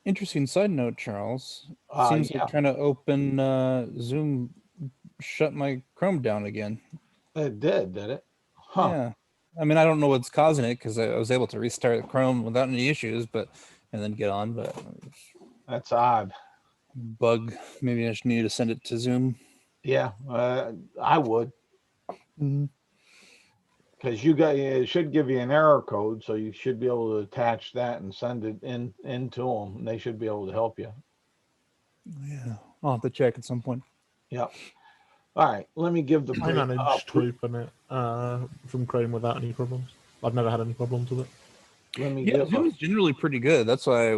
Interesting side note, Charles. Seems Yeah, like trying to open Zoom shut my Chrome down again. it did it? Huh. Yeah. I mean, I don't know what's causing it because I was able to restart Chrome without any issues, and then get on, but That's odd. bug. Maybe I just need to send it to Zoom. Yeah, I would. Because it should give you an error code, so you should be able to attach that and send it into them, and they should be able to help you. Yeah, I'll have to check at some point. Yep. All right, let me give the I managed to open it from Chrome without any problems. I've never had any problems with it. Zoom is generally pretty good. That's why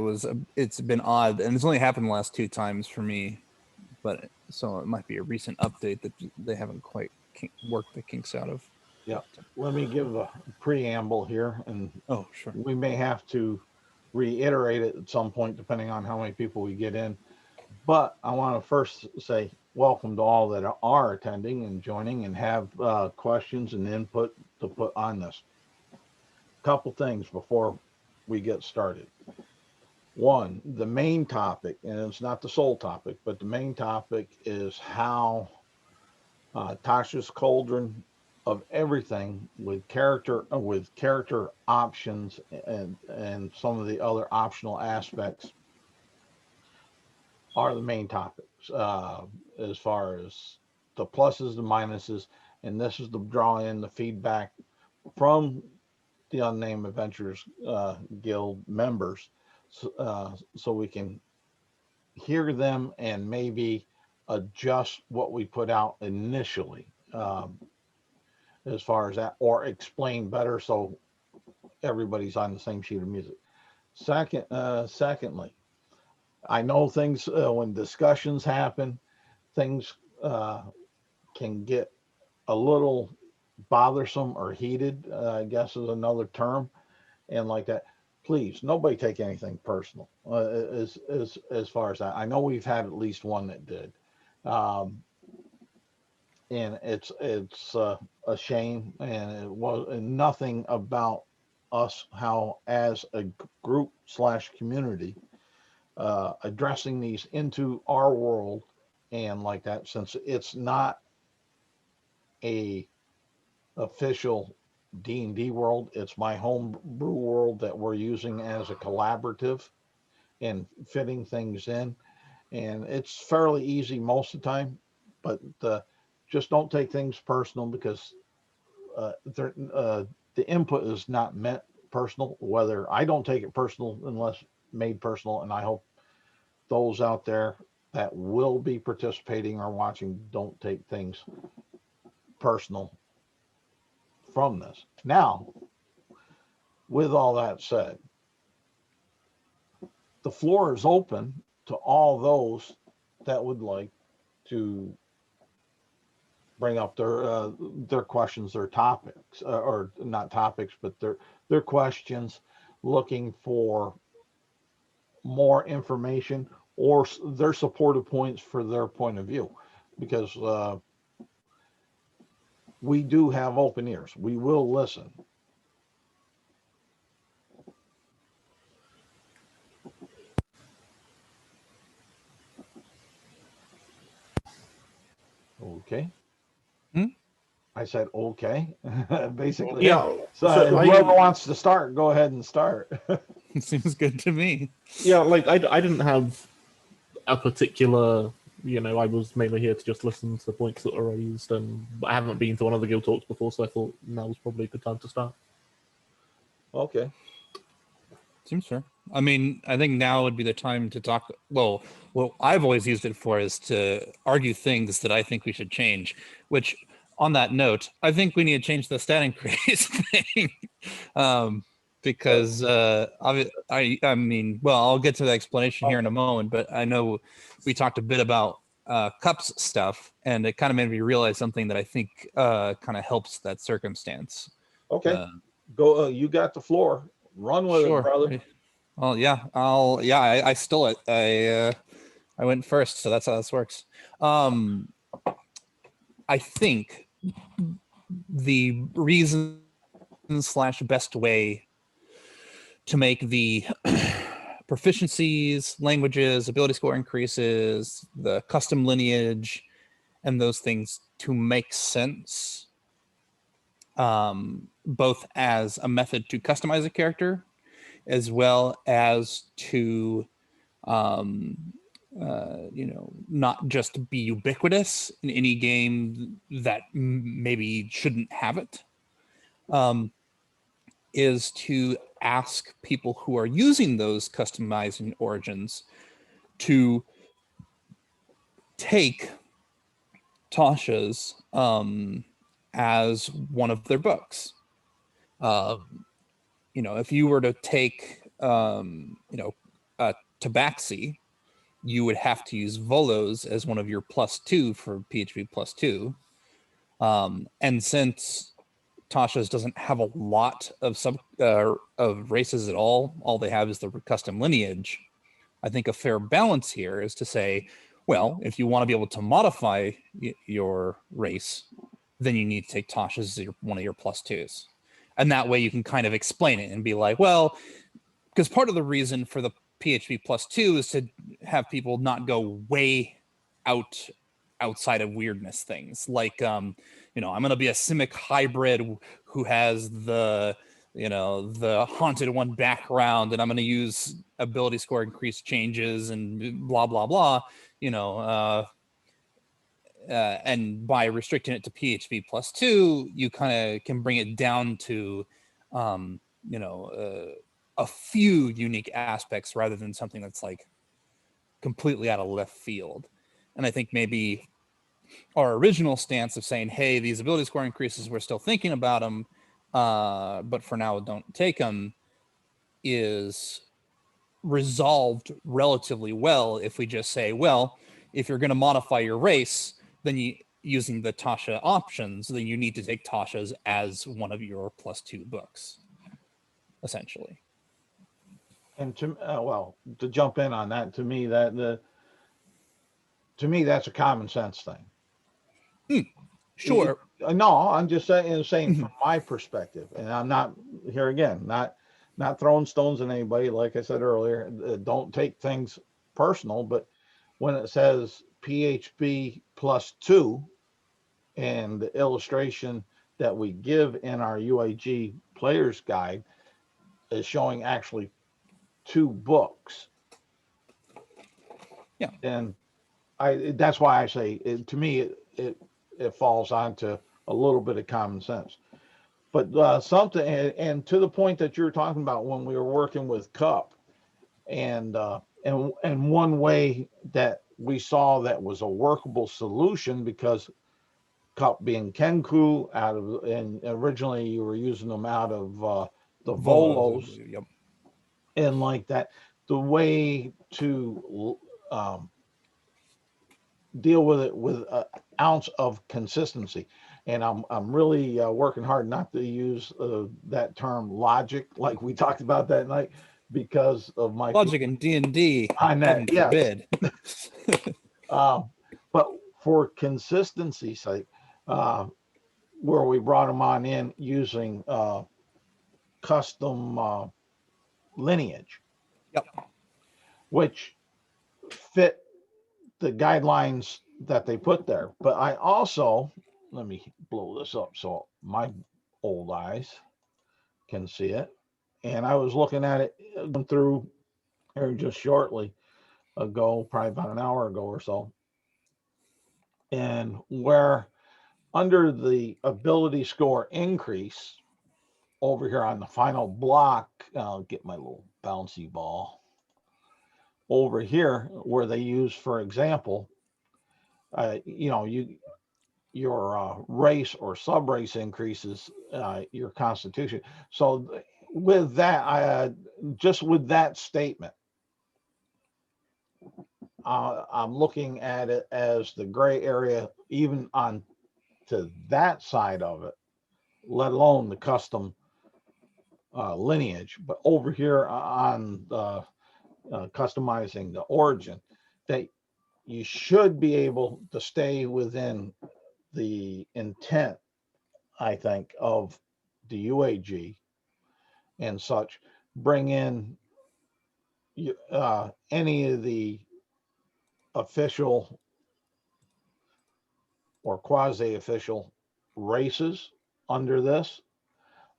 it's been odd, and it's only happened the last 2 times for me. But so it might be a recent update that they haven't quite worked the kinks out of. Yeah. Let me give a preamble here, and sure, we may have to reiterate it at some point depending on how many people we get in. But I want to first say welcome to all that are attending and joining and have questions and input to put on this. Couple things before we get started. One, the main topic, and it's not the sole topic, but the main topic is how Tasha's Cauldron of everything with character options and some of the other optional aspects are the main topics as far as the pluses, the minuses, and this is the draw in the feedback from the Unnamed Adventures Guild members, so we can hear them and maybe adjust what we put out initially as far as that, or explain better so everybody's on the same sheet of music. Secondly, I know things when discussions happen, things can get a little bothersome or heated, I guess is another term, and like that. Please, nobody take anything personal as far as that. I know we've had at least one that did, and it's a shame, and it was nothing about us how as a group / community addressing these into our world and like that, since it's not a official D&D world, it's my home brew world that we're using as a collaborative and fitting things in, and it's fairly easy most of the time, but just don't take things personal, because the input is not meant personal. Whether I don't take it personal unless made personal, and I hope those out there that will be participating or watching don't take things personal from this. Now, with all that said, the floor is open to all those that would like to bring up their questions, their topics, or not topics, but their questions, looking for more information or their supportive points for their point of view, because we do have open ears. We will listen. Okay. I said okay. Basically. Yeah. So whoever wants to start, go ahead and start. It seems good to me. Yeah, like I didn't have a particular, I was mainly here to just listen to the points that were raised, and I haven't been to one of the guild talks before, so I thought now was probably a good time to start. Okay. Seems fair. I mean, I think now would be the time to talk. Well, what I've always used it for is to argue things that I think we should change, which, on that note, I think we need to change the stat increase thing. Because I mean, well, I'll get to the explanation here in a moment, but I know we talked a bit about cups stuff, and it kind of made me realize something that I think kind of helps that circumstance. Okay. Go. You got the floor. Run with it, brother. Well, yeah, I stole it. I went first, so that's how this works. I think the reason / best way to make the proficiencies, languages, ability score increases, the custom lineage, and those things to make sense, both as a method to customize a character, as well as to, not just be ubiquitous in any game that maybe shouldn't have it, is to ask people who are using those customizing origins to take Tasha's as one of their books. If you were to take, Tabaxi, you would have to use Volos as one of your +2 for PHP +2. And since Tasha's doesn't have a lot of of races at all they have is the custom lineage, I think a fair balance here is to say, well, if you want to be able to modify your race, then you need to take Tasha's as one of your +2s. And that way you can kind of explain it and be like, well, because part of the reason for the PHP +2 is to have people not go way outside of weirdness things. Like, I'm going to be a Simic hybrid who has the haunted one background, and I'm going to use ability score increase changes and blah, blah, blah, and by restricting it to PHP +2, you kind of can bring it down to, a few unique aspects rather than something that's like completely out of left field. And I think maybe our original stance of saying, hey, these ability score increases, we're still thinking about them, but for now, don't take them, is resolved relatively well if we just say, well, if you're going to modify your race, then using the Tasha options, then you need to take Tasha's as one of your +2 books, essentially. And to jump in on that, to me that's a common sense thing. Sure. No, I'm just saying from my perspective, and I'm not here again, not throwing stones at anybody. Like I said earlier, don't take things personal, but when it says PHP +2 and the illustration that we give in our UAG player's guide is showing actually 2 books. Yeah. And that's why I say to me it falls onto a little bit of common sense. But something, and to the point that you were talking about when we were working with Cup, and one way that we saw that was a workable solution, because Cup being Kenku and originally you were using them out of the Volos. Yep. And like that, the way to deal with it with an ounce of consistency. And I'm really working hard not to use that term logic like we talked about that night, because of my logic in D&D. On that, yeah. Forbid. But for consistency's sake, where we brought them on in using custom lineage, Yep. which fit the guidelines that they put there. But I also, let me blow this up so my old eyes can see it. And I was looking at it through here just shortly ago, probably about an hour ago or so. And where under the ability score increase over here on the final block, I'll get my little bouncy ball over here, where they use, for example, your race or sub-race increases your constitution. So with that, just with that statement, I'm looking at it as the gray area, even on to that side of it, let alone the custom lineage. But over here on customizing the origin, that you should be able to stay within the intent, I think, of the UAG and such. Bring in any of the official or quasi-official races under this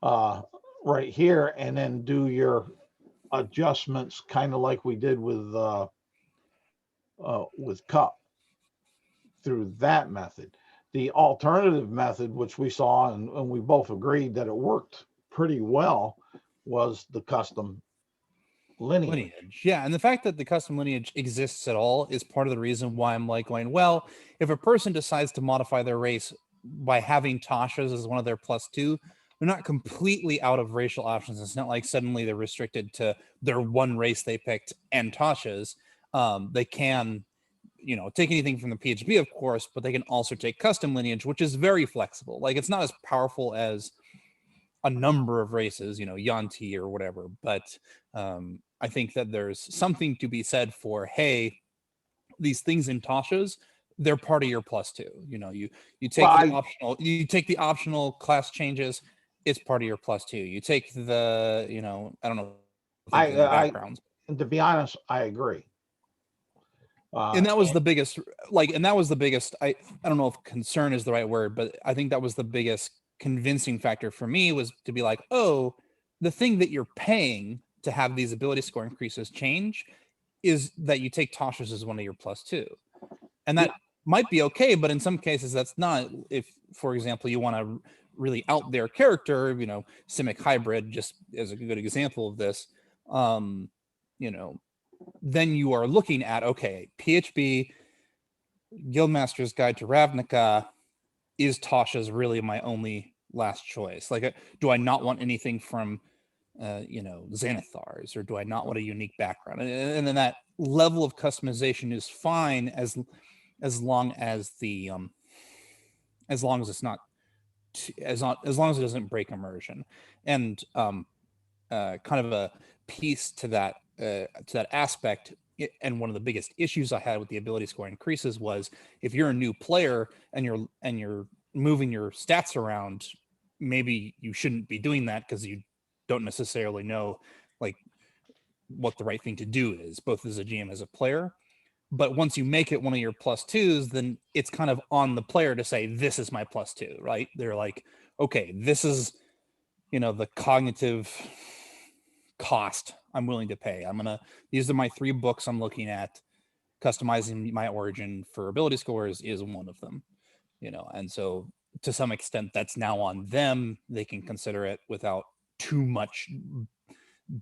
right here, and then do your adjustments kind of like we did with Cup through that method. The alternative method, which we saw and we both agreed that it worked pretty well, was the custom lineage. Yeah, and the fact that the custom lineage exists at all is part of the reason why I'm like going, well, if a person decides to modify their race by having Tasha's as one of their +2, they're not completely out of racial options. It's not like suddenly they're restricted to their one race they picked and Tasha's. They can, take anything from the PHB, of course, but they can also take custom lineage, which is very flexible. Like, it's not as powerful as a number of races, Yanti or whatever, but I think that there's something to be said for, hey, these things in Tasha's, they're part of your +2. You take the optional class changes, it's part of your +2. You take the, I don't know, backgrounds. To be honest, I agree. And that was the biggest, I don't know if concern is the right word, but I think that was the biggest convincing factor for me, was to be like, oh, the thing that you're paying to have these ability score increases change is that you take Tasha's as one of your +2. And that might be okay, but in some cases that's not. If, for example, you want to really out their character, Simic Hybrid, just as a good example of this, then you are looking at, okay, PHB, Guildmaster's Guide to Ravnica, is Tasha's really my only last choice? Like, do I not want anything from, Xanathar's, or do I not want a unique background? And then that level of customization is fine as long as the as long as it's not as long as it doesn't break immersion. And kind of a piece to that aspect, and one of the biggest issues I had with the ability score increases was, if you're a new player and you're moving your stats around, maybe you shouldn't be doing that because you don't necessarily know like what the right thing to do is, both as a GM as a player. But once you make it one of your +2s, then it's kind of on the player to say, this is my +2, right? They're like, okay, this is, the cognitive cost I'm willing to pay. These are my 3 books I'm looking at. Customizing my origin for ability scores is one of them, and so to some extent that's now on them. They can consider it without too much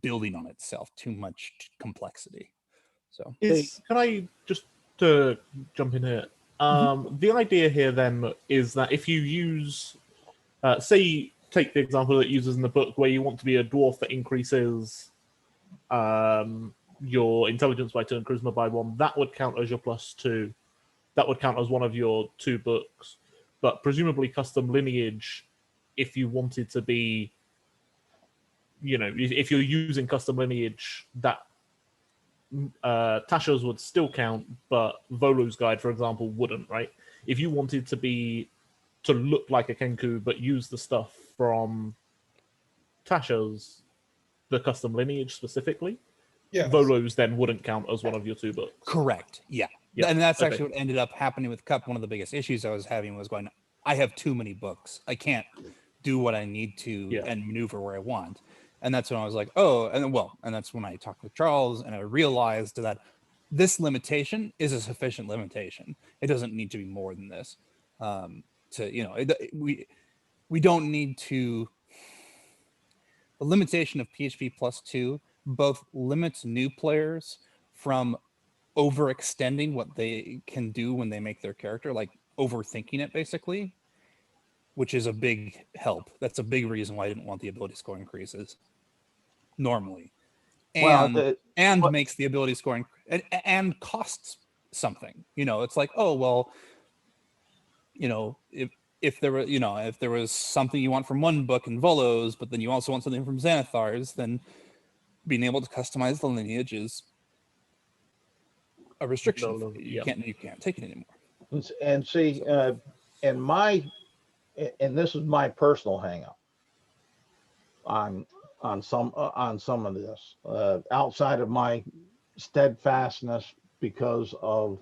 building on itself, too much complexity. So can I just to jump in here? The idea here then is that if you use, say, take the example that it uses in the book, where you want to be a dwarf that increases your intelligence by 2 and charisma by 1, that would count as your +2. That would count as one of your 2 books. But presumably custom lineage, if you wanted to be, if you're using custom lineage, that Tasha's would still count, but Volu's Guide, for example, wouldn't, right? If you wanted to look like a Kenku but use the stuff from Tasha's, the custom lineage specifically, Volo's then wouldn't count as one of your 2 books. Correct. Yeah. And that's actually what ended up happening with Cup. One of the biggest issues I was having was going, I have too many books. I can't do what I need to and maneuver where I want. And that's when I was like, oh, and that's when I talked with Charles, and I realized that this limitation is a sufficient limitation. It doesn't need to be more than this. We don't need to. The limitation of PHP +2 both limits new players from overextending what they can do when they make their character, like overthinking it, basically, which is a big help. That's a big reason why I didn't want the ability score increases normally. And makes the ability scoring and costs something. It's like, oh, well, if there was something you want from one book in Volo's, but then you also want something from Xanathar's, then being able to customize the lineage is a restriction. You can't take it anymore. And see, and this is my personal hang up on on some of this, outside of my steadfastness because of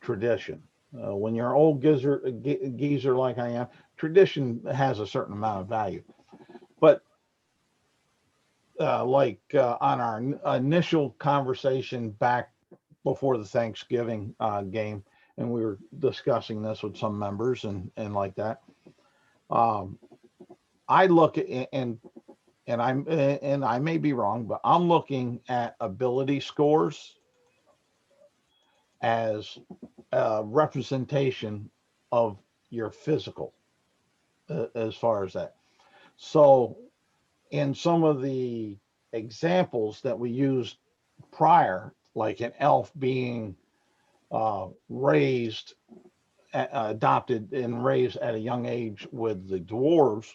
tradition. When you're an old geezer like I am, tradition has a certain amount of value. But on our initial conversation back before the Thanksgiving game, and we were discussing this with some members and like that. I look at and I may be wrong, but I'm looking at ability scores as a representation of your physical, as far as that. So, in some of the examples that we used prior, like an elf being adopted and raised at a young age with the dwarves,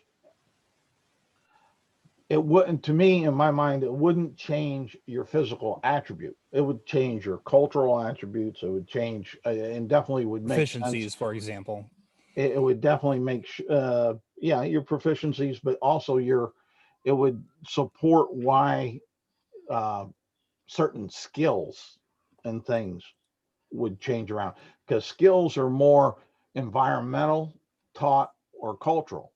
it wouldn't, to me, in my mind, it wouldn't change your physical attribute. It would change your cultural attributes. It would change, and definitely would make sense. Efficiencies, for example. It would definitely make, yeah, your proficiencies, but also it would support why certain skills and things would change around, because skills are more environmental, taught, or cultural.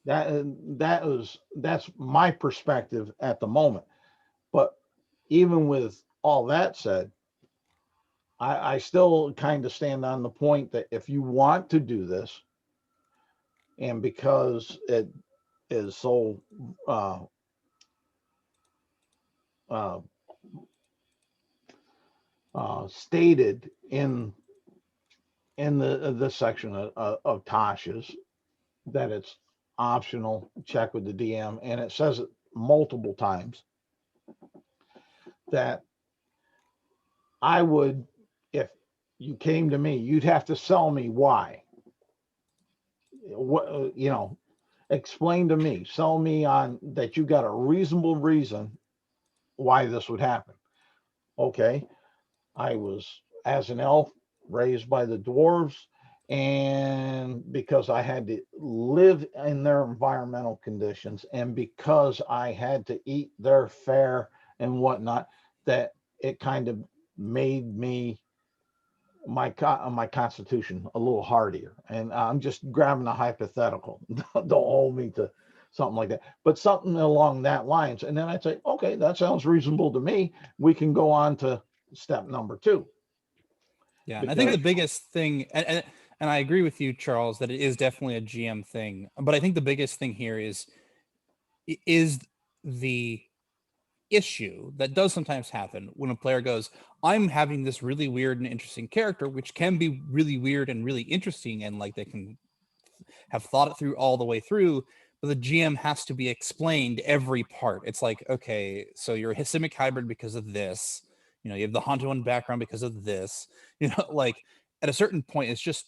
That's my perspective at the moment. But even with all that said, I still kind of stand on the point that if you want to do this, and because it is so uh, stated in the section of Tasha's that it's optional, check with the DM, and it says it multiple times, that I would, if you came to me, you'd have to sell me why. What, explain to me, sell me on that you got a reasonable reason why this would happen. Okay, I was, as an elf, raised by the dwarves, and because I had to live in their environmental conditions, and because I had to eat their fare and whatnot, that it kind of made me, my constitution a little hardier. And I'm just grabbing a hypothetical. Don't hold me to something like that, but something along that lines. And then I'd say, okay, that sounds reasonable to me. We can go on to step number 2. Yeah, and I think the biggest thing, and I agree with you, Charles, that it is definitely a GM thing. But I think the biggest thing here is the issue that does sometimes happen when a player goes, I'm having this really weird and interesting character, which can be really weird and really interesting, and like they can have thought it through all the way through, but the GM has to be explained every part. It's like, okay, so you're a Hissimic hybrid because of this, you have the Haunted One background because of this, like at a certain point, it's just,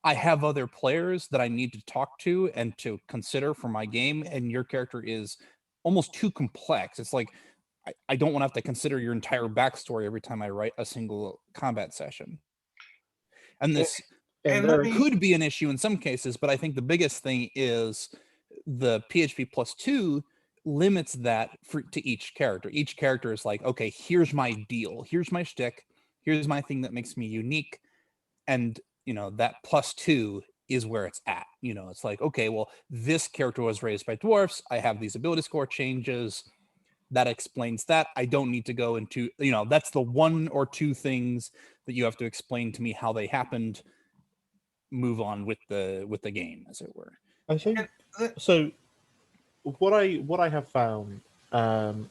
I have other players that I need to talk to and to consider for my game, and your character is almost too complex. It's like, I don't want to have to consider your entire backstory every time I write a single combat session. And this could be an issue in some cases, but I think the biggest thing is the PHP +2 limits that to each character. Each character is like, okay, here's my deal. Here's my shtick. Here's my thing that makes me unique. And, that +2 is where it's at. It's like, okay, well, this character was raised by dwarfs. I have these ability score changes. That explains that. I don't need to go into, that's the 1 or 2 things that you have to explain to me how they happened. Move on with the game, as it were. I think so. What I have found, I'm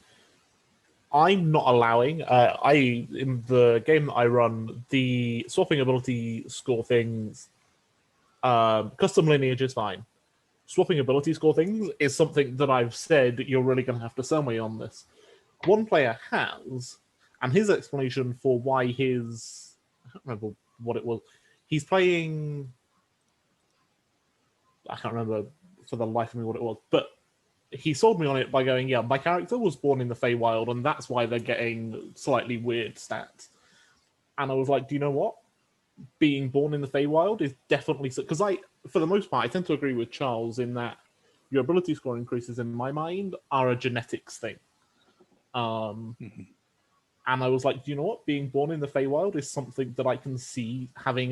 not allowing. In the game that I run, the swapping ability score things, custom lineage is fine. Swapping ability score things is something that I've said you're really going to have to sell me on this. One player has, and his explanation for why I don't remember what it was. He's playing, I can't remember for the life of me what it was, but he sold me on it by going, yeah, my character was born in the Feywild, and that's why they're getting slightly weird stats. And I was like, do you know what? Being born in the Feywild is definitely... Because for the most part, I tend to agree with Charles in that your ability score increases, in my mind, are a genetics thing. And I was like, you know what? Being born in the Feywild is something that I can see having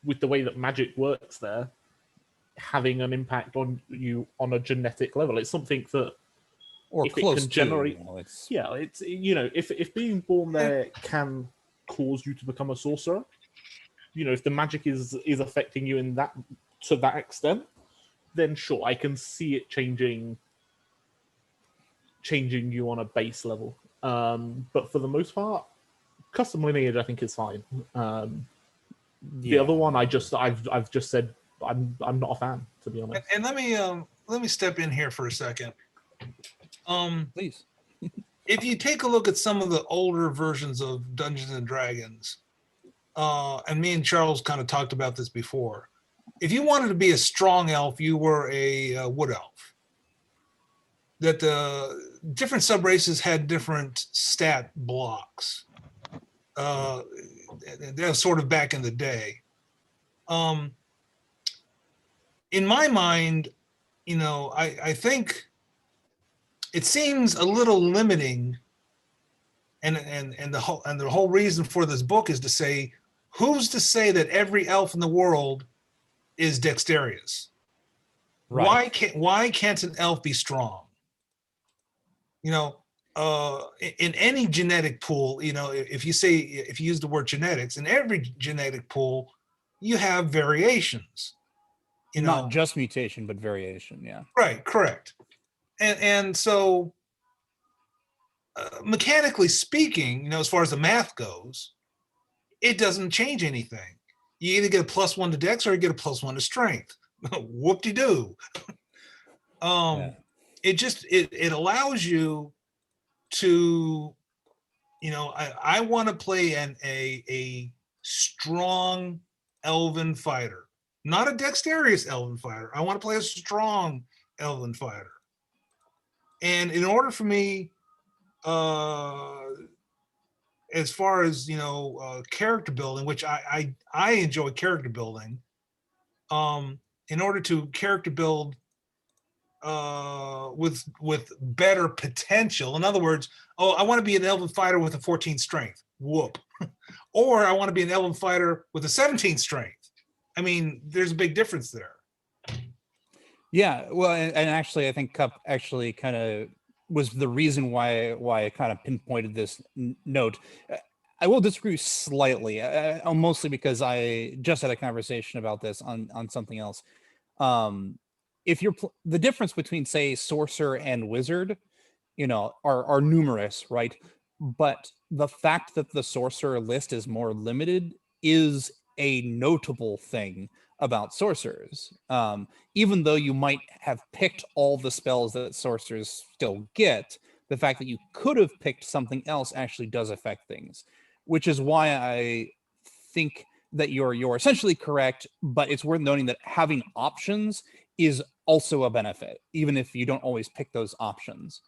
with the way that magic works there, having an impact on you on a genetic level. It's something that, or if close it can generate, to, it's it's if being born there can cause you to become a sorcerer, if the magic is affecting you in that to that extent, then sure, I can see it changing you on a base level. But for the most part, custom lineage I think is fine. The other one, I've just said I'm not a fan, to be honest. And let me step in here for a second. please. If you take a look at some of the older versions of Dungeons and Dragons, and me and Charles kind of talked about this before, if you wanted to be a strong elf, you were a wood elf. That the different subraces had different stat blocks. That was sort of back in the day. In my mind, I think it seems a little limiting, and the whole reason for this book is to say, who's to say that every elf in the world is dexterous? Right. Why can't an elf be strong? In any genetic pool, if you use the word genetics, in every genetic pool, you have variations. Not just mutation, but variation. Yeah. Right. Correct. And so, mechanically speaking, as far as the math goes, it doesn't change anything. You either get a +1 to Dex or you get a +1 to Strength. Whoop-de-doo. It allows you to, I want to play a strong elven fighter, not a dexterous elven fighter. I want to play a strong elven fighter. And in order for me, as far as character building, which I enjoy character building, in order to character build with better potential. In other words, I want to be an elven fighter with a 14 strength. Whoop. Or I want to be an elven fighter with a 17 strength. I mean, there's a big difference there. Yeah, well, and actually, I think Cup actually kind of was the reason why I kind of pinpointed this note. I will disagree slightly, mostly because I just had a conversation about this on something else. If you're the difference between, say, sorcerer and wizard, are numerous, right? But the fact that the sorcerer list is more limited is a notable thing about sorcerers. Even though you might have picked all the spells that sorcerers still get, the fact that you could have picked something else actually does affect things, which is why I think that you're essentially correct, but it's worth noting that having options is also a benefit, even if you don't always pick those options.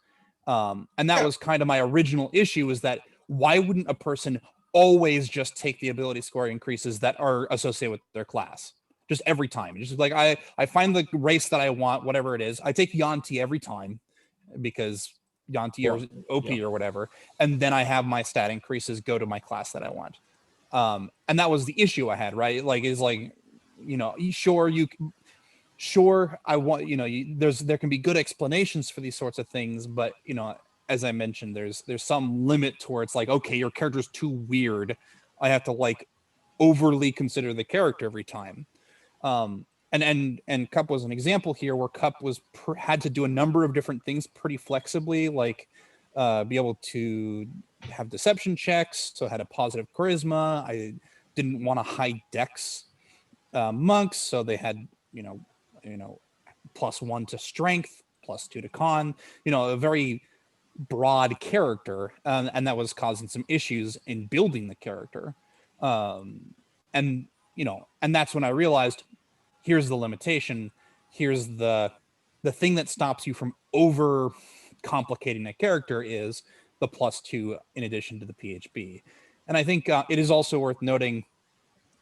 And that was kind of my original issue, is that why wouldn't a person always just take the ability score increases that are associated with their class? Just every time. Just like I find the race that I want, whatever it is. I take Yanti every time because Yanti or OP or whatever. And then I have my stat increases go to my class that I want. And that was the issue I had, right? Sure, I want, there can be good explanations for these sorts of things, but as I mentioned, there's some limit towards okay, your character's too weird. I have to overly consider the character every time. And Cup was an example here where Cup had to do a number of different things pretty flexibly, be able to have deception checks, so I had a positive charisma. I didn't want to high dex monks, so they had +1 to strength, +2 to con, a very broad character, and that was causing some issues in building the character. And that's when I realized, here's the limitation. Here's the thing that stops you from over complicating a character is the +2 in addition to the PHB. And I think it is also worth noting,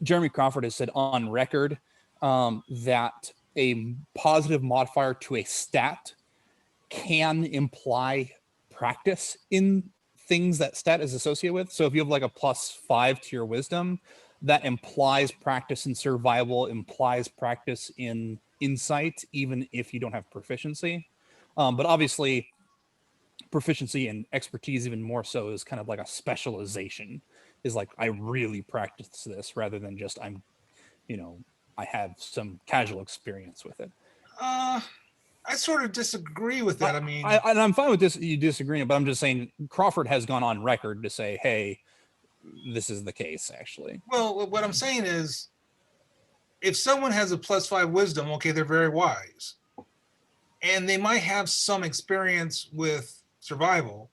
Jeremy Crawford has said on record that a positive modifier to a stat can imply practice in things that stat is associated with. So if you have like a +5 to your wisdom, that implies practice in survival, implies practice in insight, even if you don't have proficiency. But obviously, proficiency and expertise, even more so, is kind of like a specialization. Is like, I really practice this rather than just I have some casual experience with it. I sort of disagree with that. I mean, and I'm fine with this. You disagreeing, but I'm just saying Crawford has gone on record to say, "Hey, this is the case." Actually, well, what I'm saying is, if someone has a +5 wisdom, okay, they're very wise, and they might have some experience with survival.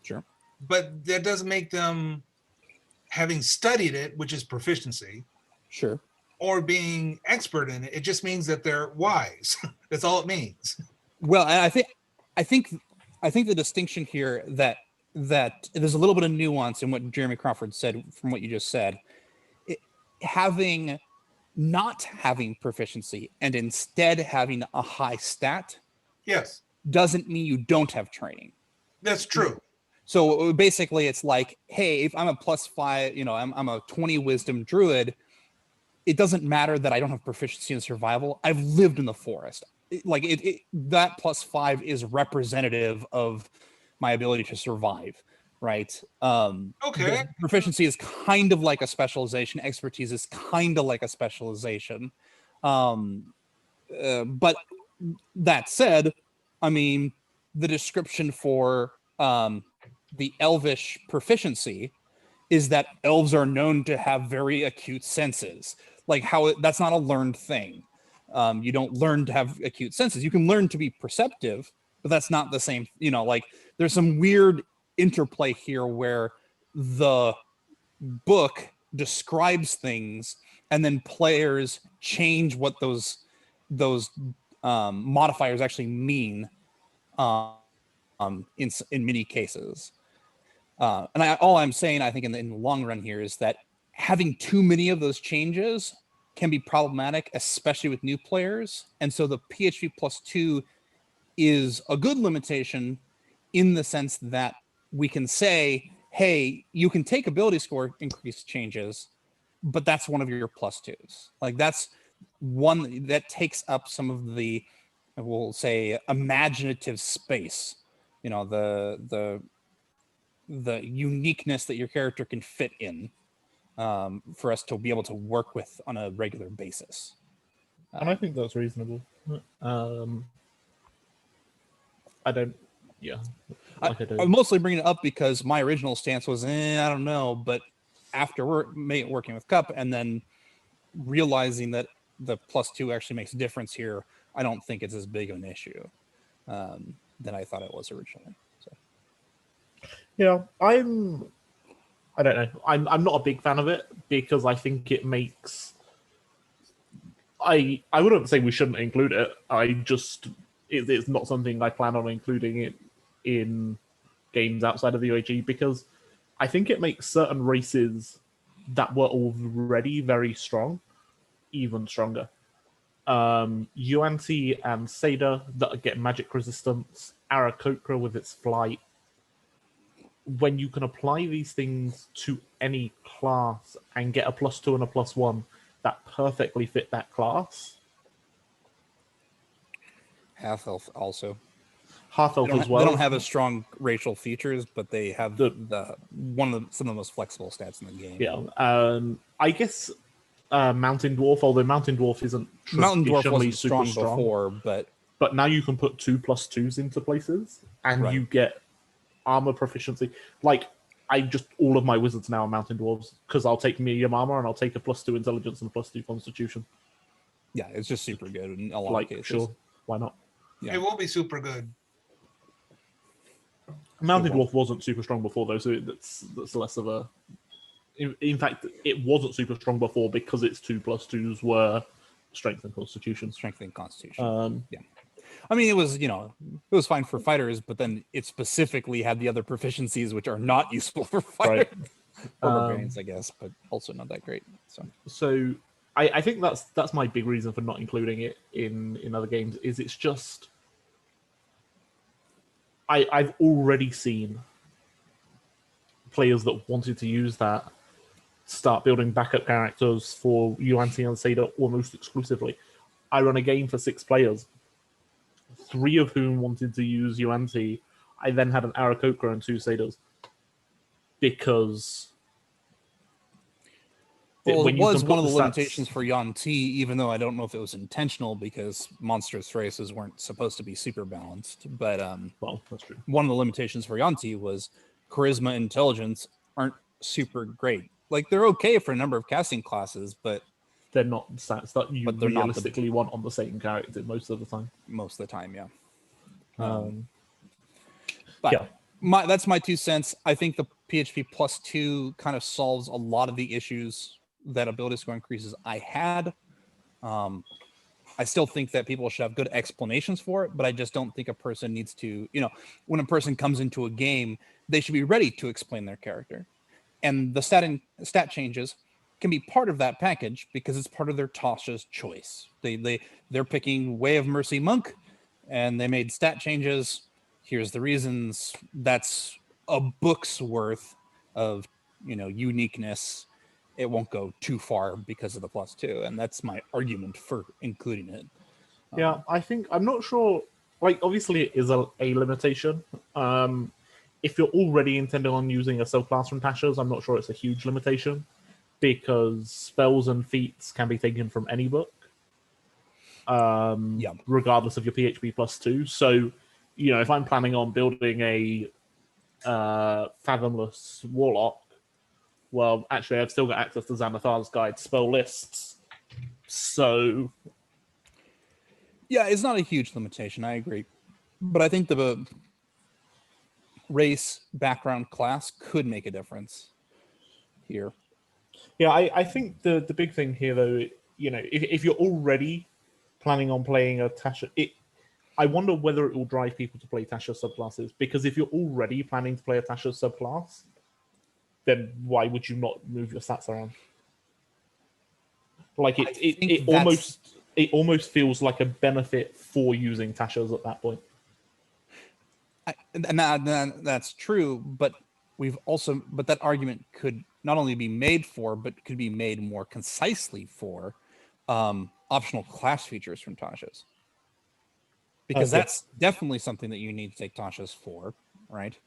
Sure, but that doesn't make them having studied it, which is proficiency. Sure. Or being expert in it. It just means that they're wise. That's all it means. Well, and I think the distinction here that there's a little bit of nuance in what Jeremy Crawford said from what you just said. Not having proficiency and instead having a high stat, yes, doesn't mean you don't have training. That's true. So basically, it's like, hey, if I'm a +5, I'm a 20 wisdom druid. It doesn't matter that I don't have proficiency in survival. I've lived in the forest. That +5 is representative of my ability to survive, right? Okay. Proficiency is kind of like a specialization. Expertise is kind of like a specialization. But that said, I mean, the description for the elvish proficiency is that elves are known to have very acute senses. Like that's not a learned thing. You don't learn to have acute senses. You can learn to be perceptive, but that's not the same. Like there's some weird interplay here where the book describes things and then players change what those modifiers actually mean in many cases. All I'm saying, I think in the long run here, is that having too many of those changes can be problematic, especially with new players. And so the PHP +2 is a good limitation in the sense that we can say, hey, you can take ability score increase changes, but that's one of your +2s. Like that's one that takes up some of the, we'll say, imaginative space. The uniqueness that your character can fit in for us to be able to work with on a regular basis. And I think that's reasonable. I'm mostly bringing it up because my original stance was, I don't know, but after working with Cup and then realizing that the +2 actually makes a difference here, I don't think it's as big of an issue than I thought it was originally. So. Yeah, I don't know. I'm not a big fan of it because I think it makes. I wouldn't say we shouldn't include it. It's not something I plan on including it in games outside of the UAG because I think it makes certain races that were already very strong even stronger. UNC and Seda that get magic resistance, Aarakocra with its flight. When you can apply these things to any class and get a +2 and a +1 that perfectly fit that class. Half elf also. Half elf as well. They don't have as strong racial features, but they have some of the most flexible stats in the game. Yeah, I guess Mountain Dwarf, although Mountain Dwarf isn't Mountain Dwarf traditionally wasn't super strong before, but now you can put 2 +2s into places, and you get armor proficiency. Like all of my wizards now are Mountain Dwarves because I'll take medium armor and I'll take a +2 intelligence and a +2 constitution. Yeah, it's just super good in a lot of cases. Sure, why not? Yeah. It will be super good. Mountain Dwarf wasn't super strong before though, so that's less of a. In fact, it wasn't super strong before because its 2 +2s were strength and constitution. Strength and constitution. Yeah. I mean, it was fine for fighters, but then it specifically had the other proficiencies which are not useful for fighters. Or barbarians, I guess, but also not that great. So I think that's my big reason for not including it in other games. Is it's just I've already seen players that wanted to use that start building backup characters for Yuan-Ti and Seda almost exclusively. I run a game for 6 players, 3 of whom wanted to use Yuan-Ti. I then had an Aarakocra and 2 Sedas because Well, when it you was can one put of the stats- limitations for Yuan-Ti, even though I don't know if it was intentional because monstrous races weren't supposed to be super balanced. But Well, that's true. one of the limitations for Yuan-Ti was charisma and intelligence aren't super great. Like, they're okay for a number of casting classes, but They're not stats that you But they're not the- realistically want on the same character most of the time. most of the time, yeah. But yeah, that's my 2 cents. I think the PHP plus 2 kind of solves a lot of the issues that ability score increases I had. I still think that people should have good explanations for it, but I just don't think a person needs to, when a person comes into a game, they should be ready to explain their character. And the stat changes can be part of that package because it's part of their Tasha's choice. They're picking Way of Mercy Monk, and they made stat changes. Here's the reasons. That's a book's worth of uniqueness. It won't go too far because of the plus 2, and that's my argument for including it. yeah, I'm not sure. Like, obviously, it is a limitation. If you're already intending on using a subclass from Tasha's, I'm not sure it's a huge limitation because spells and feats can be taken from any book, regardless of your PHP plus 2. So, if I'm planning on building a Fathomless Warlock, well, actually, I've still got access to Xanathar's Guide spell lists. So, yeah, it's not a huge limitation. I agree, but I think the race, background, class could make a difference here. Yeah, I think the big thing here, though, if you're already planning on playing a Tasha, I wonder whether it will drive people to play Tasha subclasses, because if you're already planning to play a Tasha subclass, then why would you not move your stats around? Like, it almost feels like a benefit for using Tashas at that point. That's true, but that argument could not only be made for, but could be made more concisely for optional class features from Tasha's, because that's definitely something that you need to take Tasha's for, right?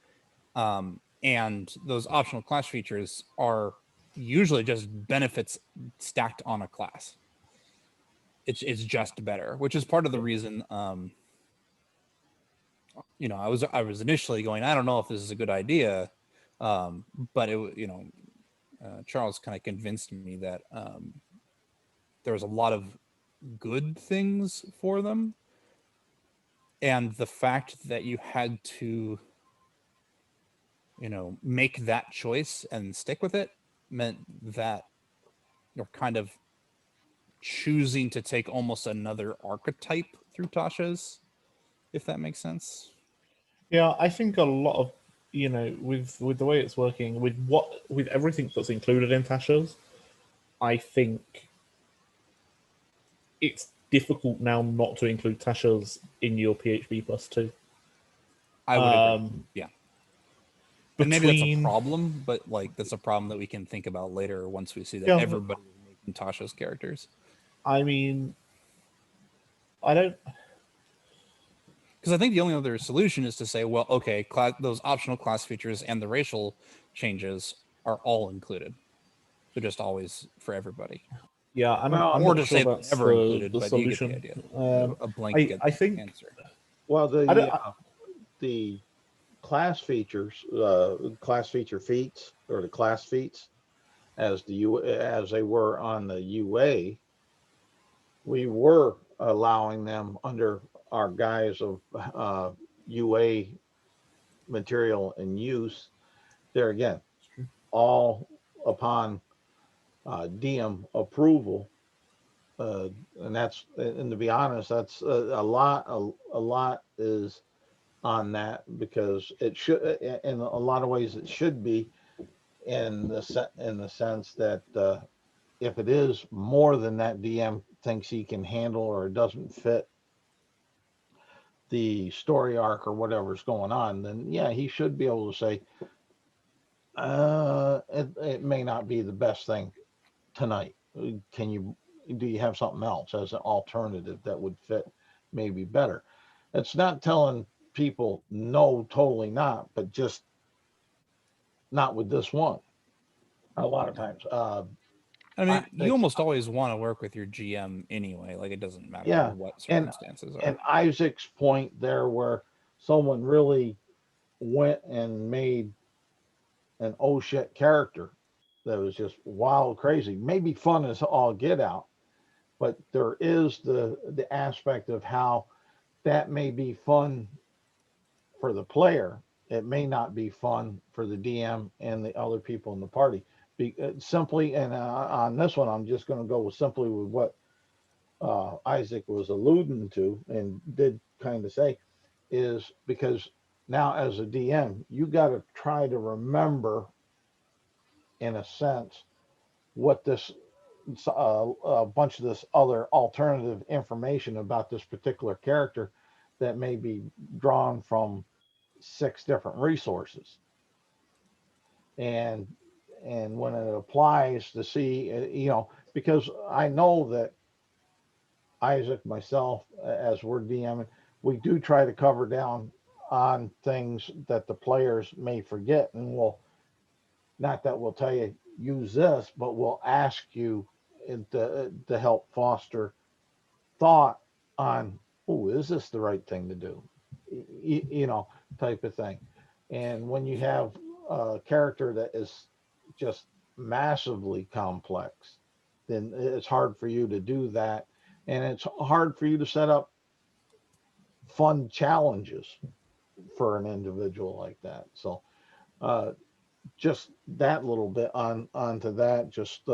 And those optional class features are usually just benefits stacked on a class. It's just better, which is part of the reason. I was initially going, I don't know if this is a good idea, but Charles kind of convinced me that there was a lot of good things for them, and the fact that you had to make that choice and stick with it meant that you're kind of choosing to take almost another archetype through Tasha's, if that makes sense. Yeah, I think a lot of with the way it's working, with everything that's included in Tasha's, I think it's difficult now not to include Tasha's in your PHP plus 2. I would agree. Yeah. And maybe that's a problem, but that's a problem that we can think about later once we see that everybody is making Tasha's characters. I mean, I don't... Because I think the only other solution is to say, well, okay, those optional class features and the racial changes are all included. They're just always for everybody. Yeah, I'm or not to sure say that's never included, the but solution. you get the idea. A blanket I think answer. Well, the class features, class feature feats, or the class feats, as they were on the UA, we were allowing them under our guise of UA material and use. There again, all upon DM approval, and to be honest, that's a lot is on that, because it should, in a lot of ways, it should be in the sense that if it is more than that DM thinks he can handle, or it doesn't fit the story arc or whatever's going on, then yeah, he should be able to say, it may not be the best thing tonight. Do you have something else as an alternative that would fit maybe better? It's not telling people no, totally not, but just not with this one. A lot of times. I mean, you it's- almost always want to work with your GM anyway. Like, it doesn't matter Yeah, what and- circumstances And are. Isaac's point there, where someone really went and made an oh shit character that was just wild crazy, maybe fun as all get out, but there is the aspect of how that may be fun for the player. It may not be fun for the DM and the other people in the party. Simply, and on this one, I'm just going to go with simply with what Isaac was alluding to and did kind of say, is because now as a DM, you got to try to remember, in a sense, what this a bunch of this other alternative information about this particular character that may be drawn from 6 different resources, and when it applies to see, because I know that Isaac, myself, as we're DMing, we do try to cover down on things that the players may forget, and not that we'll tell you use this, but we'll ask you to help foster thought on, oh, is this the right thing to do? Type of thing. And when you have a character that is just massively complex, then it's hard for you to do that. And it's hard for you to set up fun challenges for an individual like that. So just that little bit onto that, just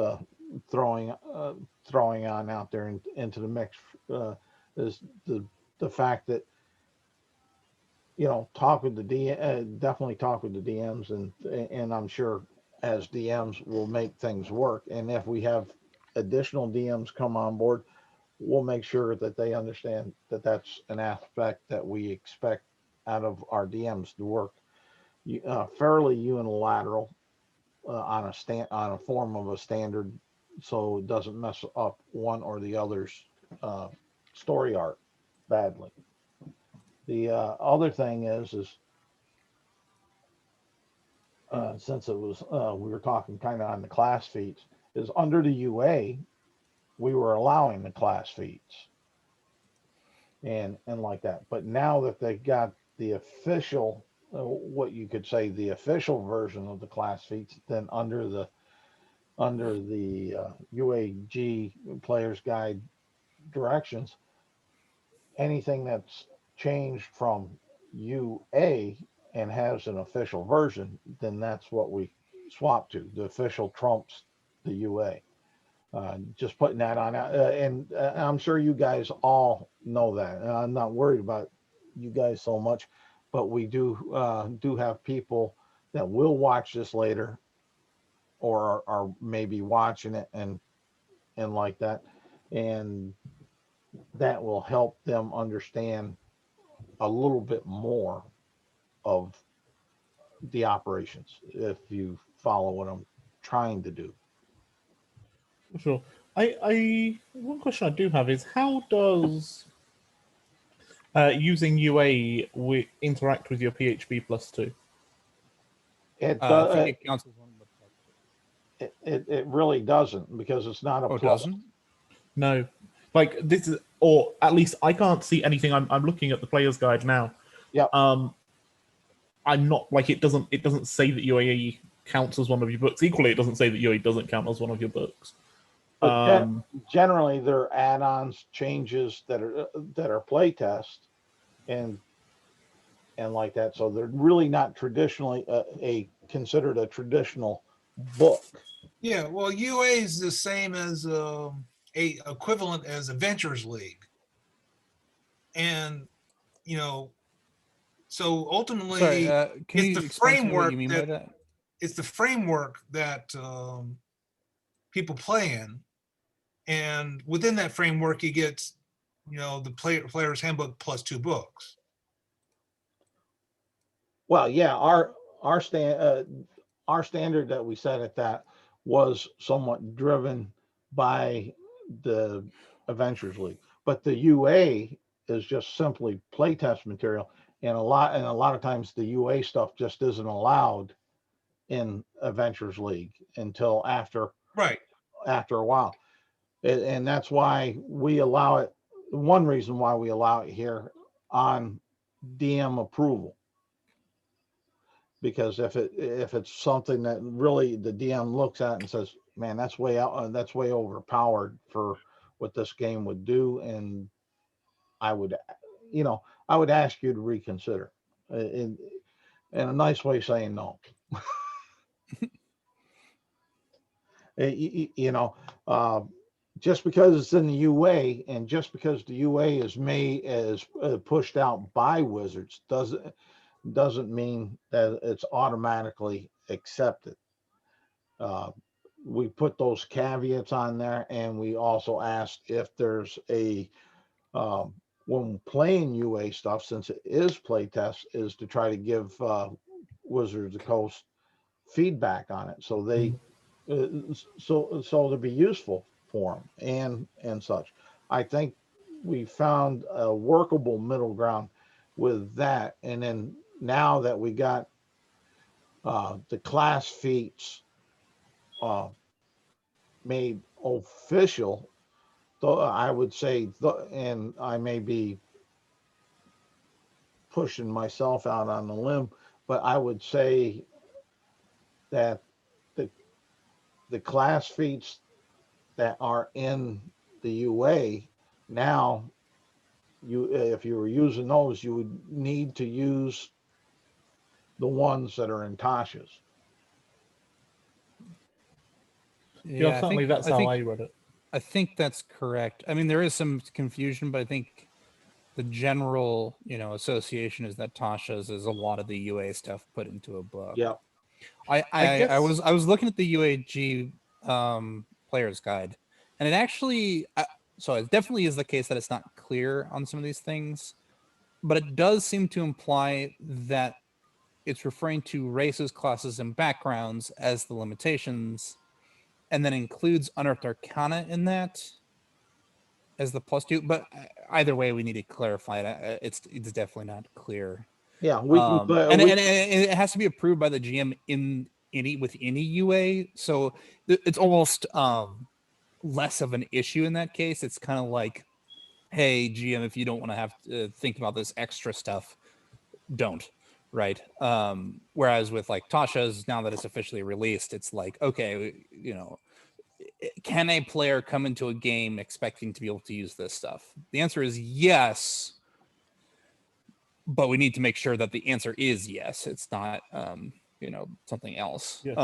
throwing on out there into the mix, is the fact that, talk with the definitely talk with the DMs, and I'm sure as DMs we'll make things work. And if we have additional DMs come on board, we'll make sure that they understand that that's an aspect that we expect out of our DMs to work fairly unilateral, on a form of a standard, so it doesn't mess up one or the other's story arc badly. The other thing is since it was we were talking kind of on the class feats, is under the UA we were allowing the class feats and like that, but now that they got the official, what you could say the official version of the class feats, then under the UAG player's guide directions, anything that's changed from UA and has an official version, then that's what we swap to. The official trumps the UA. Just putting that on, and I'm sure you guys all know that. And I'm not worried about you guys so much, but we do have people that will watch this later, or are maybe watching it and like that, and that will help them understand a little bit more of the operations, if you follow what I'm trying to do. Sure. I one question I do have is, how does using UA interact with your PHP +2? I think it counts as one of the It really doesn't, because it's not a Oh, it plus. doesn't? No, like this is, or at least I can't see anything. I'm looking at the player's guide now. Yeah. I'm not, like, it doesn't say that UAE counts as one of your books. Equally, it doesn't say that UAE doesn't count as one of your books. But generally, they're add-ons, changes that are playtest and like that. So they're really not traditionally considered a traditional book. Yeah, well, UA is the same as a equivalent as Adventures League, and so ultimately, Sorry, can it's you the explain to me what framework you mean by that? it's the framework that people play in, and within that framework, you get, the player's handbook plus 2 books. Well, yeah, our standard that we set at that was somewhat driven by the Adventures League, but the UA is just simply playtest material, and a lot of times the UA stuff just isn't allowed in Adventures League until after Right. a while, and that's why we allow it. One reason why we allow it here on DM approval, because if it's something that really the DM looks at and says, man, that's way out, that's way overpowered for what this game would do, and I would ask you to reconsider, in a nice way saying no. Just because it's in the UA, and just because the UA is pushed out by Wizards doesn't mean that it's automatically accepted. We put those caveats on there, and we also asked if there's when playing UA stuff, since it is playtest, is to try to give Wizards of the Coast feedback on it, so they so to be useful for them and such. I think we found a workable middle ground with that, and then now that we got the class feats made official, though I would say, and I may be pushing myself out on the limb, but I would say that the class feats that are in the UA now, if you were using those, you would need to use the ones that are in Tasha's. Yeah, certainly that's how I read it. I think that's correct. I mean, there is some confusion, but I think the general, association is that Tasha's is a lot of the UA stuff put into a book. Yeah. I was looking at the UAG player's guide, and it actually, so it definitely is the case that it's not clear on some of these things, but it does seem to imply that it's referring to races, classes, and backgrounds as the limitations, and then includes Unearthed Arcana in that as the +2. But either way, we need to clarify it. It's definitely not clear. Yeah, we can, and it has to be approved by the GM with any UA, so it's almost less of an issue in that case. It's kind of like, hey, GM, if you don't want to have to think about this extra stuff, don't. Right. Whereas with like Tasha's, now that it's officially released, it's like, okay, can a player come into a game expecting to be able to use this stuff? The answer is yes, but we need to make sure that the answer is yes. It's not, something else. Yes,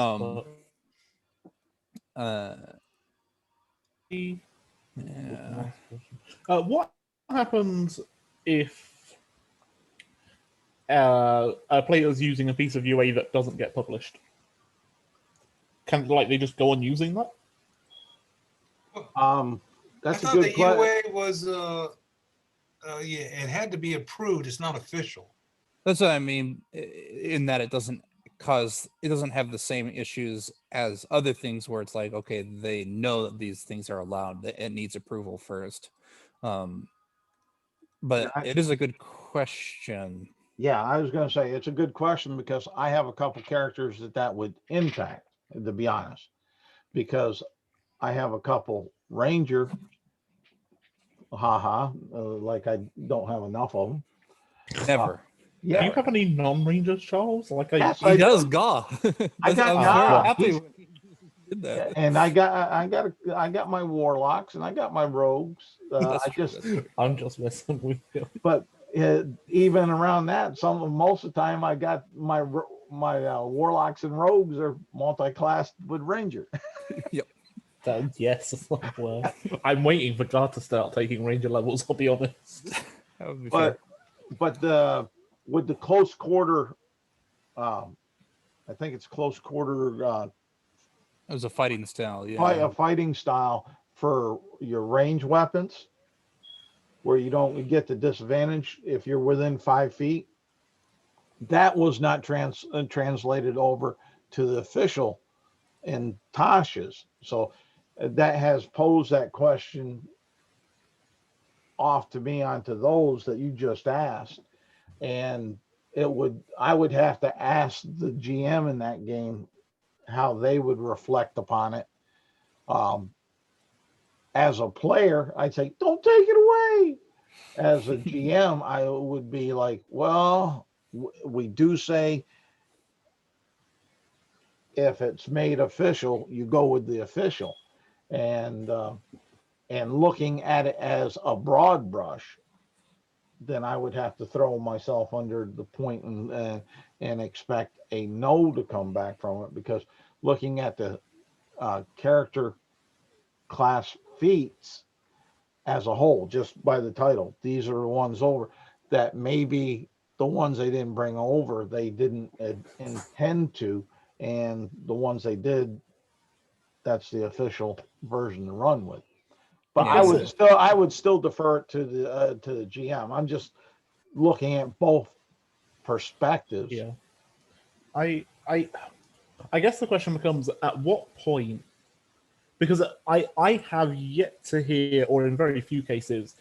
yeah. What happens if a player is using a piece of UA that doesn't get published? Can they just go on using that? That's I a thought good the question. UA was it had to be approved. It's not official. That's what I mean, in that it doesn't have the same issues as other things where it's like, okay, they know that these things are allowed. It needs approval first. But it is a good question. Yeah, I was going to say it's a good question, because I have a couple characters that would impact, to be honest, because I have a couple Ranger, like I don't have enough of them. Never. Yeah. Do you have any non-Rangers, Charles? Yes, he does Gaw. I got I'm Gaw. very happy when he did that. And I got my Warlocks, and I got my Rogues. I'm just messing with you. But even around that, most of the time I got my Warlocks and Rogues are multi-classed with Ranger. Yep. Yes. Well, I'm waiting for God to start taking Ranger levels, I'll be honest. That would be fair. But with the close quarter, I think it's close quarter It was a fighting style, a fighting style for your range weapons, where you don't get the disadvantage if you're within 5 feet. That was not translated over to the official in Tasha's. So that has posed that question off to me onto those that you just asked. And I would have to ask the GM in that game how they would reflect upon it. As a player, I'd say, don't take it away. As a GM, I would be like, well, we do say if it's made official, you go with the official. And looking at it as a broad brush, then I would have to throw myself under the point and expect a no to come back from it, because looking at the character class feats as a whole, just by the title, these are the ones over that maybe the ones they didn't bring over, they didn't intend to, and the ones they did, that's the official version to run with. But Yeah. I would still defer it to the GM. I'm just looking at both perspectives. Yeah. I guess the question becomes, at what point, because I have yet to hear, or in very few cases,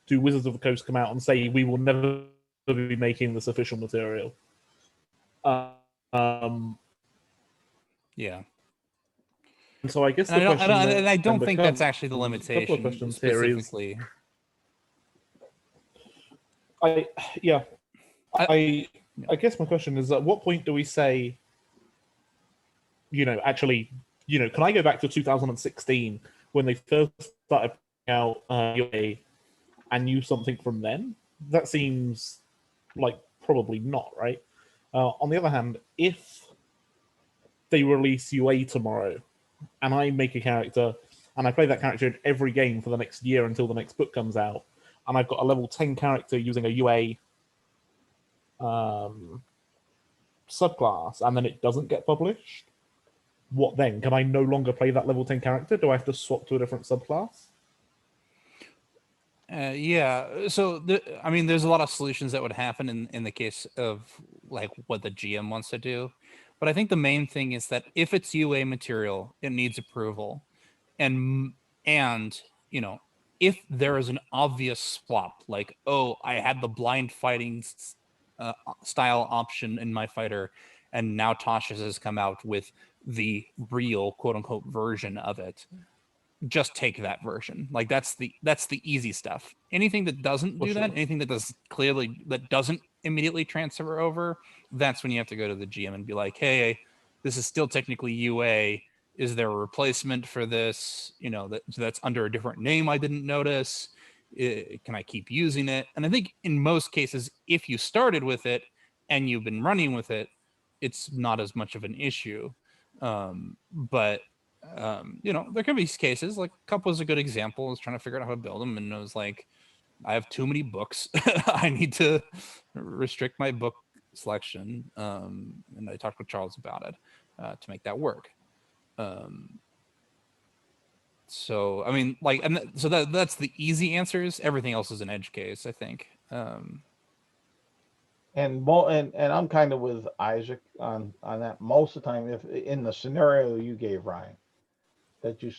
do Wizards of the Coast come out and say we will never be making this official material. Yeah. And so I guess And the question I don't think becomes, that's actually the a couple limitation of questions here is, specifically. I guess my question is, at what point do we say, actually, can I go back to 2016 when they first started putting out UA and use something from then? That seems like probably not, right? On the other hand, if they release UA tomorrow and I make a character and I play that character in every game for the next year until the next book comes out, and I've got a level 10 character using a UA subclass, and then it doesn't get published, what then? Can I no longer play that level 10 character? Do I have to swap to a different subclass? Yeah. So, there's a lot of solutions that would happen in the case of like what the GM wants to do. But I think the main thing is that if it's UA material, it needs approval. And if there is an obvious swap, like, oh, I had the blind fighting style option in my fighter, and now Tasha's has come out with the real quote unquote version of it, just take that version. Like that's the easy stuff. Anything that doesn't do that, anything that doesn't immediately transfer over, that's when you have to go to the GM and be like, hey, this is still technically UA. Is there a replacement for this? That's under a different name I didn't notice. Can I keep using it? And I think in most cases, if you started with it and you've been running with it, it's not as much of an issue. But there can be cases, like a couple is a good example. I was trying to figure out how to build them, and I was like, I have too many books. I need to restrict my book selection. And I talked with Charles about it to make that work. So that's the easy answers. Everything else is an edge case, I think. And I'm kind of with Isaac on that. Most of the time, if in the scenario you gave, Ryan, that you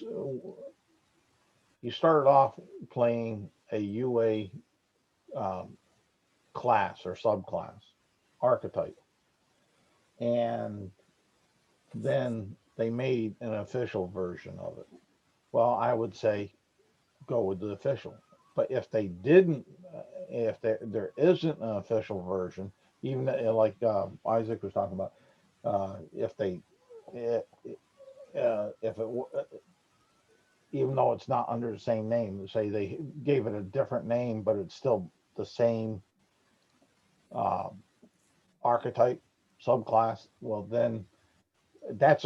started off playing a UA class or subclass archetype, and then they made an official version of it. Well, I would say go with the official. But if they didn't, if there isn't an official version, even like Isaac was talking about, if it even though it's not under the same name, say they gave it a different name, but it's still the same archetype subclass, well then that's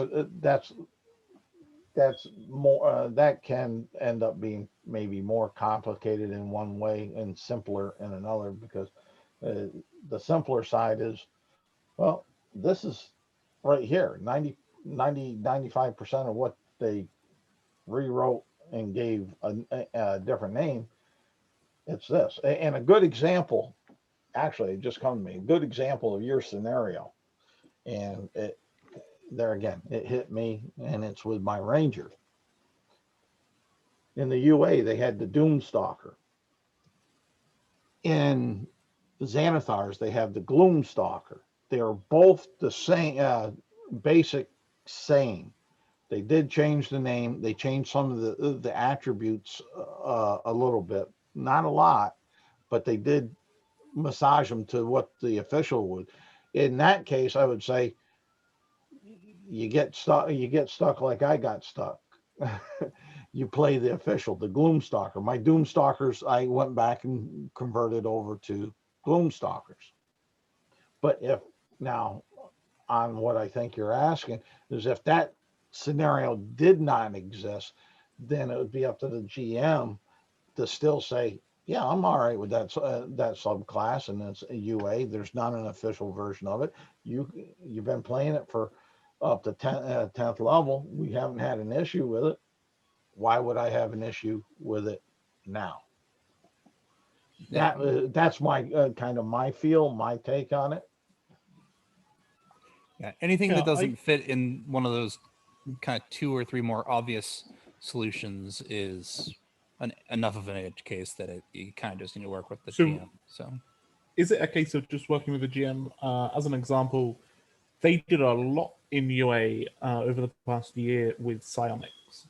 more that can end up being maybe more complicated in one way and simpler in another, because the simpler side is, well, this is right here, 95% of what they rewrote and gave a different name. It's this. And a good example, actually, it just come to me, a good example of your scenario. And there again, it hit me, and it's with my Ranger. In the UA, they had the Doomstalker. In Xanathars, they have the Gloomstalker. They are both the same, basic same. They did change the name. They changed some of the attributes a little bit, not a lot, but they did massage them to what the official would. In that case, I would say you get stuck. You get stuck like I got stuck. You play the official, the Gloomstalker. My Doomstalkers, I went back and converted over to Gloomstalkers. But if now, on what I think you're asking, is if that scenario did not exist, then it would be up to the GM to still say, yeah, I'm all right with that subclass, and it's a UA. There's not an official version of it. You've been playing it for up to 10th level. We haven't had an issue with it. Why would I have an issue with it now? That's my kind of my take on it. Yeah, anything that doesn't fit in one of those kind of 2 or 3 more obvious solutions is enough of an edge case that you kind of just need to work with the GM. So, is it a case of just working with the GM? As an example, they did a lot in UA over the past year with psionics.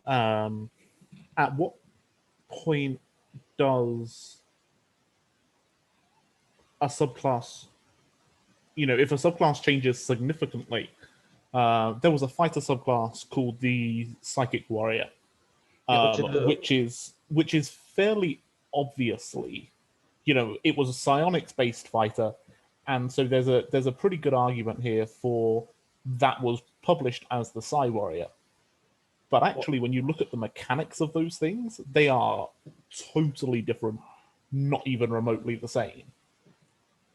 At what point does a subclass, if a subclass changes significantly, there was a fighter subclass called the Psychic Warrior, which is fairly obviously, it was a psionics-based fighter, and so there's a pretty good argument here for that was published as the Psi Warrior. But actually, when you look at the mechanics of those things, they are totally different, not even remotely the same.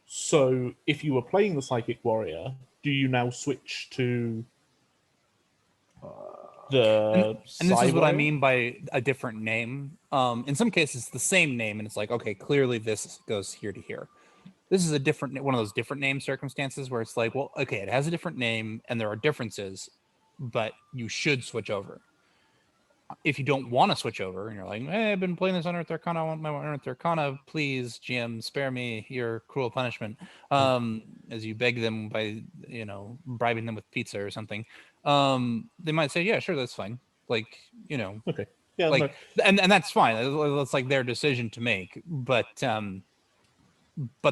So if you were playing the Psychic Warrior, do you now switch to the and this is what I Warrior? mean by a different name. In some cases, it's the same name, and it's like, okay, clearly this goes here to here. This is one of those different name circumstances where it's like, well, okay, it has a different name, and there are differences, but you should switch over. If you don't want to switch over and you're like, hey, I've been playing this Unearthed Arcana, I want my Unearthed Arcana, please, GM, spare me your cruel punishment, as you beg them by, bribing them with pizza or something, they might say, yeah, sure, that's fine. Like, okay. Yeah, like, no. and that's fine. That's like their decision to make. But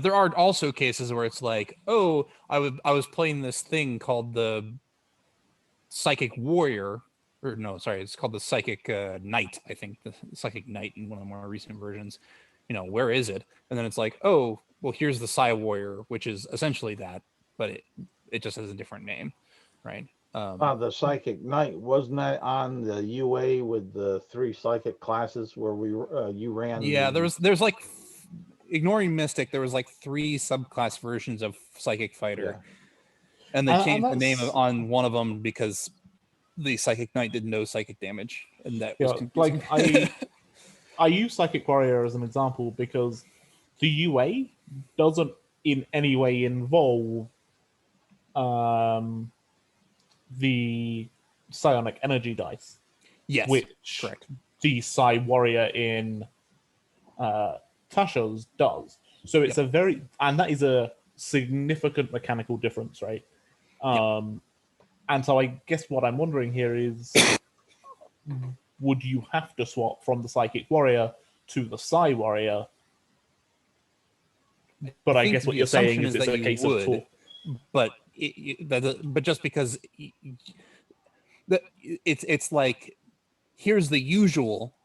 there are also cases where it's like, oh, I was playing this thing called the Psychic Warrior, or no, sorry, it's called the Psychic Knight, I think, the Psychic Knight in one of the more recent versions. Where is it? And then it's like, oh, well, here's the Psi Warrior, which is essentially that, but it just has a different name, right? The Psychic Knight, wasn't that on the UA with the 3 psychic classes where you ran? Yeah, there's like, ignoring Mystic, there was like 3 subclass versions of Psychic Fighter, and they changed the name on one of them because the Psychic Knight did no psychic damage, and that was confusing. Like I use Psychic Warrior as an example because the UA doesn't in any way involve the psionic energy dice. Yes, which correct. The Psi Warrior in Tasha's does. So it's and that is a significant mechanical difference, right? And so I guess what I'm wondering here is, would you have to swap from the Psychic Warrior to the Psi Warrior? But I guess what you're saying is it's a case of tool. But but just because it's like, here's the usual.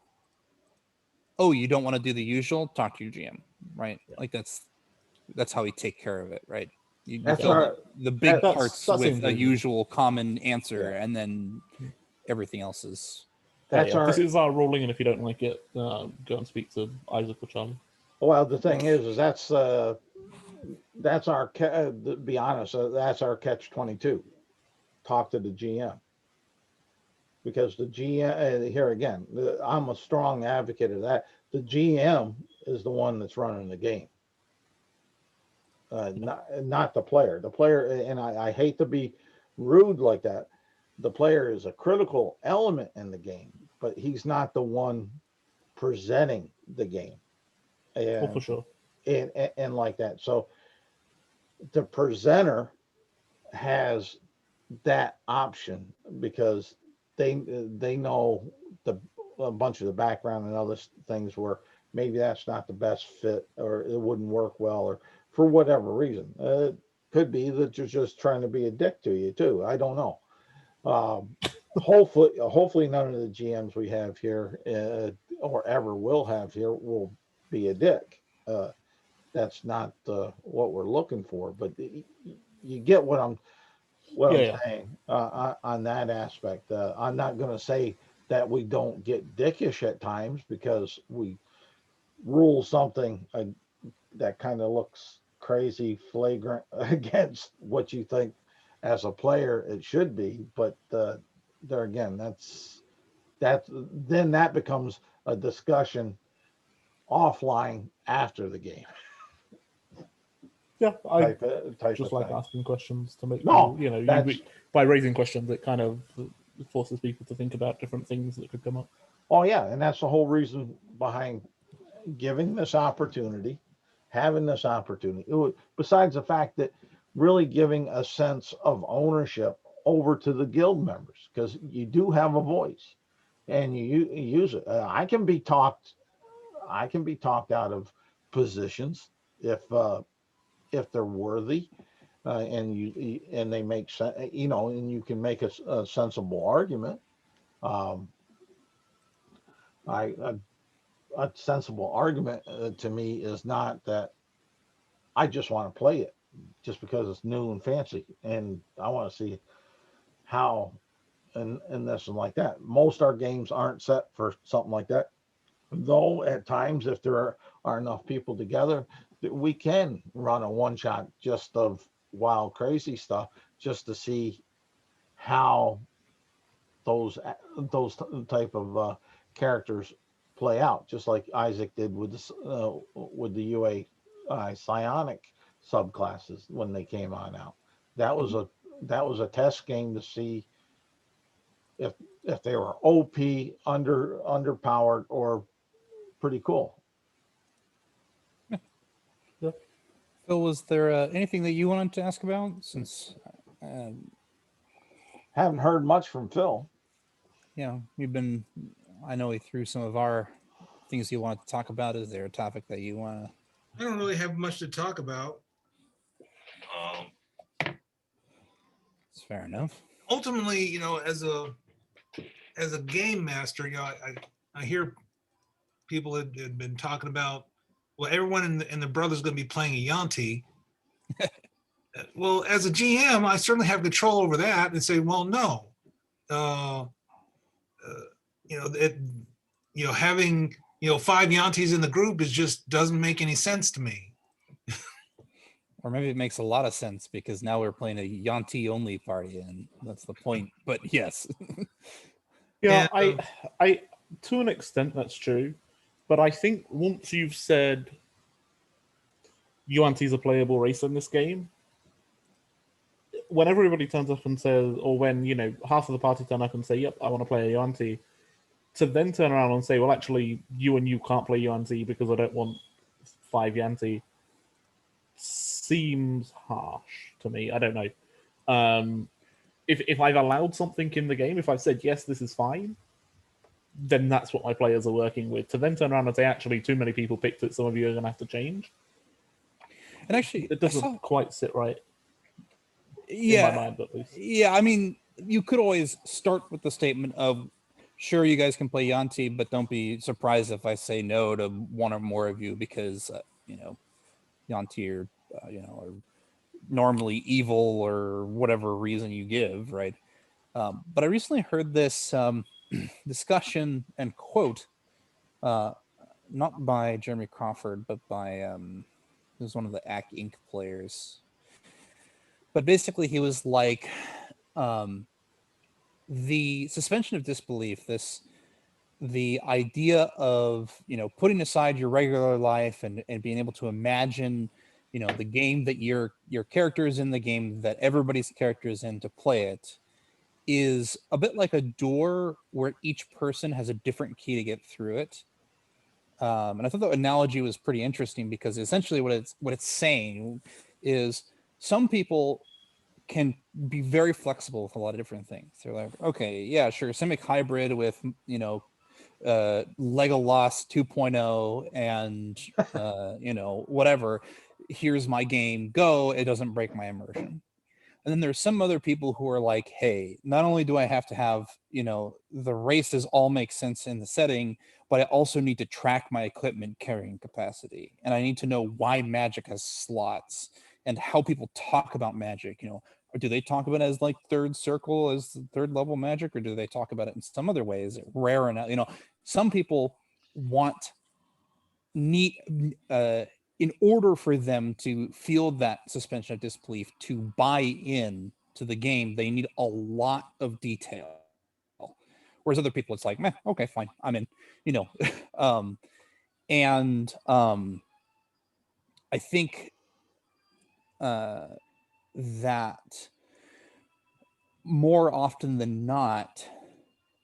Oh, you don't want to do the usual? Talk to your GM, right? Yeah. Like that's how we take care of it, right? You fill the big parts with a usual common answer, and then everything else is. This is our ruling, and if you don't like it, go and speak to Isaac or Charlie. Well, the thing is that's our. To be honest, that's our catch-22. talk to the GM. Because the GM, here again, I'm a strong advocate of that. The GM is the one that's running the game, not the player. The player, and I hate to be rude like that. The player is a critical element in the game, but he's not the one presenting the game. Oh, for sure. And like that. So the presenter has that option because they know a bunch of the background and other things where maybe that's not the best fit or it wouldn't work well or for whatever reason. It could be that you're just trying to be a dick to you too. I don't know. Hopefully none of the GMs we have here or ever will have here will be a dick. That's not what we're looking for, but you get what I'm saying on that aspect. I'm not going to say that we don't get dickish at times because we rule something that kind of looks crazy, flagrant against what you think as a player it should be. But there again, then that becomes a discussion offline after the game. Yeah, I type just of like thing. asking questions to make No, people, you know, by raising questions, it kind of forces people to think about different things that could come up. Oh yeah, and that's the whole reason behind giving this opportunity, having this opportunity. Besides the fact that really giving a sense of ownership over to the guild members, because you do have a voice, and you use it. I can be talked out of positions if they're worthy, and they make sense, and you can make a sensible argument. A sensible argument to me is not that I just want to play it just because it's new and fancy, and I want to see how and this and like that. Most our games aren't set for something like that, though. At times, if there are enough people together, we can run a one shot just of wild, crazy stuff, just to see how those type of characters play out, just like Isaac did with the UA psionic subclasses when they came on out. That was a test game to see if they were OP, underpowered, or pretty cool. Phil, was there anything that you wanted to ask about? Since, Haven't heard much from Phil. I know we threw some of our things you wanted to talk about. Is there a topic that you want to? I don't really have much to talk about. It's fair enough. Ultimately, as a game master, I hear people had been talking about, well, everyone in the brother's going to be playing a Yanti. Well, as a GM, I certainly have control over that and say, well, no, having 5 Yantis in the group just doesn't make any sense to me. Or maybe it makes a lot of sense because now we're playing a Yanti only party, and that's the point. But yes. Yeah, I to an extent that's true, but I think once you've said Yuan-Ti's a playable race in this game, when everybody turns up and says, or when half of the party turn up and say, "Yep, I want to play a Yuan-Ti," to then turn around and say, "Well, actually, you and you can't play Yuan-Ti because I don't want 5 Yuan-Ti," seems harsh to me. I don't know. If I've allowed something in the game, if I've said yes, this is fine, then that's what my players are working with. To then turn around and say, actually, too many people picked it, some of you are going to have to change. And actually, it doesn't quite sit right. Yeah, in my mind, at least. Yeah, I mean, you could always start with the statement of, sure, you guys can play Yanti, but don't be surprised if I say no to one or more of you because, Yanti are, are normally evil or whatever reason you give, right? But I recently heard this discussion and quote, not by Jeremy Crawford, but by who's one of the AC Inc. players. But basically, he was like, the suspension of disbelief, the idea of, you know, putting aside your regular life and being able to imagine, you know, the game that your character is in, the game that everybody's character is in, to play it, is a bit like a door where each person has a different key to get through it. And I thought the analogy was pretty interesting, because essentially what it's saying is some people can be very flexible with a lot of different things. They're like, okay, yeah, sure, Simic hybrid with, you know, Legolas 2.0 and you know, whatever. Here's my game, go. It doesn't break my immersion. And then there's some other people who are like, hey, not only do I have to have, you know, the races all make sense in the setting, but I also need to track my equipment carrying capacity. And I need to know why magic has slots and how people talk about magic. You know, or do they talk about it as like third circle, as third level magic, or do they talk about it in some other ways, rare enough? You know, some people need in order for them to feel that suspension of disbelief, to buy in to the game, they need a lot of detail. Whereas other people, it's like, meh, okay, fine, I'm in, you know. I think that more often than not,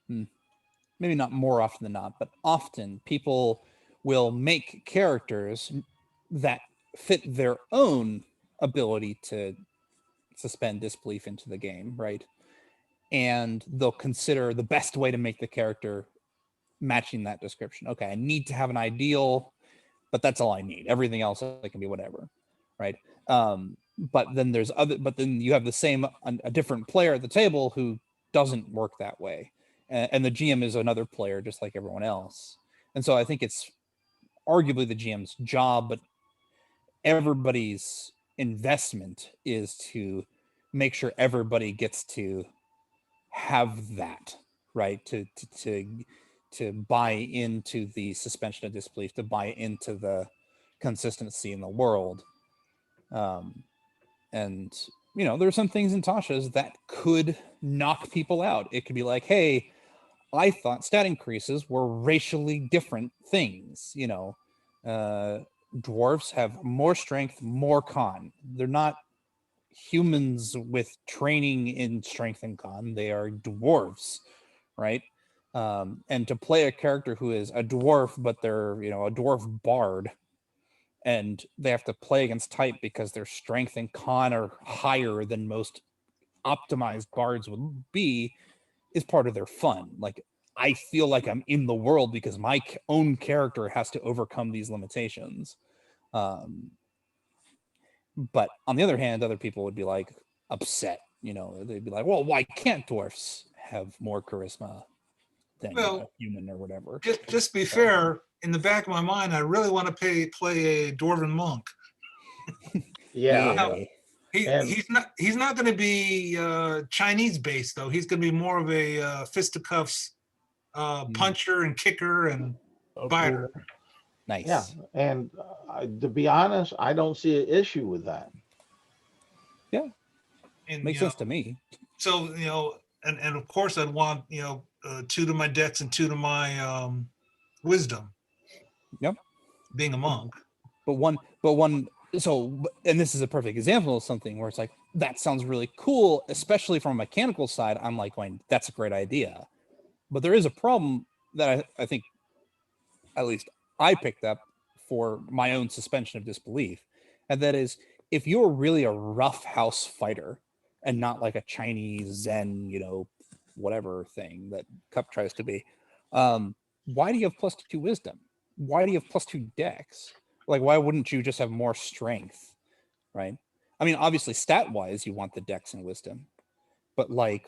maybe not more often than not, but often people will make characters that fit their own ability to suspend disbelief into the game, right? And they'll consider the best way to make the character matching that description. Okay, I need to have an ideal, but that's all I need. Everything else it can be whatever, right? But then you have the same, a different player at the table who doesn't work that way, and the GM is another player just like everyone else. And so I think it's arguably the GM's job, but everybody's investment is to make sure everybody gets to have that, right? To buy into the suspension of disbelief, to buy into the consistency in the world. And you know, there are some things in Tasha's that could knock people out. It could be like, hey, I thought stat increases were racially different things. You know, dwarves have more strength, more con. They're not humans with training in strength and con. They are dwarves, right? And to play a character who is a dwarf, but they're, you know, a dwarf bard, and they have to play against type because their strength and con are higher than most optimized bards would be, is part of their fun. Like, I feel like I'm in the world because my own character has to overcome these limitations. But on the other hand, other people would be like upset. You know, they'd be like, well, why can't dwarfs have more charisma than a human or whatever? Just be fair, in the back of my mind, I really want to play a dwarven monk. Yeah. Now, he's not going to be Chinese based though. He's going to be more of a fisticuffs puncher and kicker and biter. Nice. Yeah, and to be honest, I don't see an issue with that. Yeah, And, makes sense to me. So, you know, and of course I'd want, you know, 2 to my dex and 2 to my wisdom. Yep. Being a monk. But one. So, and this is a perfect example of something where it's like, that sounds really cool, especially from a mechanical side. I'm like going, that's a great idea. But there is a problem that I think, at least I picked up for my own suspension of disbelief. And that is, if you're really a rough house fighter and not like a Chinese Zen, you know, whatever thing that Cup tries to be, why do you have +2 wisdom? Why do you have +2 dex? Like, why wouldn't you just have more strength, right? I mean, obviously, stat-wise, you want the dex and wisdom, but like,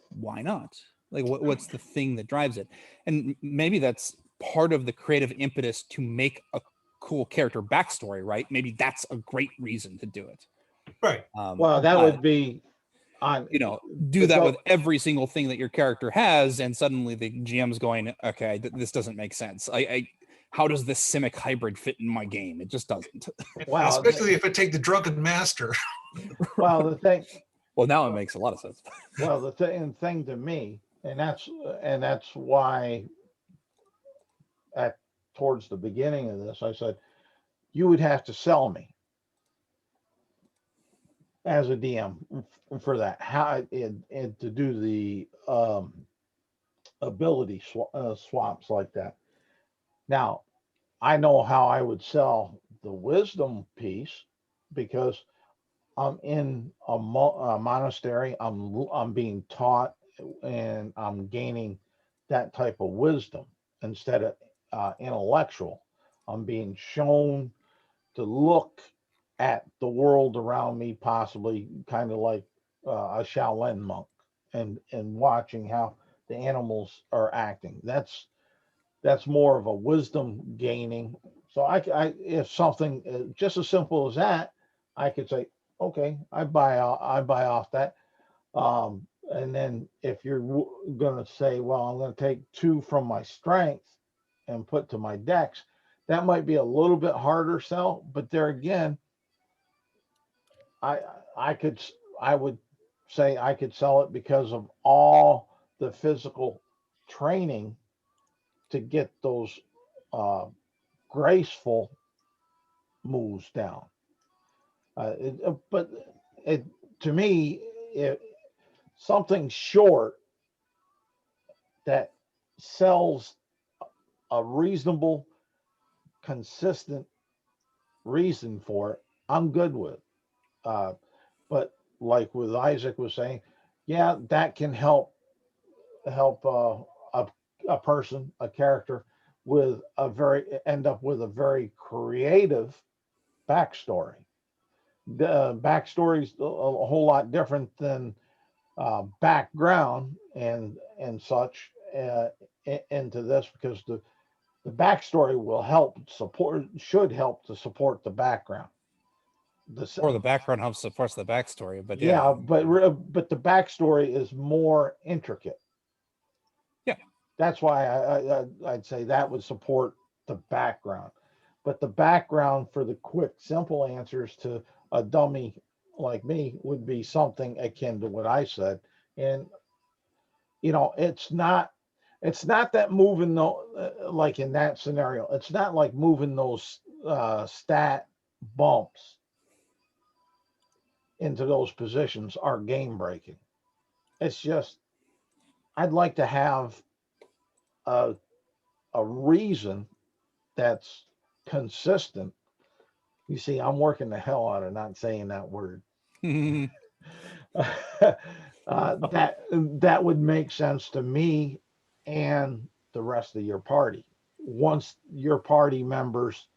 why not? Like, what's the thing that drives it? And maybe that's part of the creative impetus to make a cool character backstory, right? Maybe that's a great reason to do it. Right. Well, that would be on, you know, do that with every single thing that your character has, and suddenly the GM's going, okay, this doesn't make sense. How does this Simic hybrid fit in my game? It just doesn't. Wow. Especially if I take the drunken master. Well, the thing, Well, now it makes a lot of sense. Well, the thing to me, and that's why towards the beginning of this, I said you would have to sell me as a DM for that. How and to do the ability swaps like that. Now, I know how I would sell the wisdom piece because I'm in a monastery. I'm being taught and I'm gaining that type of wisdom instead of intellectual. I'm being shown to look at the world around me, possibly kind of like a Shaolin monk, and watching how the animals are acting. That's more of a wisdom gaining. So I if something just as simple as that, I could say, okay, I buy off that. And then if you're going to say, well, I'm going to take 2 from my strength and put to my dex, that might be a little bit harder sell. But there again, I I would say I could sell it because of all the physical training to get those uh, graceful moves down. But it to me, it, something short that sells a reasonable, consistent reason for it, I'm good with. But like with Isaac was saying, yeah, that can help a person, a character with end up with a very creative backstory. The backstory is a whole lot different than background and such into this because the backstory will should help to support the background. Or the background helps supports the backstory, but yeah, but the backstory is more intricate. Yeah, that's why I'd say that would support the background, but the background for the quick, simple answers to a dummy like me would be something akin to what I said, and it's not that moving like in that scenario, it's not like moving those stat bumps into those positions are game breaking. It's just I'd like to have a reason that's consistent. You see, I'm working the hell out of not saying that word. That would make sense to me and the rest of your party. Once your party members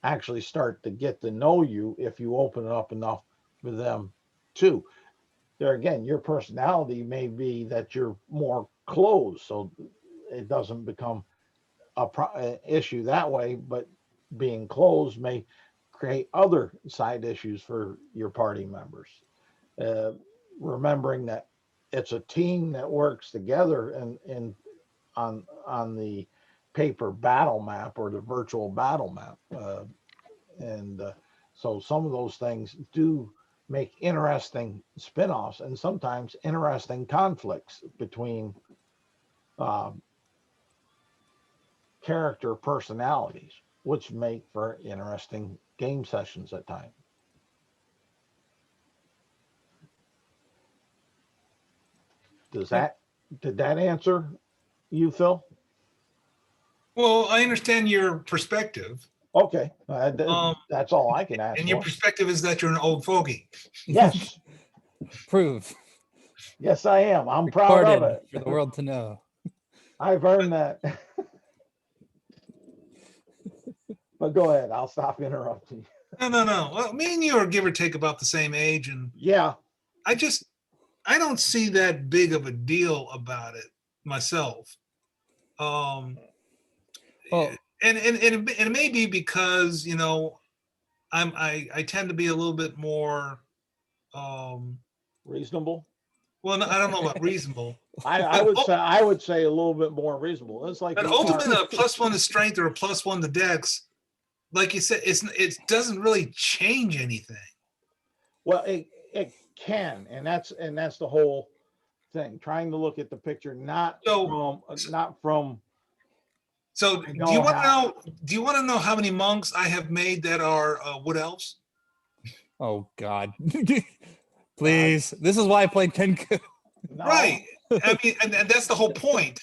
actually start to get to know you, if you open it up enough for them too. There again, your personality may be that you're more closed, so it doesn't become an issue that way, but being closed may create other side issues for your party members. Remembering that it's a team that works together and on the paper battle map or the virtual battle map, and so some of those things do make interesting spin-offs and sometimes interesting conflicts between character personalities, which make for interesting game sessions at times. Did that answer you, Phil? Well, I understand your perspective. Okay, that's all I can ask and for. your perspective is that you're an old fogey. Yes. Prove. Yes, I am. I'm proud of it. For the world to know. I've earned that. But go ahead. I'll stop interrupting. No. Well, me and you are give or take about the same age, and yeah, I don't see that big of a deal about it myself. Well, and it may be because I tend to be a little bit more reasonable. Well, no, I don't know about reasonable. I would say a little bit more reasonable. It's like, but ultimately, a +1 to strength or a +1 to dex, like you said, it doesn't really change anything. Well, can, and that's the whole thing. Trying to look at the picture, not from. So I do know you want to how- know? Do you want to know how many monks I have made that are wood elves? Oh God. Please. This is why I played Kenku. No, Right. I mean, and that's the whole point,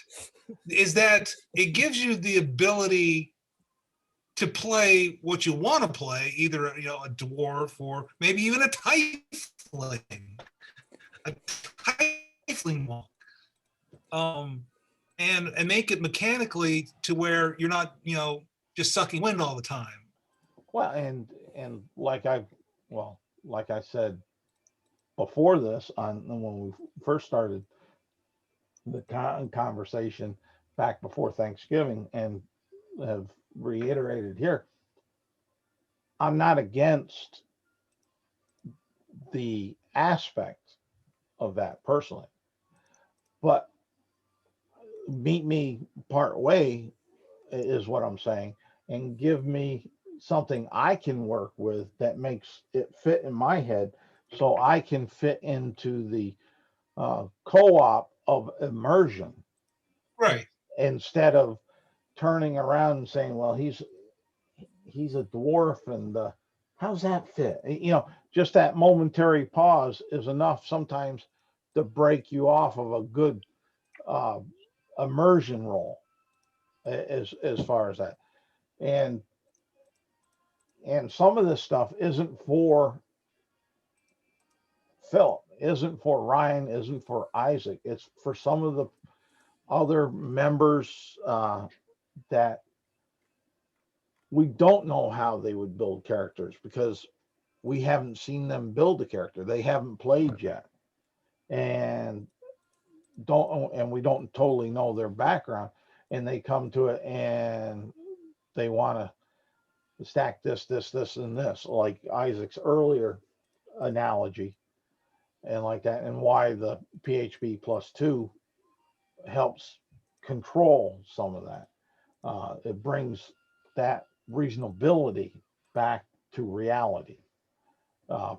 is that it gives you the ability to play what you want to play, either a dwarf or maybe even a tiefling monk, and make it mechanically to where you're not just sucking wind all the time. well, and like I said before this, on when we first started the conversation back before Thanksgiving, and have reiterated here, I'm not against the aspect of that personally, but meet me part way is what I'm saying, and give me something I can work with that makes it fit in my head, so I can fit into the co-op of immersion, Right. instead of turning around and saying, well, he's a dwarf, and how's that fit? Just that momentary pause is enough sometimes to break you off of a good uh, immersion role, as far as that. And some of this stuff isn't for Philip, isn't for Ryan, isn't for Isaac. It's for some of the other members that we don't know how they would build characters, because we haven't seen them build a character. They haven't played yet, and we don't totally know their background, and they come to it and they want to stack this, and this, like Isaac's earlier analogy, and like that, and why the PHP +2 helps control some of that. It brings that reasonability back to reality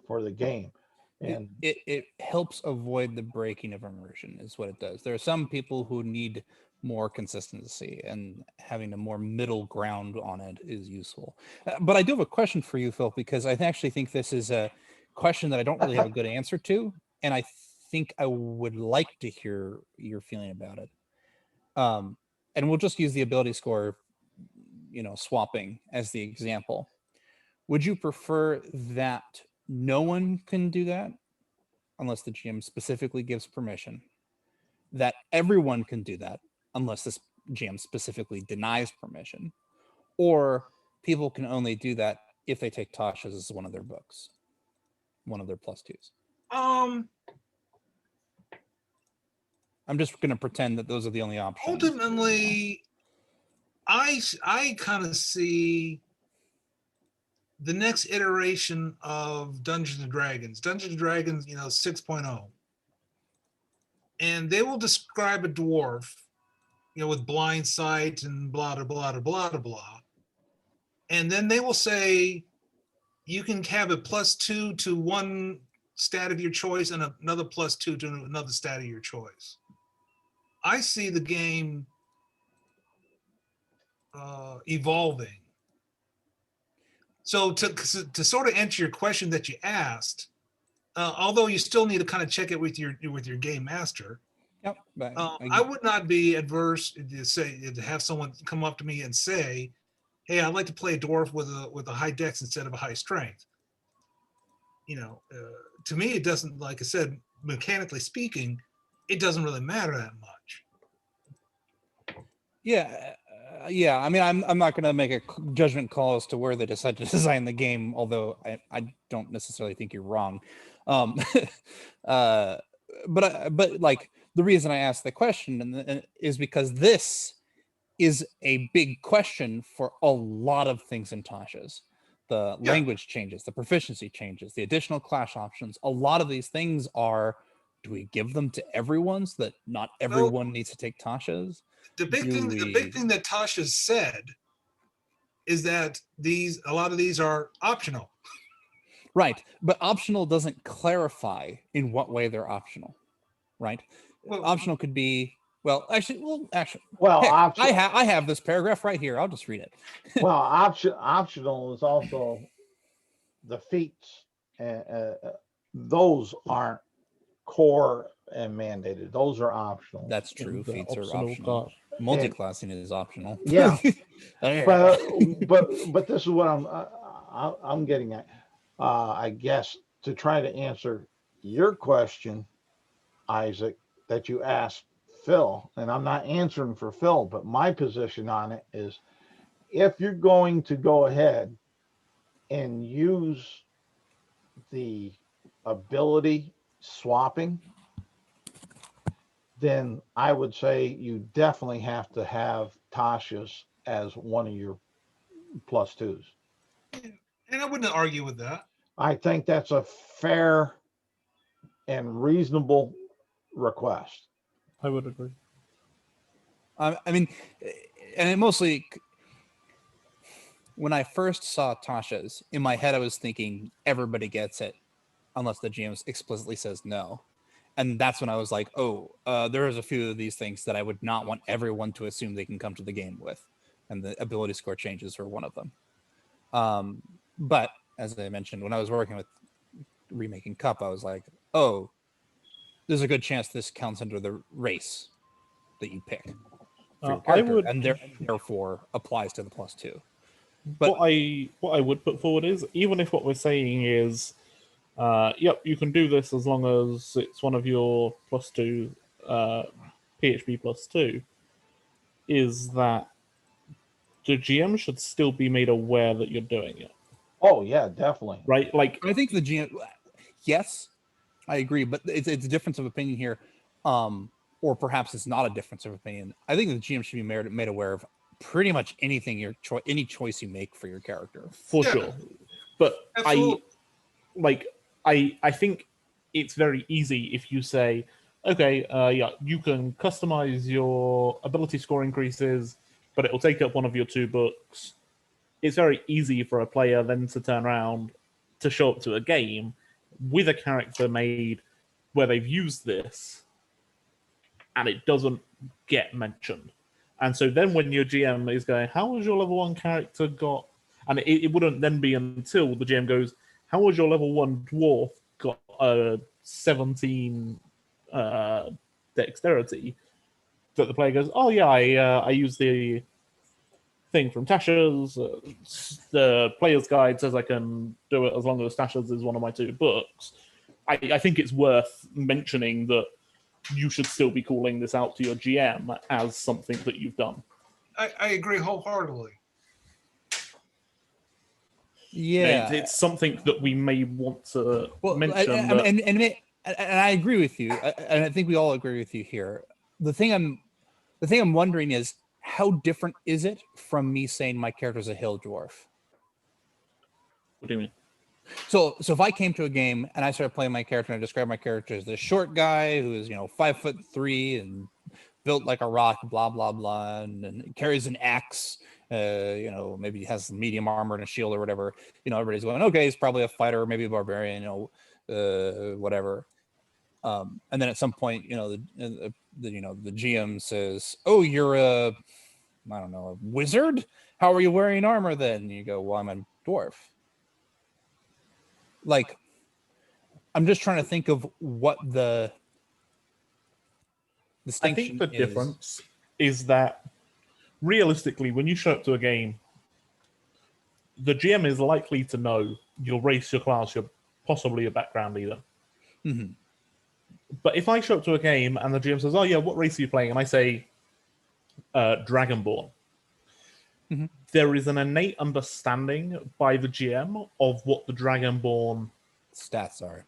for the game. And It helps avoid the breaking of immersion, is what it does. There are some people who need more consistency, and having a more middle ground on it is useful. But I do have a question for you, Phil, because I actually think this is a question that I don't really have a good answer to, and I think I would like to hear your feeling about it. And we'll just use the ability score, swapping as the example. Would you prefer that no one can do that unless the GM specifically gives permission, that everyone can do that unless this GM specifically denies permission, or people can only do that if they take Tasha's as one of their books, one of their +2s? I'm just going to pretend that those are the only options. Ultimately, I kind of see the next iteration of Dungeons and Dragons 6.0. And they will describe a dwarf, with blind sight and blah, blah, blah, blah, blah, blah. And then they will say, you can have a +2 to one stat of your choice and another +2 to another stat of your choice. I see the game evolving. So to sort of answer your question that you asked, although you still need to kind of check it with your game master. Yep. I would not be adverse to have someone come up to me and say, "Hey, I'd like to play a dwarf with a high dex instead of a high strength." To me, it doesn't. Like I said, mechanically speaking, it doesn't really matter that much. Yeah. I mean, I'm not going to make a judgment call as to where they decide to design the game, although I don't necessarily think you're wrong. But like, the reason I asked the question is because this is a big question for a lot of things in Tasha's. The language changes, the proficiency changes, the additional class options. A lot of these things are, do we give them to everyone so that not everyone needs to take Tasha's? The big thing that Tasha said is that a lot of these are optional. Right, but optional doesn't clarify in what way they're optional, right? Well, Optional could be, well, actually, Well, heck, option, I have this paragraph right here. I'll just read it. well, optional is also the feats. Those aren't core and mandated. Those are optional. That's true. The Feats are optional optional. card. Multi-classing is optional. Yeah. Yeah. But this is what I'm getting at. I guess to try to answer your question, Isaac, that you asked Phil, and I'm not answering for Phil, but my position on it is if you're going to go ahead and use the ability swapping, then I would say you definitely have to have Tasha's as one of your plus twos. and I wouldn't argue with that. I think that's a fair and reasonable request. I would agree. I mean, and it mostly, when I first saw Tasha's, in my head I was thinking everybody gets it, unless the GM explicitly says no. And that's when I was like, oh, there is a few of these things that I would not want everyone to assume they can come to the game with. And the ability score changes are one of them. But as I mentioned, when I was working with remaking Cup, I was like, oh, there's a good chance this counts under the race that you pick for your character, and therefore applies to the plus two. But what I would put forward is, even if what we're saying is, yep, you can do this as long as it's one of your plus two, PHP plus two, is that the GM should still be made aware that you're doing it. Oh yeah, definitely. Right? Like, I think the GM, yes, I agree, but it's a difference of opinion here, or perhaps it's not a difference of opinion. I think the GM should be made aware of pretty much anything any choice you make for your character, for sure. But Absolutely. I think it's very easy if you say, okay, yeah, you can customize your ability score increases, but it will take up one of your two books. It's very easy for a player then to turn around to show up to a game with a character made where they've used this and it doesn't get mentioned. And so then when your GM is going, how was your level 1 character got... And it wouldn't then be until the GM goes, how was your level 1 dwarf got a 17 dexterity, that the player goes, oh yeah, I used the thing from Tasha's. The player's guide says I can do it as long as Tasha's is one of my two books. I think it's worth mentioning that you should still be calling this out to your GM as something that you've done. I agree wholeheartedly. yeah. It's something that we may want to mention. And I agree with you, and I think we all agree with you here. The thing I'm wondering is, how different is it from me saying my character's a hill dwarf? What do you mean? So if I came to a game and I started playing my character and I described my character as the short guy who is 5'3" and built like a rock, blah blah blah, and carries an axe, maybe he has medium armor and a shield or whatever, everybody's going, okay, he's probably a fighter, maybe a barbarian, whatever. And then at some point, the GM says, oh, you're a wizard? How are you wearing armor then? And you go, well, I'm a dwarf. Like, I'm just trying to think of what the distinction I think the difference is that realistically, when you show up to a game, the GM is likely to know your race, your class, possibly your background either. Mm-hmm. But if I show up to a game and the GM says, oh yeah, what race are you playing? And I say, Dragonborn. Mm-hmm. There is an innate understanding by the GM of what the Dragonborn stats are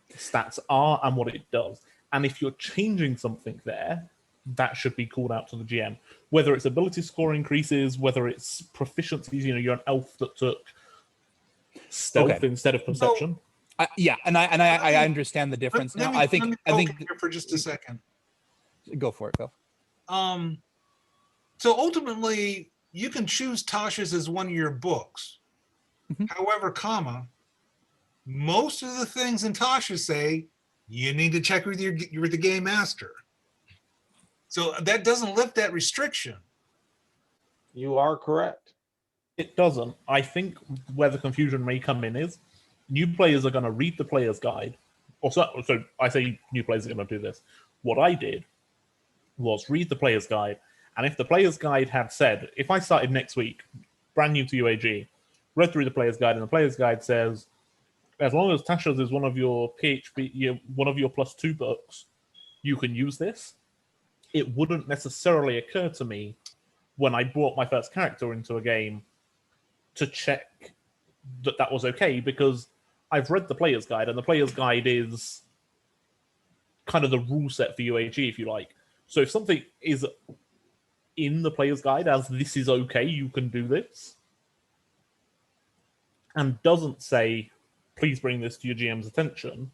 and what it does. And if you're changing something there, that should be called out to the GM. Whether it's ability score increases, whether it's proficiencies, you're an elf that took stealth instead of perception. Yeah, and I understand the difference now. I think here for just a second. Go for it, Phil. So ultimately, you can choose Tasha's as one of your books. Mm-hmm. However, most of the things in Tasha say you need to check with the game master. So that doesn't lift that restriction. You are correct. It doesn't. I think where the confusion may come in is new players are going to read the player's guide. So I say new players are going to do this. What I did was read the player's guide, and if the player's guide had said, if I started next week, brand new to UAG, read through the player's guide, and the player's guide says, as long as Tasha's is one of your PHP, one of your +2 books, you can use this. It wouldn't necessarily occur to me when I brought my first character into a game to check that that was okay, because I've read the player's guide, and the player's guide is kind of the rule set for UAG, if you like. So if something is in the player's guide as this is okay, you can do this, and doesn't say, please bring this to your GM's attention,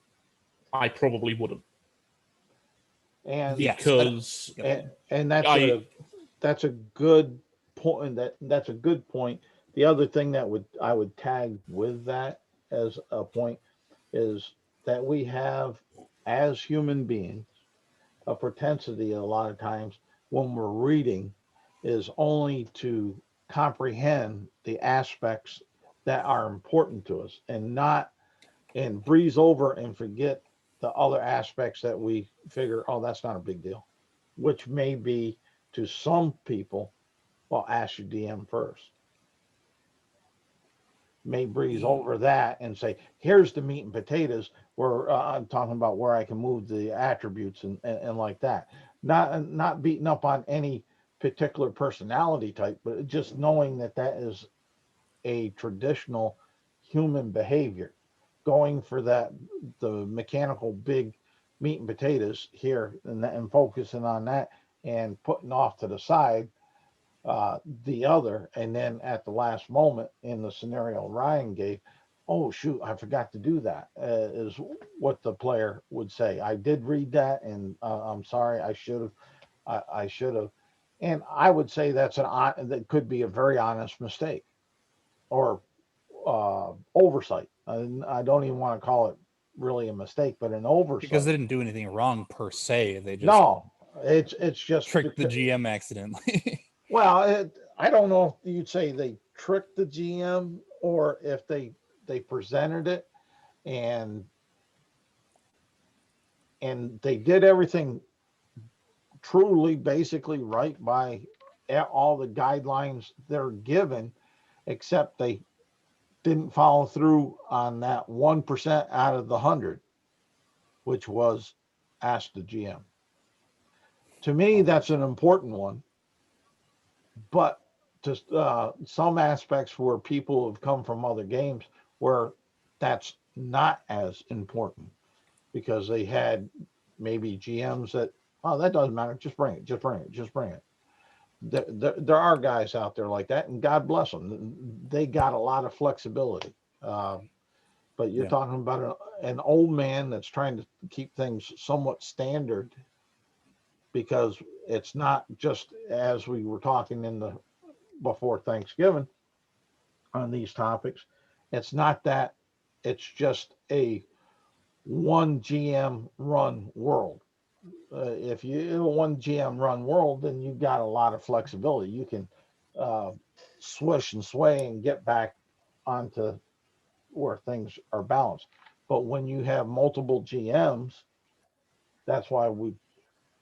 I probably wouldn't. And Because and that's a good point. That's a good point. The other thing that I would tag with that as a point is that we have, as human beings, a propensity a lot of times when we're reading is only to comprehend the aspects that are important to us and breeze over and forget the other aspects that we figure, oh, that's not a big deal, which may be to some people, well, ask your DM first. May breeze over that and say, here's the meat and potatoes where I'm talking about where I can move the attributes and like that. Not beating up on any particular personality type, but just knowing that that is a traditional human behavior. Going for the mechanical big meat and potatoes here and focusing on that and putting off to the side the other, and then at the last moment in the scenario Ryan gave, oh shoot, I forgot to do that, is what the player would say. I did read that, and I'm sorry, I should have, and I would say that could be a very honest mistake or oversight. I don't even want to call it really a mistake, but an oversight, because they didn't do anything wrong per se. They just no, it's just tricked the GM accidentally. Well, I don't know if you'd say they tricked the GM or if they presented it and they did everything truly basically right by all the guidelines they're given, except they didn't follow through on that 1% out of the 100, which was ask the GM. To me, that's an important one. But just some aspects where people have come from other games where that's not as important because they had maybe GMs that, oh, that doesn't matter. Just bring it. Just bring it. Just bring it. There are guys out there like that, and God bless them. They got a lot of flexibility. But you're talking about an old man that's trying to keep things somewhat standard, because it's not just, as we were talking before Thanksgiving on these topics, it's not that it's just a one GM run world. If you one GM run world, then you've got a lot of flexibility. You can swish and sway and get back onto where things are balanced. But when you have multiple GMs, that's why we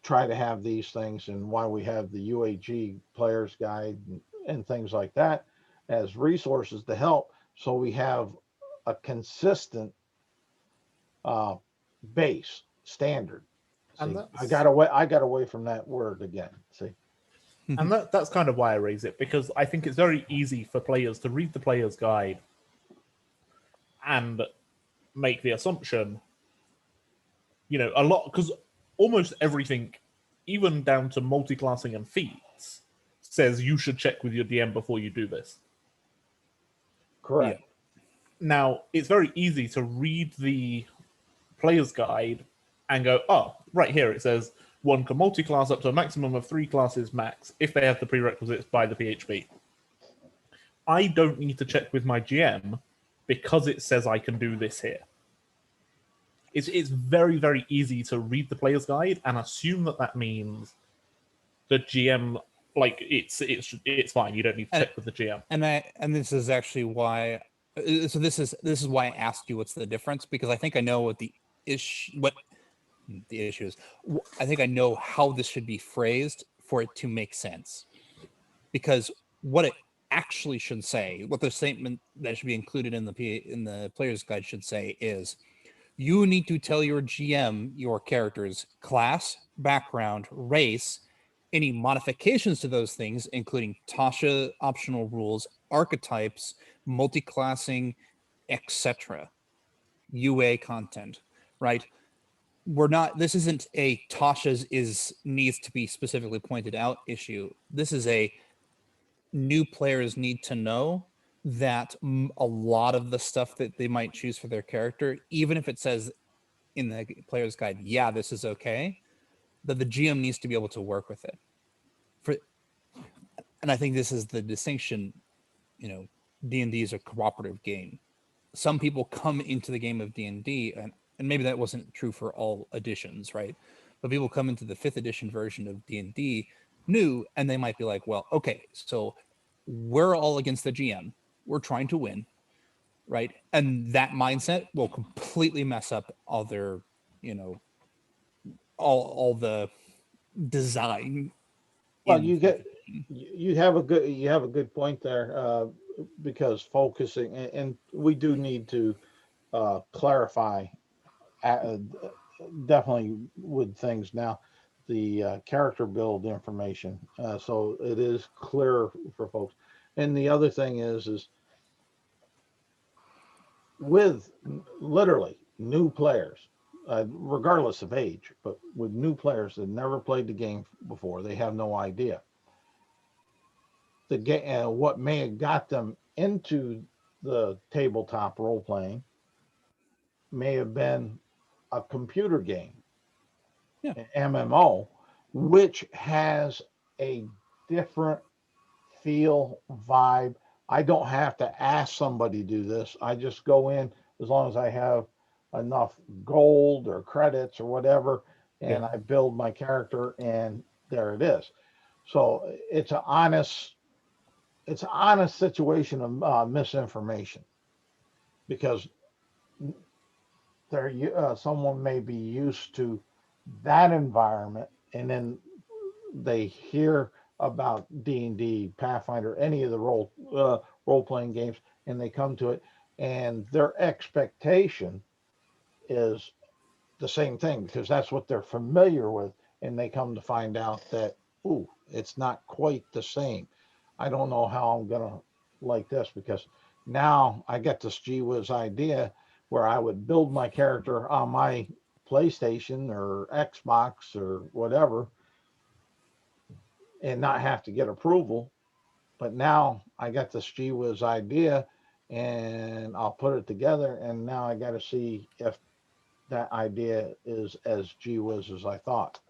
try to have these things, and why we have the UAG player's guide and things like that as resources to help, so we have a consistent base standard. See, I got away from that word again. See, and that's kind of why I raise it, because I think it's very easy for players to read the player's guide and make the assumption, a lot, because almost everything, even down to multi-classing and feats, says you should check with your DM before you do this. Correct. Yeah. Now, it's very easy to read the player's guide and go, oh, right here it says one can multi-class up to a maximum of 3 classes max if they have the prerequisites by the PHP. I don't need to check with my GM because it says I can do this here. It's very, very easy to read the player's guide and assume that means the GM, like, it's fine. You don't need to check with the GM. And this is actually why. So this is why I asked you what's the difference, because I think I know what the issue is. I think I know how this should be phrased for it to make sense, because what it actually should say, what the statement that should be included in the player's guide should say is, you need to tell your GM your character's class, background, race, any modifications to those things, including Tasha optional rules, archetypes, multi-classing, etc. UA content, right? This isn't a Tasha's needs to be specifically pointed out issue. This is a new players need to know that a lot of the stuff that they might choose for their character, even if it says in the player's guide, yeah, this is okay, that the GM needs to be able to work with it. And I think this is the distinction. D&D is a cooperative game. Some people come into the game of D&D, and maybe that wasn't true for all editions, right? But people come into the 5th edition version of D&D new, and they might be like, well, okay, so we're all against the GM. We're trying to win, right? And that mindset will completely mess up all their, all the design. Well, you have a good point there, because focusing, and we do need to clarify definitely with things now, the character build information, so it is clear for folks. And the other thing is with literally new players, regardless of age, but with new players that never played the game before, they have no idea. The game, what may have got them into the tabletop role playing, may have been a computer game, an MMO, which has a different feel, vibe. I don't have to ask somebody to do this. I just go in, as long as I have enough gold or credits or whatever, and I build my character, and there it is. So it's an honest situation of misinformation, because someone may be used to that environment, and then they hear about D&D, Pathfinder, any of the role-playing games, and they come to it, and their expectation is the same thing, because that's what they're familiar with, and they come to find out that, ooh, it's not quite the same. I don't know how I'm gonna like this, because now I get this gee whiz idea where I would build my character on my PlayStation or Xbox or whatever and not have to get approval. But now I got this gee whiz idea, and I'll put it together, and now I got to see if that idea is as gee whiz as I thought.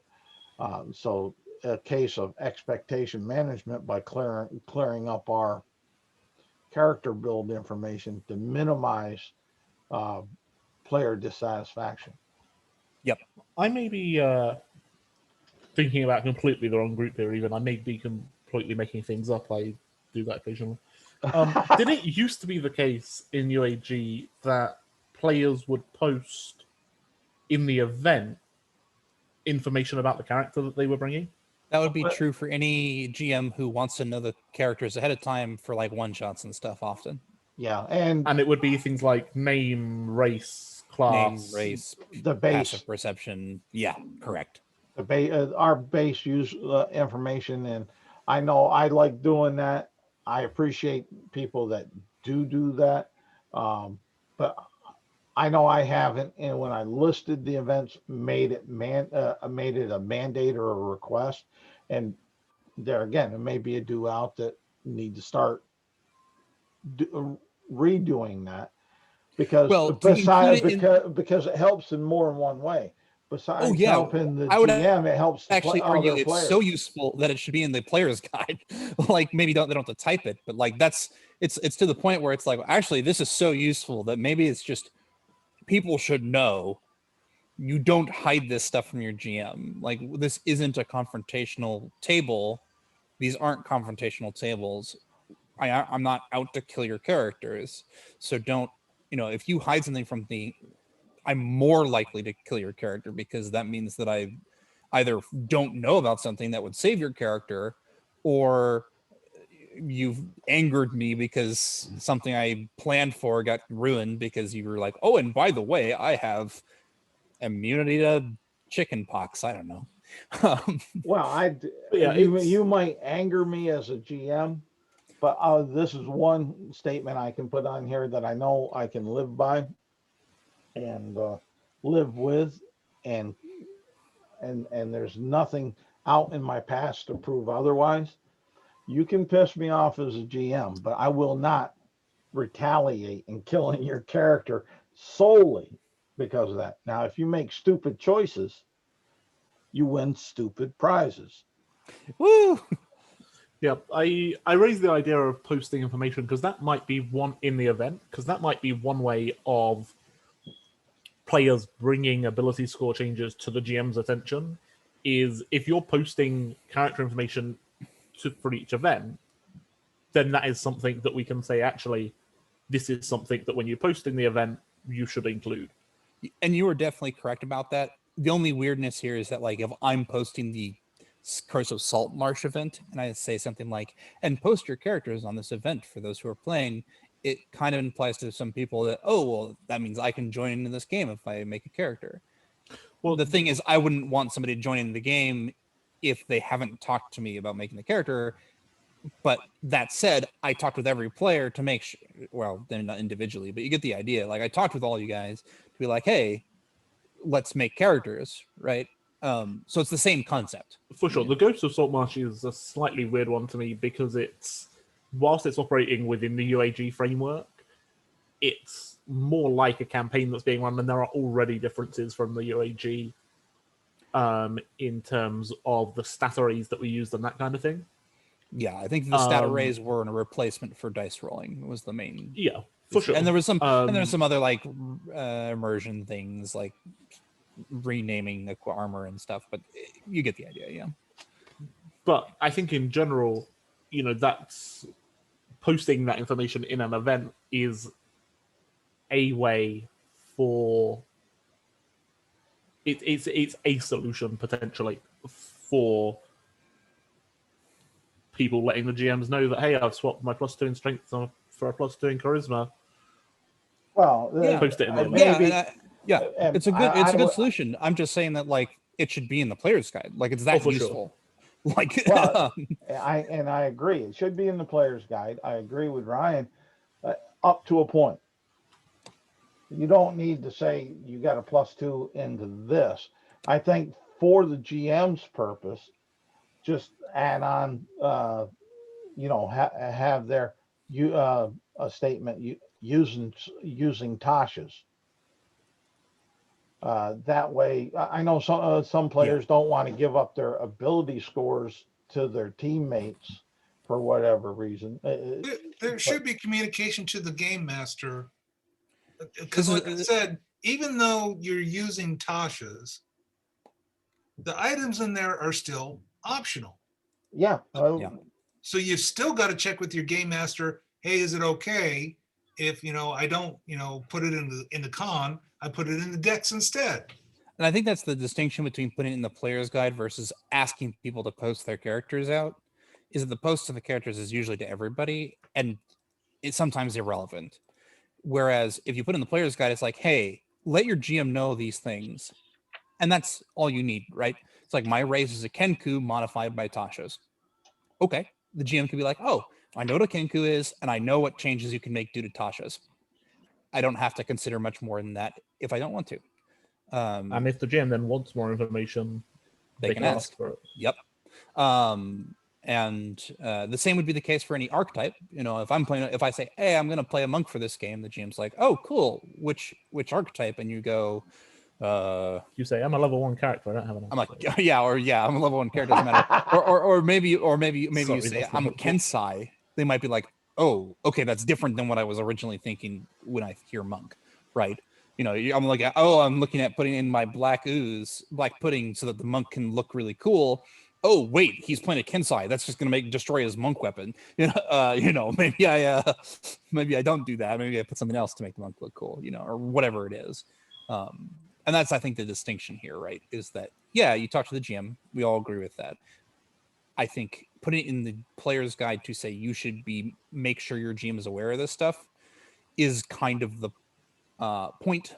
So a case of expectation management by clearing up our character build information to minimize player dissatisfaction. Yep. I may be thinking about completely the wrong group here, even. I may be completely making things up. I do that occasionally. Did it used to be the case in UAG that players would post in the event information about the character that they were bringing? That would be true for any GM who wants to know the characters ahead of time for like one-shots and stuff often. Yeah, and it would be things like name, race, class, race, the base, passive perception. Yeah, correct. The our base use information, and I know I like doing that. I appreciate people that do that, but I know I haven't. And when I listed the events, made it a mandate or a request, and there again, it may be a do out that need to start redoing that, because because it helps in more than one way. besides yeah, helping the I would GM, it helps the actually argue other it's players. so useful that it should be in the player's guide. Like maybe they don't have to type it, but like it's to the point where it's like, actually, this is so useful that maybe it's just people should know you don't hide this stuff from your GM. Like this isn't a confrontational table. These aren't confrontational tables. I'm not out to kill your characters. So don't, if you hide something from me, I'm more likely to kill your character because that means that I either don't know about something that would save your character, or you've angered me because something I planned for got ruined because you were like, oh, and by the way, I have immunity to chicken pox. I don't know. Well, Yeah, you might anger me as a GM, but this is one statement I can put on here that I know I can live by and live with, and there's nothing out in my past to prove otherwise. You can piss me off as a GM, but I will not retaliate in killing your character solely because of that. Now, if you make stupid choices, you win stupid prizes. Woo! Yeah, I raised the idea of posting information because that might be one in the event, because that might be one way of players bringing ability score changes to the GM's attention. Is if you're posting character information for each event, then that is something that we can say, actually, this is something that when you're posting the event, you should include. And you were definitely correct about that. The only weirdness here is that, like, if I'm posting the Curse of Salt Marsh event and I say something like, and post your characters on this event for those who are playing, it kind of implies to some people that, oh, well, that means I can join in this game if I make a character. Well, the thing is, I wouldn't want somebody to join in the game if they haven't talked to me about making the character. But that said, I talked with every player to make sure, well, then not individually, but you get the idea. Like, I talked with all you guys to be like, hey, let's make characters, right? So it's the same concept. For sure. The Ghost of Saltmarsh is a slightly weird one to me because whilst it's operating within the UAG framework, it's more like a campaign that's being run, and there are already differences from the UAG in terms of the stat arrays that we used and that kind of thing. Yeah, I think the stat arrays were a replacement for dice rolling. Was the main. Yeah, for sure. And there was some, some other like immersion things, like renaming the armor and stuff. But you get the idea, yeah. But I think in general, that's posting that information in an event is a way for it's a solution potentially for people letting the GMs know that, hey, I've swapped my +2 in strength for a +2 in charisma. Well, post it in the it's a good solution. I'm just saying that, like, it should be in the player's guide. Like, it's that useful. Sure. Like, well, I agree. It should be in the player's guide. I agree with Ryan, up to a point. You don't need to say you got a +2 into this. I think for the GM's purpose, just add on, have their a statement using Tasha's. That way, I know some players don't want to give up their ability scores to their teammates for whatever reason. There should be communication to the game master, because, like I said, even though you're using Tasha's, the items in there are still optional. Yeah. So you've still got to check with your game master. Hey, is it okay if I don't put it in the con? I put it in the decks instead. And I think that's the distinction between putting it in the player's guide versus asking people to post their characters out. Is that the post of the characters is usually to everybody, and it's sometimes irrelevant. Whereas if you put in the player's guide, it's like, hey, let your GM know these things. And that's all you need, right? It's like, my race is a Kenku modified by Tasha's. Okay. The GM could be like, oh, I know what a Kenku is, and I know what changes you can make due to Tasha's. I don't have to consider much more than that if I don't want to. And if the GM then wants more information, they can ask for it. Yep. And the same would be the case for any archetype. If I say, hey, I'm going to play a monk for this game, the GM's like, oh, cool. Which archetype? And you go, You say I'm a level 1 character. I don't have an. I'm like, yeah, I'm a level 1 character. Doesn't matter. or maybe Sorry, you say that's the I'm hopeful. Kensai. They might be like, oh, okay, that's different than what I was originally thinking when I hear monk, right? You know, I'm like, oh, I'm looking at putting in my black pudding so that the monk can look really cool. Oh, wait, he's playing a Kensai. That's just gonna destroy his monk weapon. Maybe I don't do that. Maybe I put something else to make the monk look cool. Or whatever it is. And that's, I think, the distinction here, right? Is that, yeah, you talk to the GM. We all agree with that. I think putting it in the player's guide to say you should make sure your GM is aware of this stuff is kind of the point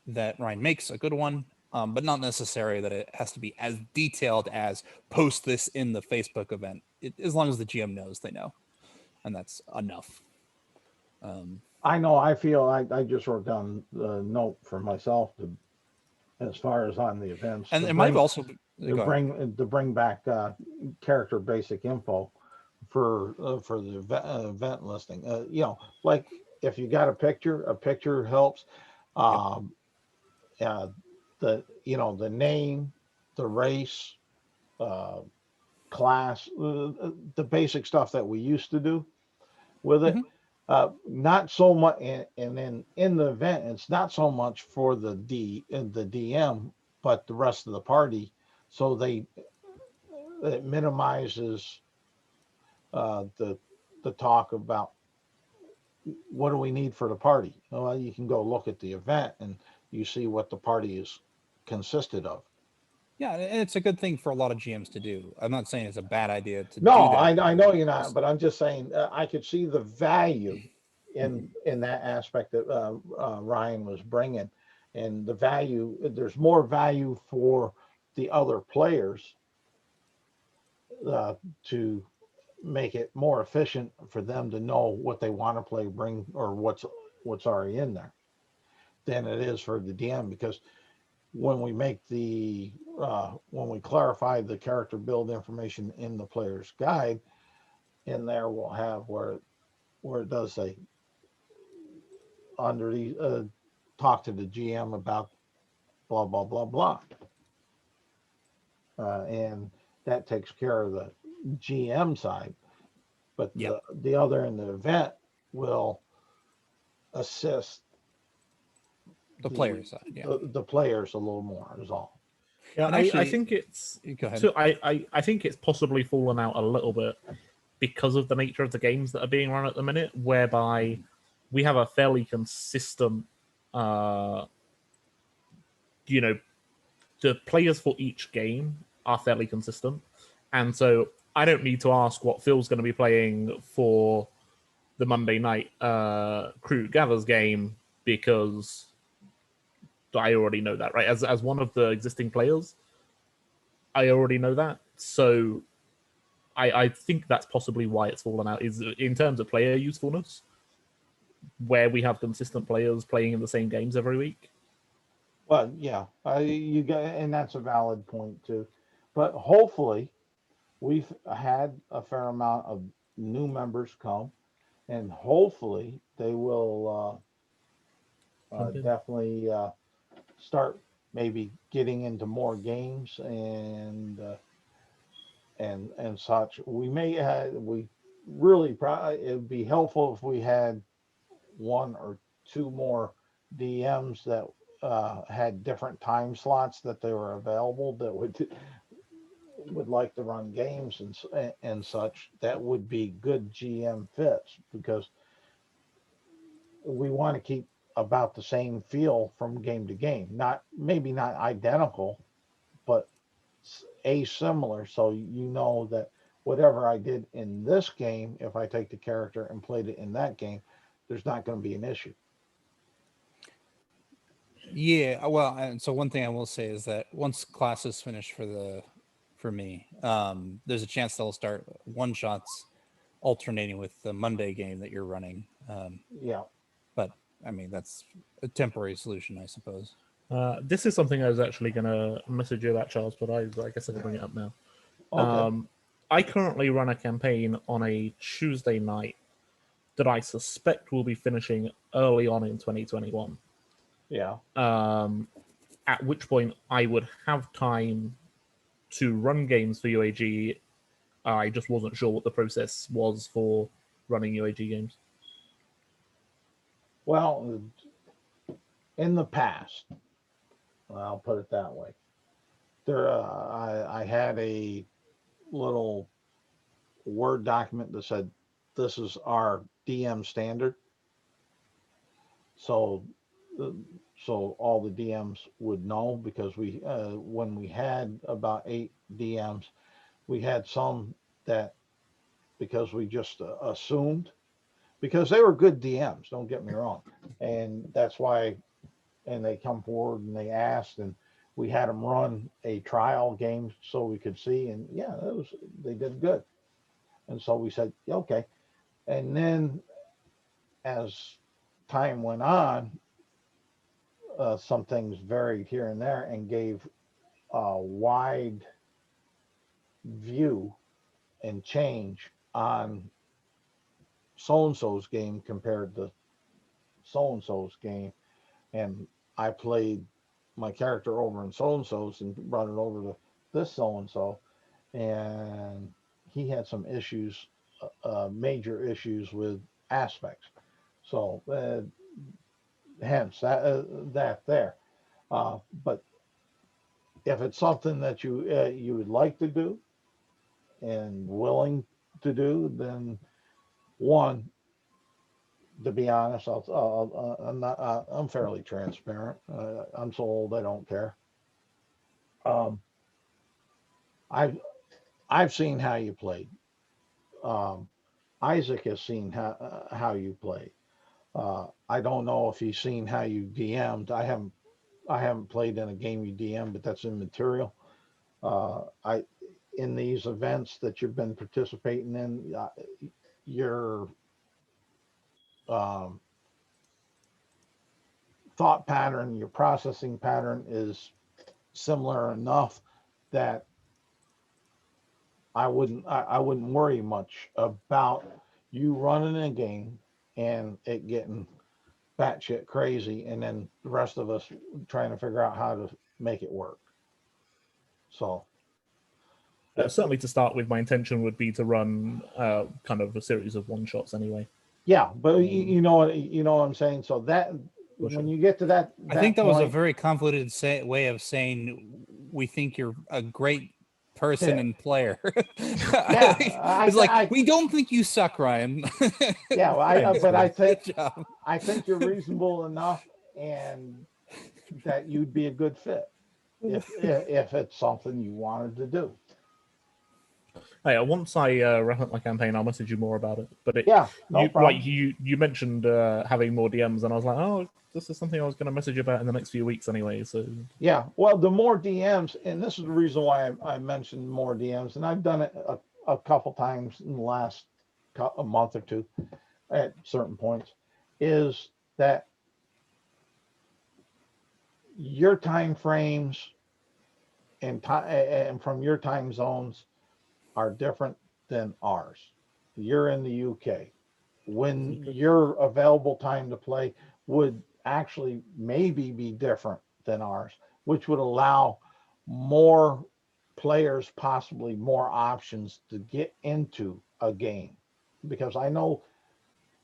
that Ryan makes, a good one, but not necessarily that it has to be as detailed as post this in the Facebook event. As long as the GM knows, they know. And that's enough. I know. I feel I just wrote down the note for myself as far as on the events. And it might also to bring back character basic info for the event listing. Like if you got a picture helps. The name, the race, class, the basic stuff that we used to do with it. Not so much, and then in the event, it's not so much for the DM, but the rest of the party. So it minimizes the talk about what do we need for the party. Well, you can go look at the event and you see what the party is consisted of. Yeah, and it's a good thing for a lot of GMs to do. I'm not saying it's a bad idea to do No, that. I know you're not, but I'm just saying I could see the value in that aspect that Ryan was bringing, and the value. There's more value for the other players to make it more efficient for them to know what they want to play, bring, or what's already in there, than it is for the DM, because when we make when we clarify the character build information in the player's guide, in there we'll have where it does say under the talk to the GM about blah blah blah blah, and that takes care of the GM side, but the other in the event will assist the player side, the players a little more is all. Yeah, actually, I think it's. Go ahead. So I think it's possibly fallen out a little bit because of the nature of the games that are being run at the minute, whereby we have a fairly consistent, the players for each game are fairly consistent, and so I don't need to ask what Phil's going to be playing for the Monday night Crew Gathers game because I already know that, right? As one of the existing players, I already know that. So I think that's possibly why it's fallen out, is in terms of player usefulness, where we have consistent players playing in the same games every week. Well, yeah, you got, and that's a valid point too. But hopefully, we've had a fair amount of new members come, and hopefully they will definitely start maybe getting into more games and such. We really probably, it would be helpful if we had one or two more DMs that had different time slots that they were available that would like to run games and such. That would be good GM fits, because we want to keep about the same feel from game to game. Maybe not identical, but similar. So that whatever I did in this game, if I take the character and played it in that game, there's not going to be an issue. Yeah, well, and so one thing I will say is that once class is finished for me, there's a chance they'll start one shots alternating with the Monday game that you're running. But I mean, that's a temporary solution, I suppose. This is something I was actually going to message you about, Charles, but I guess I can bring it up now. Okay. I currently run a campaign on a Tuesday night that I suspect will be finishing early on in 2021. Yeah. at which point I would have time to run games for UAG. I just wasn't sure what the process was for running UAG games. Well, in the past, I'll put it that way. I had a little Word document that said, "This is our DM standard." So, so all the DMs would know, because when we had about 8 DMs, we had some that, because we just assumed, because they were good DMs, don't get me wrong, and that's why, and they come forward and they asked, and we had them run a trial game so we could see, and yeah, they did good, and so we said, okay. And then as time went on, some things varied here and there and gave a wide view and change on so-and-so's game compared to so-and-so's game. And I played my character over in so-and-so's and brought it over to this so-and-so, and he had some issues, major issues with aspects. So hence that there. But if it's something that you would like to do and willing to do, then one, to be honest, I'm fairly transparent. I'm so old I don't care. I've seen how you played. Isaac has seen how you played. I don't know if he's seen how you DM'd. I haven't played in a game you DM, but that's immaterial. In these events that you've been participating in, your thought pattern, your processing pattern is similar enough that I wouldn't worry much about you running a game and it getting batshit crazy, and then the rest of us trying to figure out how to make it work. So certainly to start with, my intention would be to run kind of a series of one shots anyway. Yeah, but you know what I'm saying. So that when you get to that I think that was a point, very convoluted way of saying we think you're a great person and player. Yeah, it's like we don't think you suck, Ryan. Yeah, well, but Good job. I think you're reasonable enough, and that you'd be a good fit if it's something you wanted to do. Hey, once I wrap up my campaign, I'll message you more about it. But yeah, no problem. Like you mentioned having more DMs, and I was like, oh, this is something I was going to message you about in the next few weeks anyway. So yeah, well, the more DMs, and this is the reason why I mentioned more DMs, and I've done it a couple times in the last a month or two at certain points, is that your time frames and from your time zones are different than ours. You're in the UK. When your available time to play would actually maybe be different than ours, which would allow more players, possibly more options to get into a game. Because I know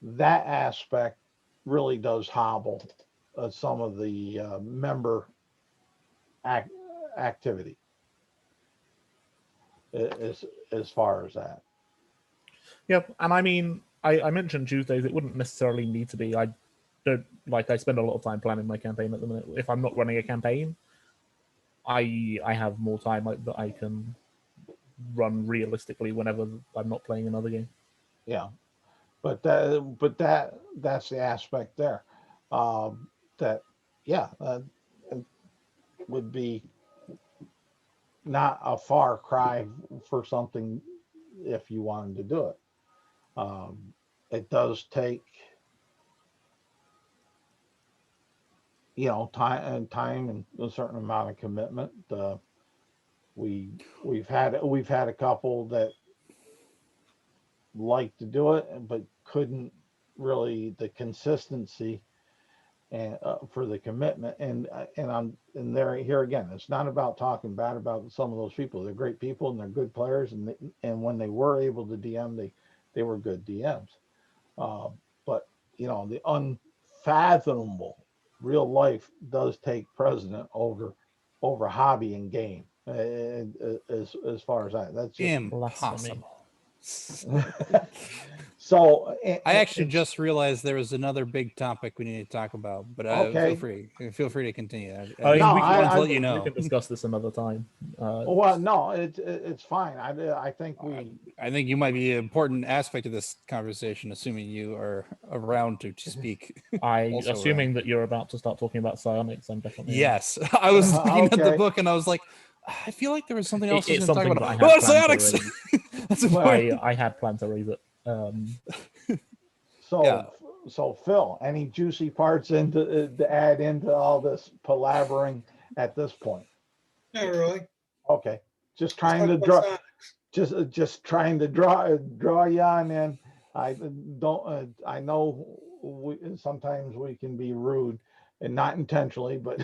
that aspect really does hobble some of the member activity as far as that. Yep, and I mean, I mentioned Tuesdays. It wouldn't necessarily need to be. I spend a lot of time planning my campaign at the minute. If I'm not running a campaign, I have more time that I can run realistically whenever I'm not playing another game. Yeah, but that's the aspect there. That would be not a far cry for something if you wanted to do it. It does take, time and a certain amount of commitment. We've had a couple that like to do it but couldn't really, the consistency and for the commitment. And there here again, it's not about talking bad about some of those people. They're great people and they're good players, and when they were able to DM, they were good DMs. Uh, but the unfathomable real life does take precedent over hobby and game. As far as that's just Impossible. so. I actually just realized there was another big topic we need to talk about, but Okay. feel free to continue. I mean, No, we wanted to let you we know. can discuss this another time. Well, no, it's fine. I think I think you might be an important aspect of this conversation, assuming you are around to speak. Also assuming that you're about to start talking about psionics, I'm definitely Yes, I was looking at the Okay. book and I was like, I feel like there was something else I was It's going to talk something about. that I had Oh, planned to psionics! raise. That's important. I had planned to raise it. So, Yeah. so Phil, any juicy parts to add into all this palavering at this point? Not really. Okay, just Let's trying talk to about draw, Sonic. just trying to draw you on in. I don't. I know sometimes we can be rude, and not intentionally, but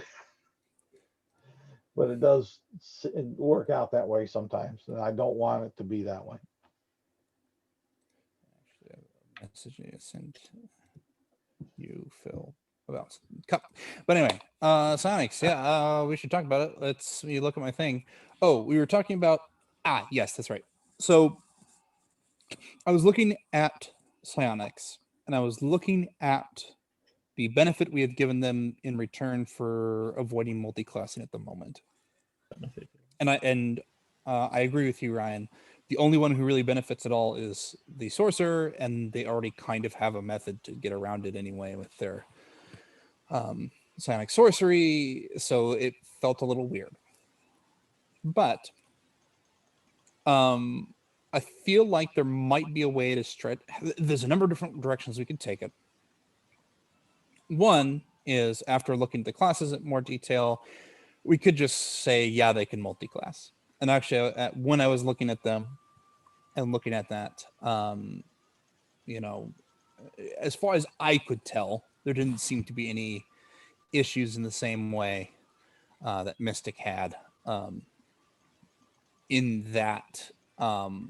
it does work out that way sometimes, and I don't want it to be that way. Message I sent you, Phil, about cup. But anyway, Sonics. Yeah, we should talk about it. Let me look at my thing. Oh, we were talking about. Yes, that's right. So I was looking at psionics, and I was looking at the benefit we had given them in return for avoiding multi-classing at the moment. And I agree with you, Ryan. The only one who really benefits at all is the sorcerer, and they already kind of have a method to get around it anyway with their psionic sorcery, so it felt a little weird. But I feel like there might be a way to stretch. There's a number of different directions we could take it. One is, after looking at the classes in more detail, we could just say, yeah, they can multi-class. And actually, when I was looking at them and looking at that, as far as I could tell, there didn't seem to be any issues in the same way that Mystic had. In that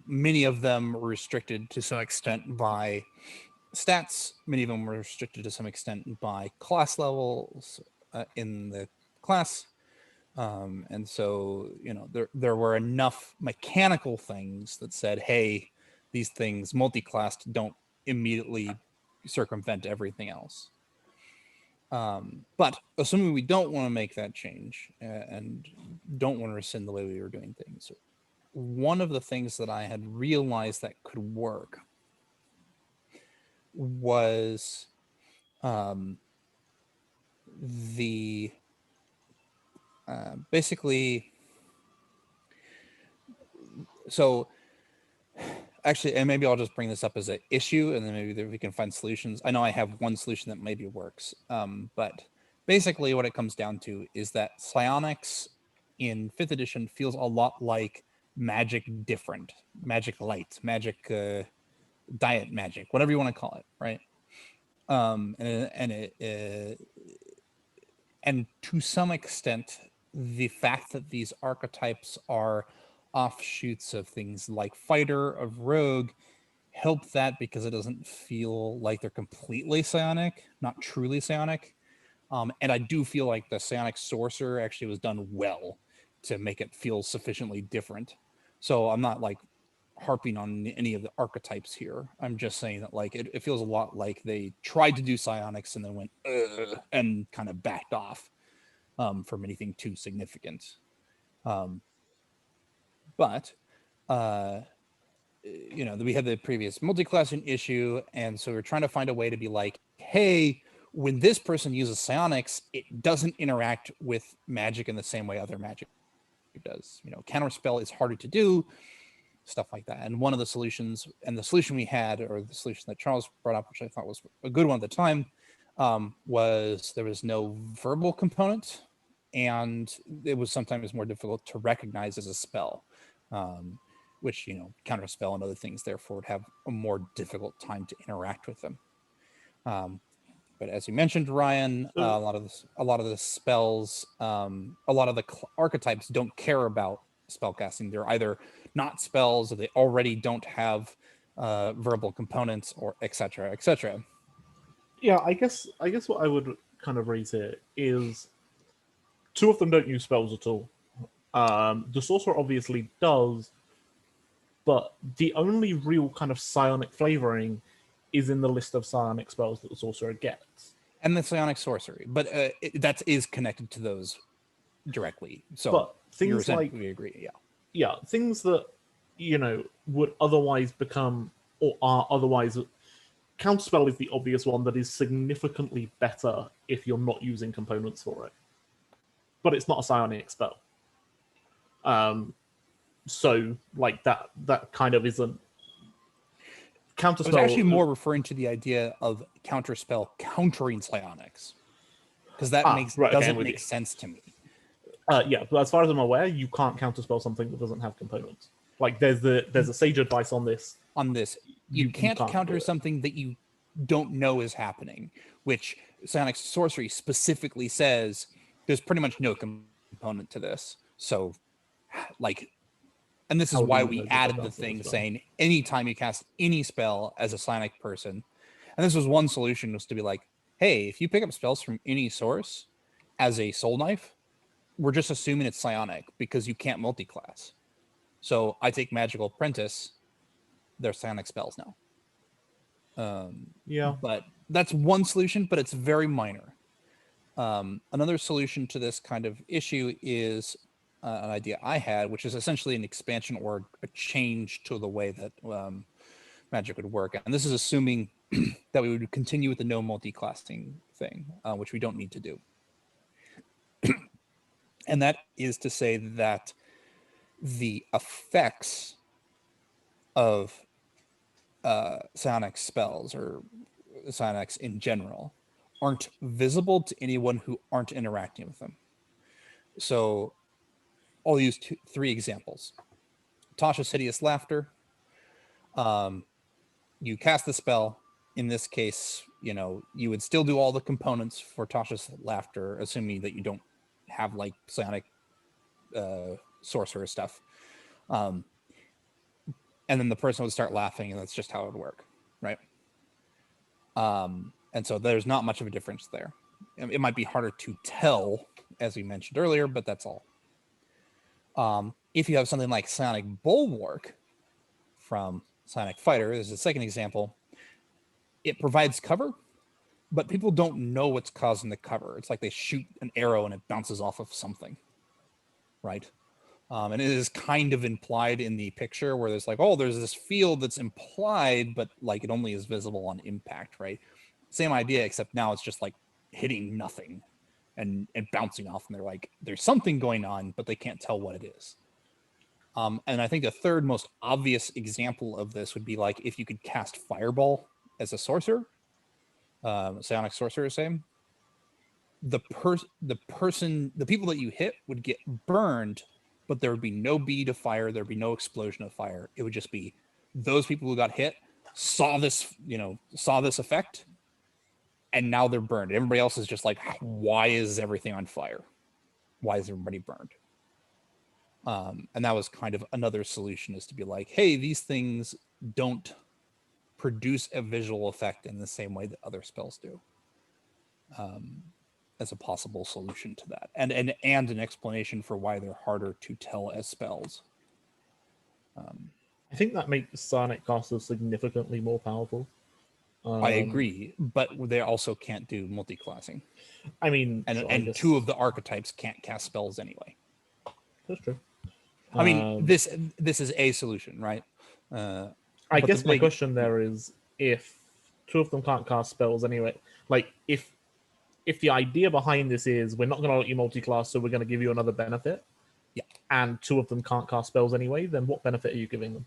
many of them were restricted to some extent by stats. Many of them were restricted to some extent by class levels in the class. And so, there were enough mechanical things that said, hey, these things multi-classed don't immediately circumvent everything else. But assuming we don't want to make that change and don't want to rescind the way we were doing things, one of the things that I had realized that could work was basically, so actually, and maybe I'll just bring this up as an issue, and then maybe we can find solutions. I know I have one solution that maybe works, but basically what it comes down to is that psionics in 5th edition feels a lot like magic different, magic light, magic diet magic, whatever you want to call it, right? And to some extent, the fact that these archetypes are offshoots of things like fighter, of rogue, help that, because it doesn't feel like they're completely psionic, not truly psionic. And I do feel like the psionic sorcerer actually was done well to make it feel sufficiently different. So I'm not like harping on any of the archetypes here. I'm just saying that like it feels a lot like they tried to do psionics and then went and kind of backed off from anything too significant. But we had the previous multi-classing issue, and so we're trying to find a way to be like, hey, when this person uses psionics, it doesn't interact with magic in the same way other magic does. Counterspell is harder to do, stuff like that. And one of the solutions, and the solution we had, or the solution that Charles brought up, which I thought was a good one at the time, was there was no verbal component, and it was sometimes more difficult to recognize as a spell, which, counterspell and other things therefore would have a more difficult time to interact with them. But as you mentioned, Ryan, So- a lot of the spells, a lot of the archetypes don't care about spellcasting. They're either not spells, or they already don't have verbal components, or etc. etc. Yeah, I guess what I would kind of raise here is two of them don't use spells at all. The sorcerer obviously does, but the only real kind of psionic flavoring is in the list of psionic spells that the sorcerer gets. And the psionic sorcery, but that is connected to those directly. So But things we like agree, yeah, things that would otherwise become or are otherwise counterspell is the obvious one that is significantly better if you're not using components for it, but it's not a psionic spell. So like that kind of isn't counterspell. I was actually more referring to the idea of counterspell countering psionics, because that doesn't make sense to me. Yeah, but as far as I'm aware, you can't counterspell something that doesn't have components. Like there's a sage advice on this. You can't counter something that you don't know is happening, which psionic sorcery specifically says there's pretty much no component to this. So, like, and this is How do why you we know that added the that's not a thing spell? saying anytime you cast any spell as a psionic person, and this was one solution, was to be like, hey, if you pick up spells from any source as a soul knife, we're just assuming it's psionic because you can't multi-class. So I take Magical Apprentice, they're psionic spells now. Yeah. But that's one solution, but it's very minor. Another solution to this kind of issue is an idea I had, which is essentially an expansion or a change to the way that magic would work. And this is assuming that we would continue with the no multi-classing thing, which we don't need to do. And that is to say that the effects of psionic spells or psionics in general aren't visible to anyone who aren't interacting with them. So I'll use three examples. Tasha's Hideous Laughter. You cast the spell. In this case, you would still do all the components for Tasha's Laughter, assuming that you don't have like psionic sorcerer stuff. And then the person would start laughing, and that's just how it would work, right? And so there's not much of a difference there. It might be harder to tell, as we mentioned earlier, but that's all. If you have something like Psionic Bulwark from Psionic Fighter, this is the second example, it provides cover, but people don't know what's causing the cover. It's like they shoot an arrow and it bounces off of something, right? And it is kind of implied in the picture where there's like, oh, there's this field that's implied, but like it only is visible on impact, right? Same idea, except now it's just like hitting nothing and bouncing off. And they're like, there's something going on, but they can't tell what it is. And I think the third most obvious example of this would be like if you could cast Fireball as a sorcerer, psionic sorcerer, same. The people that you hit would get burned, but there would be no bead of fire. There'd be no explosion of fire. It would just be those people who got hit saw this effect, and now they're burned. Everybody else is just like, why is everything on fire? Why is everybody burned? And that was kind of another solution, is to be like, hey, these things don't produce a visual effect in the same way that other spells do. As a possible solution to that, and an explanation for why they're harder to tell as spells. I think that makes psionic casters significantly more powerful. I agree, but they also can't do multi-classing. I mean, and two of the archetypes can't cast spells anyway. That's true. I mean, this is a solution, right? I guess my question there is, if two of them can't cast spells anyway, like if the idea behind this is we're not going to let you multi-class, so we're going to give you another benefit, yeah, and two of them can't cast spells anyway, then what benefit are you giving them?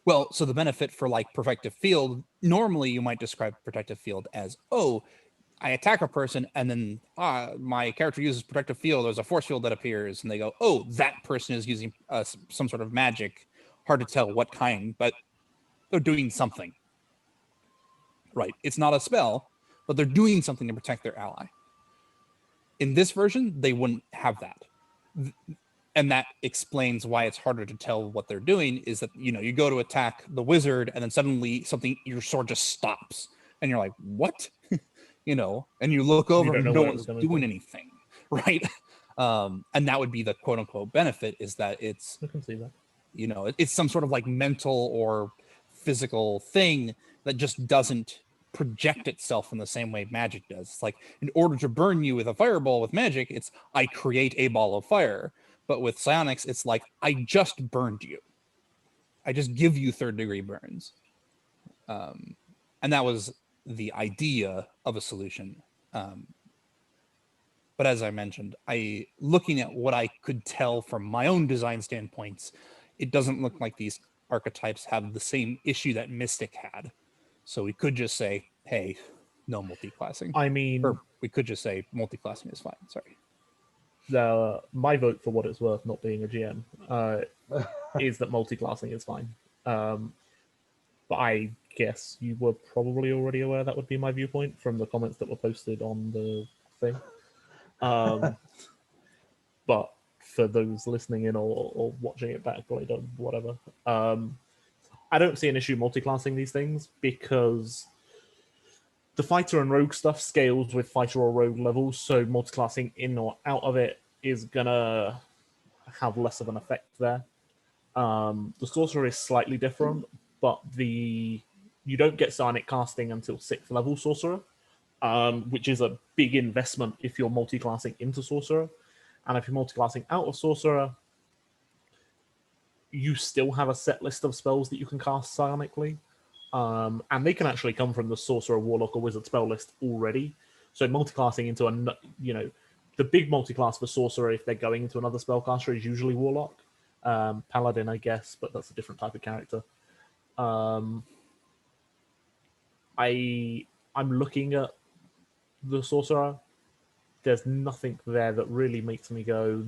Well, so the benefit for like Protective Field, normally you might describe Protective Field as, oh, I attack a person and then my character uses Protective Field, there's a force field that appears, and they go, oh, that person is using some sort of magic, hard to tell what kind, but they're doing something. Right. It's not a spell, but they're doing something to protect their ally. In this version, they wouldn't have that. And that explains why it's harder to tell what they're doing, is that, you know, you go to attack the wizard and then suddenly your sword just stops and you're like, what? You know, and you look over and no one's doing anything, right? And that would be the quote unquote benefit, is that it's, I can see that. You know, it's some sort of like mental or physical thing that just doesn't project itself in the same way magic does. It's like, in order to burn you with a fireball with magic, it's I create a ball of fire. But with psionics, it's like, I just burned you. I just give you 3rd degree burns. And that was the idea of a solution. But as I mentioned, looking at what I could tell from my own design standpoints, it doesn't look like these archetypes have the same issue that Mystic had. So we could just say, hey, no multi-classing. I mean, or we could just say multi-classing is fine. Sorry. My vote, for what it's worth, not being a GM, is that multi-classing is fine. But I guess you were probably already aware that would be my viewpoint from the comments that were posted on the thing. But for those listening in or watching it back, or whatever, I don't see an issue multi-classing these things, because the fighter and rogue stuff scales with fighter or rogue levels, so multi-classing in or out of it is gonna have less of an effect there. The sorcerer is slightly different, but you don't get psionic casting until 6th level sorcerer, which is a big investment if you're multi-classing into sorcerer. And if you're multi-classing out of sorcerer, you still have a set list of spells that you can cast psionically. And they can actually come from the sorcerer, warlock, or wizard spell list already. So multi-classing into the big multi-class for sorcerer, if they're going into another spellcaster, is usually warlock. Paladin, I guess, but that's a different type of character. I'm looking at the sorcerer. There's nothing there that really makes me go,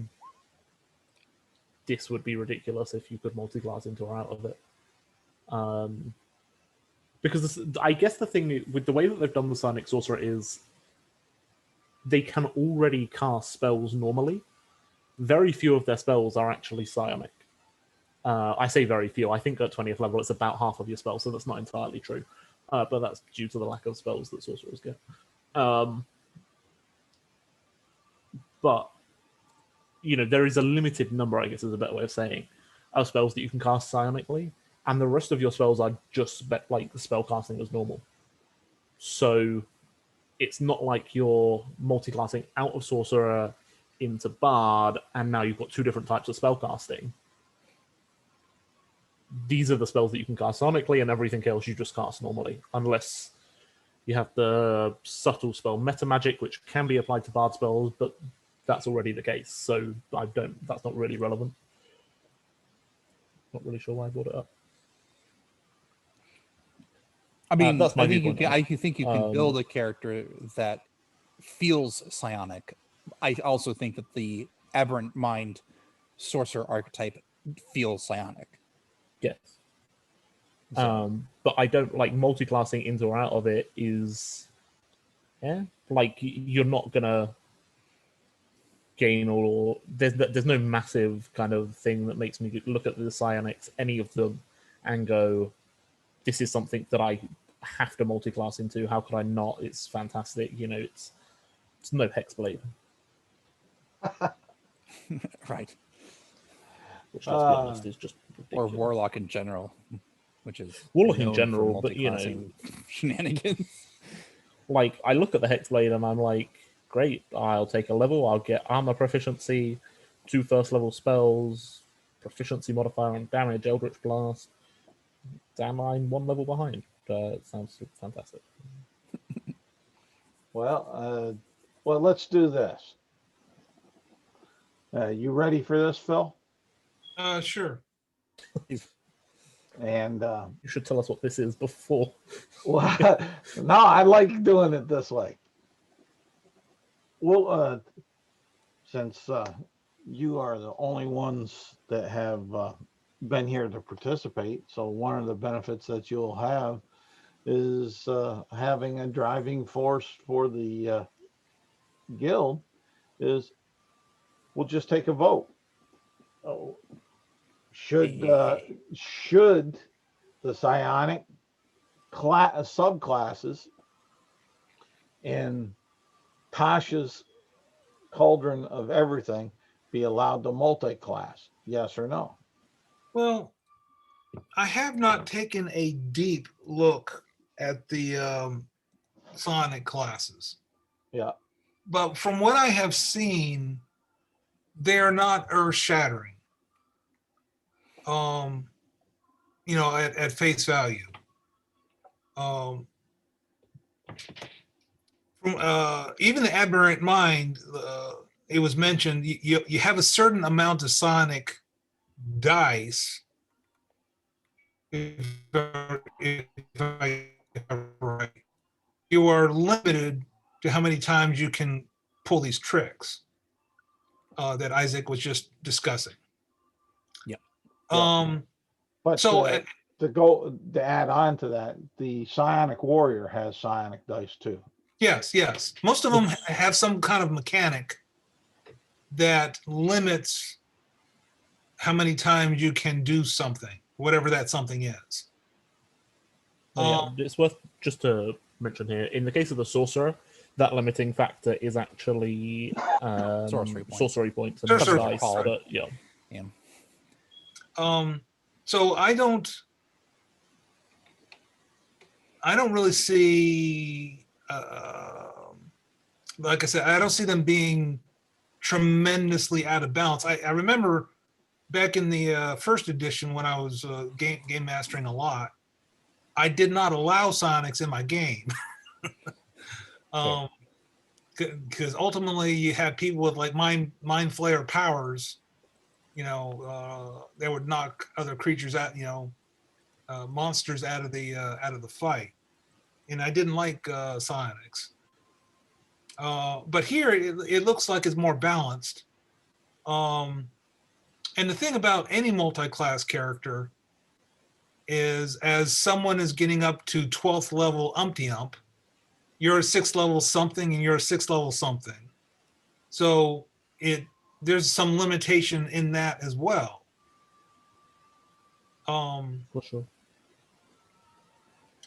this would be ridiculous if you could multi-class into or out of it. Because I guess the thing with the way that they've done the Psionic Sorcerer is they can already cast spells normally. Very few of their spells are actually psionic. I say very few. I think at 20th level it's about half of your spells, so that's not entirely true. But that's due to the lack of spells that sorcerers get. But, there is a limited number, I guess is a better way of saying, of spells that you can cast psionically, and the rest of your spells are just like the spell casting as normal. So it's not like you're multi-classing out of sorcerer into bard, and now you've got two different types of spell casting. These are the spells that you can cast psionically, and everything else you just cast normally, unless you have the subtle spell meta magic, which can be applied to bard spells, but that's already the case, so that's not really relevant. Not really sure why I brought it up. I mean, that's my I think viewpoint. you can build a character that feels psionic. I also think that the Aberrant Mind sorcerer archetype feels psionic. Yes. But I don't like multi-classing into or out of it is, like you're not gonna gain or there's no massive kind of thing that makes me look at the psionics, any of them, and go, this is something that I have to multi-class into. How could I not? It's fantastic. It's no Hexblade. Right. Which, let's be honest, is just ridiculous. Or Warlock in general, which is Warlock in known general, for but shenanigans. Like, I look at the Hexblade and I'm like, great, I'll take a level, I'll get armor proficiency, 2 first level spells, proficiency modifier on damage, Eldritch Blast. Damn, I'm 1 level behind. It sounds fantastic. Well, let's do this. You ready for this, Phil? Sure. And you should tell us what this is before. Well, no, I like doing it this way. Well, since you are the only ones that have been here to participate, so one of the benefits that you'll have is having a driving force for the guild is we'll just take a vote. Oh, should the psionic subclasses in Tasha's cauldron of everything be allowed to multi-class? Yes or no? Well, I have not taken a deep look at the Sonic classes, Yeah. but from what I have seen, they are not earth-shattering. At face value. From even the aberrant mind, it was mentioned you have a certain amount of Sonic dice. If I right, you are limited to how many times you can pull these tricks that Isaac was just discussing. Yeah. But So to add on to that, the psionic warrior has psionic dice too. yes, most of them have some kind of mechanic that limits how many times you can do something, whatever that something is. It's worth just to mention here, in the case of the sorcerer, that limiting factor is actually sorcery points and Sorcery dice, points, but yeah. So I don't really see, like I said, I don't see them being tremendously out of balance. I remember back in the first edition when I was game mastering a lot, I did not allow Sonics in my game. Because ultimately you had people with like mind flayer powers, they would knock other creatures out, monsters out of the fight, and I didn't like psionics. But here it looks like it's more balanced. And the thing about any multi-class character is, as someone is getting up to 12th level ump, you're a 6th level something, and you're a 6th level something. So there's some limitation in that as well. For sure.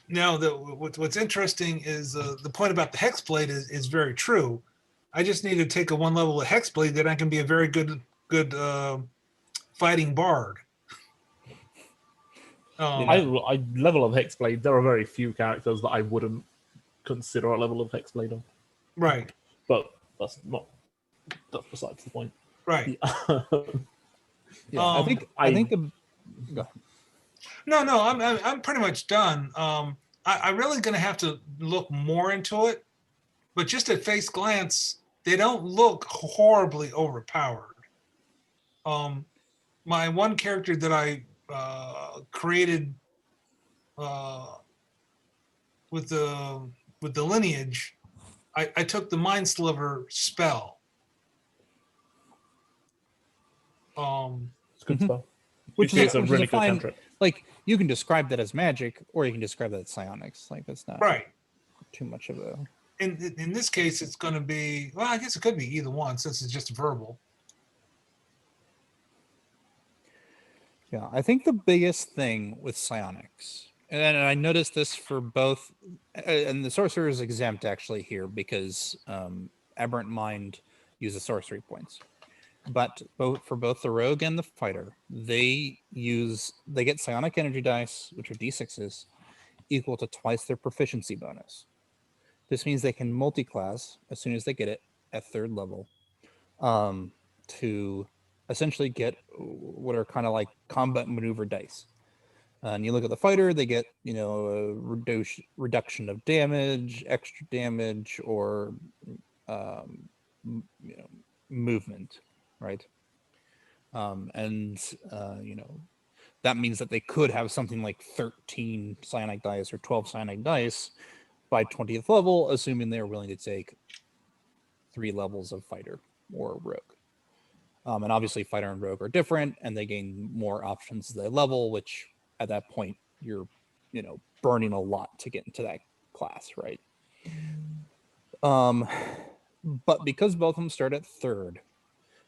Now, what's interesting is the point about the Hexblade is very true. I just need to take a one level of Hexblade, that I can be a very good fighting bard. I level of Hexblade, there are very few characters that I wouldn't consider a level of Hexblade on. Right. But that's besides the point. Right. Yeah, I think go ahead. No, I'm pretty much done. I'm really going to have to look more into it, but just at face glance, they don't look horribly overpowered. My one character that I created with the lineage, I took the Mind Sliver spell. It's good stuff. Which It's is a really good fine, cantrip. like, you can describe that as magic, or you can describe that as psionics. Like, that's not Right. too much of a. In this case, it's going to be, well, I guess it could be either one, since it's just verbal. Yeah, I think the biggest thing with psionics, and I noticed this for both, and the sorcerer is exempt actually here because Aberrant Mind uses sorcery points, but for both the rogue and the fighter, they get psionic energy dice, which are d6s, equal to twice their proficiency bonus. This means they can multi-class as soon as they get it at 3rd level, to essentially get what are kind of like combat maneuver dice. And you look at the fighter, they get, a reduction of damage, extra damage, or movement, right? That means that they could have something like 13 psionic dice or 12 psionic dice by 20th level, assuming they're willing to take 3 levels of fighter or rogue. And obviously fighter and rogue are different, and they gain more options as they level, which at that point you're burning a lot to get into that class, right? But because both of them start at 3rd,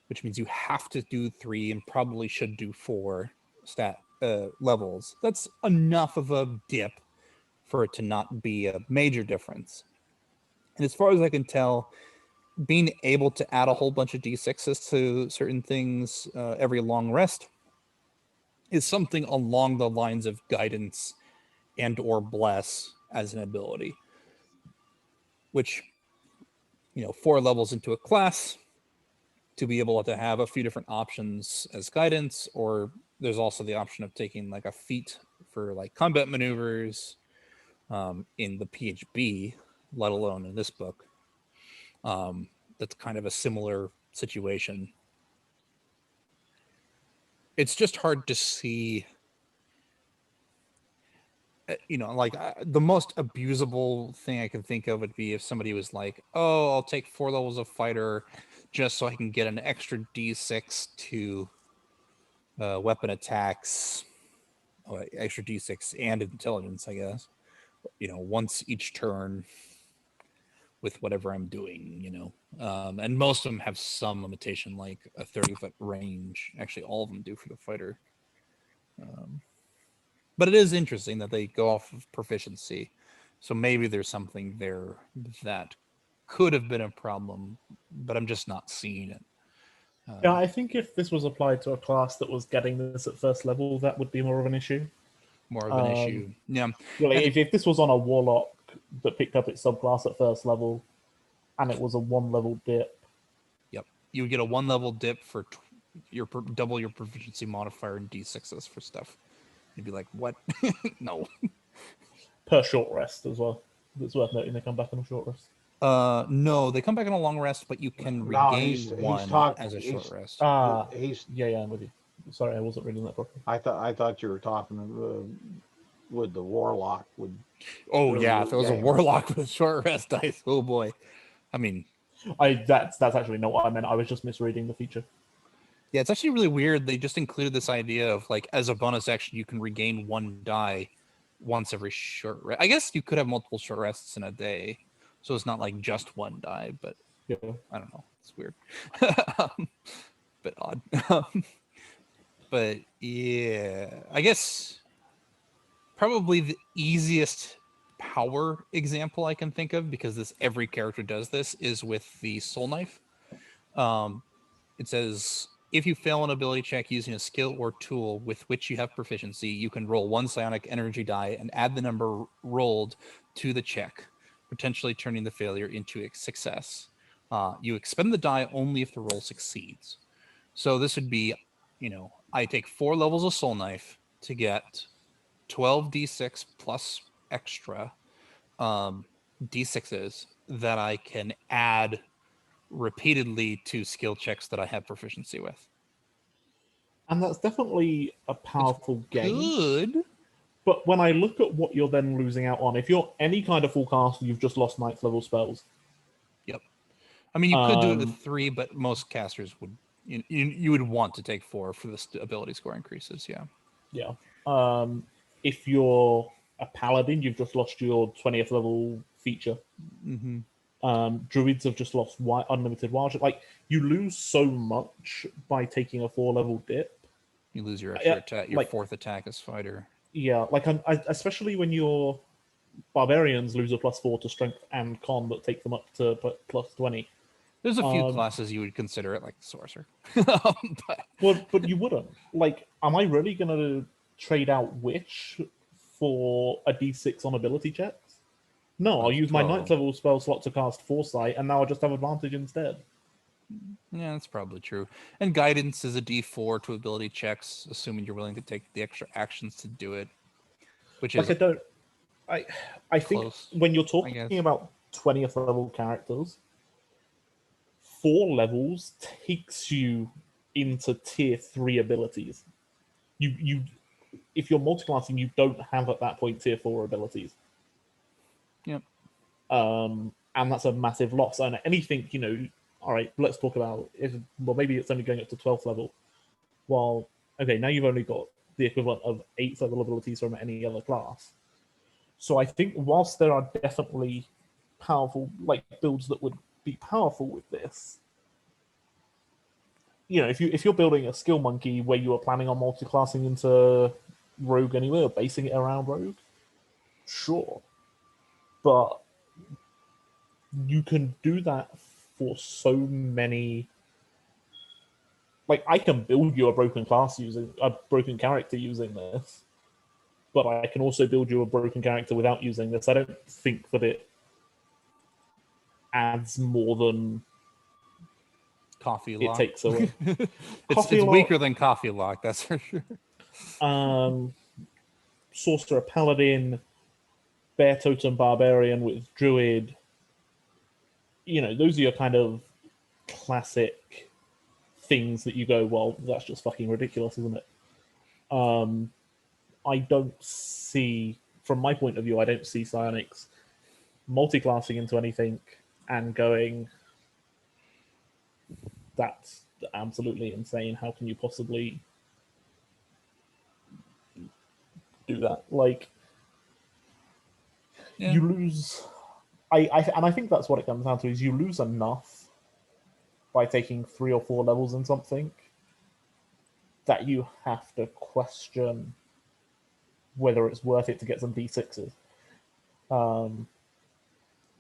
which means you have to do 3 and probably should do 4 stat levels, that's enough of a dip for it to not be a major difference. And as far as I can tell, being able to add a whole bunch of D6s to certain things every long rest is something along the lines of guidance and or bless as an ability, which 4 levels into a class to be able to have a few different options as guidance, or there's also the option of taking like a feat for like combat maneuvers in the PHB, let alone in this book. That's kind of a similar situation. It's just hard to see, the most abusable thing I can think of would be if somebody was like, oh, I'll take 4 levels of fighter just so I can get an extra D6 to weapon attacks, extra D6 and intelligence, I guess, once each turn with whatever I'm doing, and most of them have some limitation, like a 30-foot range. Actually, all of them do for the fighter. But it is interesting that they go off of proficiency. So maybe there's something there that could have been a problem, but I'm just not seeing it. Yeah, I think if this was applied to a class that was getting this at 1st level, that would be more of an issue. More of an issue. Yeah. Well, if this was on a warlock that picked up its subclass at 1st level, and it was a 1-level dip. Yep. You would get a 1-level dip for double your proficiency modifier in D6s for stuff. You'd be like, what? No. Per short rest as well. It's worth noting they come back on a short rest. No, they come back on a long rest, but you can regain one as a short rest. Yeah, I'm with you. Sorry, I wasn't reading that properly. I thought you were talking with the warlock. Oh yeah, if it was a warlock with a short rest dice, oh boy. I mean, that's actually not what I meant. I was just misreading the feature. Yeah, it's actually really weird. They just included this idea of like, as a bonus action, you can regain 1 die once every short rest. I guess you could have multiple short rests in a day, so it's not like just 1 die. But yeah, I don't know. It's weird, bit odd. But yeah, I guess probably the easiest power example I can think of, because every character does this, is with the soul knife. It says, if you fail an ability check using a skill or tool with which you have proficiency, you can roll 1 psionic energy die and add the number rolled to the check, potentially turning the failure into a success. You expend the die only if the roll succeeds. So this would be, I take 4 levels of soul knife to get 12 d6 plus extra d6s that I can add repeatedly to skill checks that I have proficiency with. And that's definitely a powerful gain. Good. But when I look at what you're then losing out on, if you're any kind of full caster, you've just lost 9th level spells. Yep. I mean, you could do it with 3, but most casters would, you would want to take 4 for the ability score increases. Yeah. Yeah. If you're a paladin, you've just lost your 20th level feature. Mm-hmm. Druids have just lost unlimited wild. Like, you lose so much by taking a 4-level dip. You lose your extra attack, your 4th attack as fighter. Yeah, like especially when your barbarians lose a +4 to strength and con, but take them up to +20. There's a few classes you would consider it, like sorcerer. But you wouldn't. Like, am I really gonna trade out Witch for a D6 on ability checks? No, I'll use my 9th level spell slot to cast Foresight, and now I just have advantage instead. Yeah, that's probably true. And guidance is a D4 to ability checks, assuming you're willing to take the extra actions to do it. Which is I think when you're talking about 20th level characters, 4 levels takes you into tier 3 abilities. You if you're multiclassing, you don't have at that point tier 4 abilities. Yep. And that's a massive loss. And anything, all right, let's talk about maybe it's only going up to 12th level. Well, okay, now you've only got the equivalent of 8th level abilities from any other class. So I think whilst there are definitely powerful like builds that would be powerful with this, you know, if you're building a skill monkey where you are planning on multi-classing into rogue anyway or basing it around rogue, sure, but you can do that for so many. Like, I can build you a broken class using a broken character using this, but I can also build you a broken character without using this. I don't think that it adds more than Coffee it lock. takes away. It's weaker than coffee lock, that's for sure. Sorcerer Paladin, Bear Totem Barbarian with Druid. You know, those are your kind of classic things that you go, well, that's just fucking ridiculous, isn't it? I don't see, from my point of view, I don't see psionics multi-classing into anything and going, that's absolutely insane. How can you possibly do that? Like, Yeah. you lose. And I think that's what it comes down to: is you lose enough by taking 3 or 4 levels in something that you have to question whether it's worth it to get some D6s. I mean,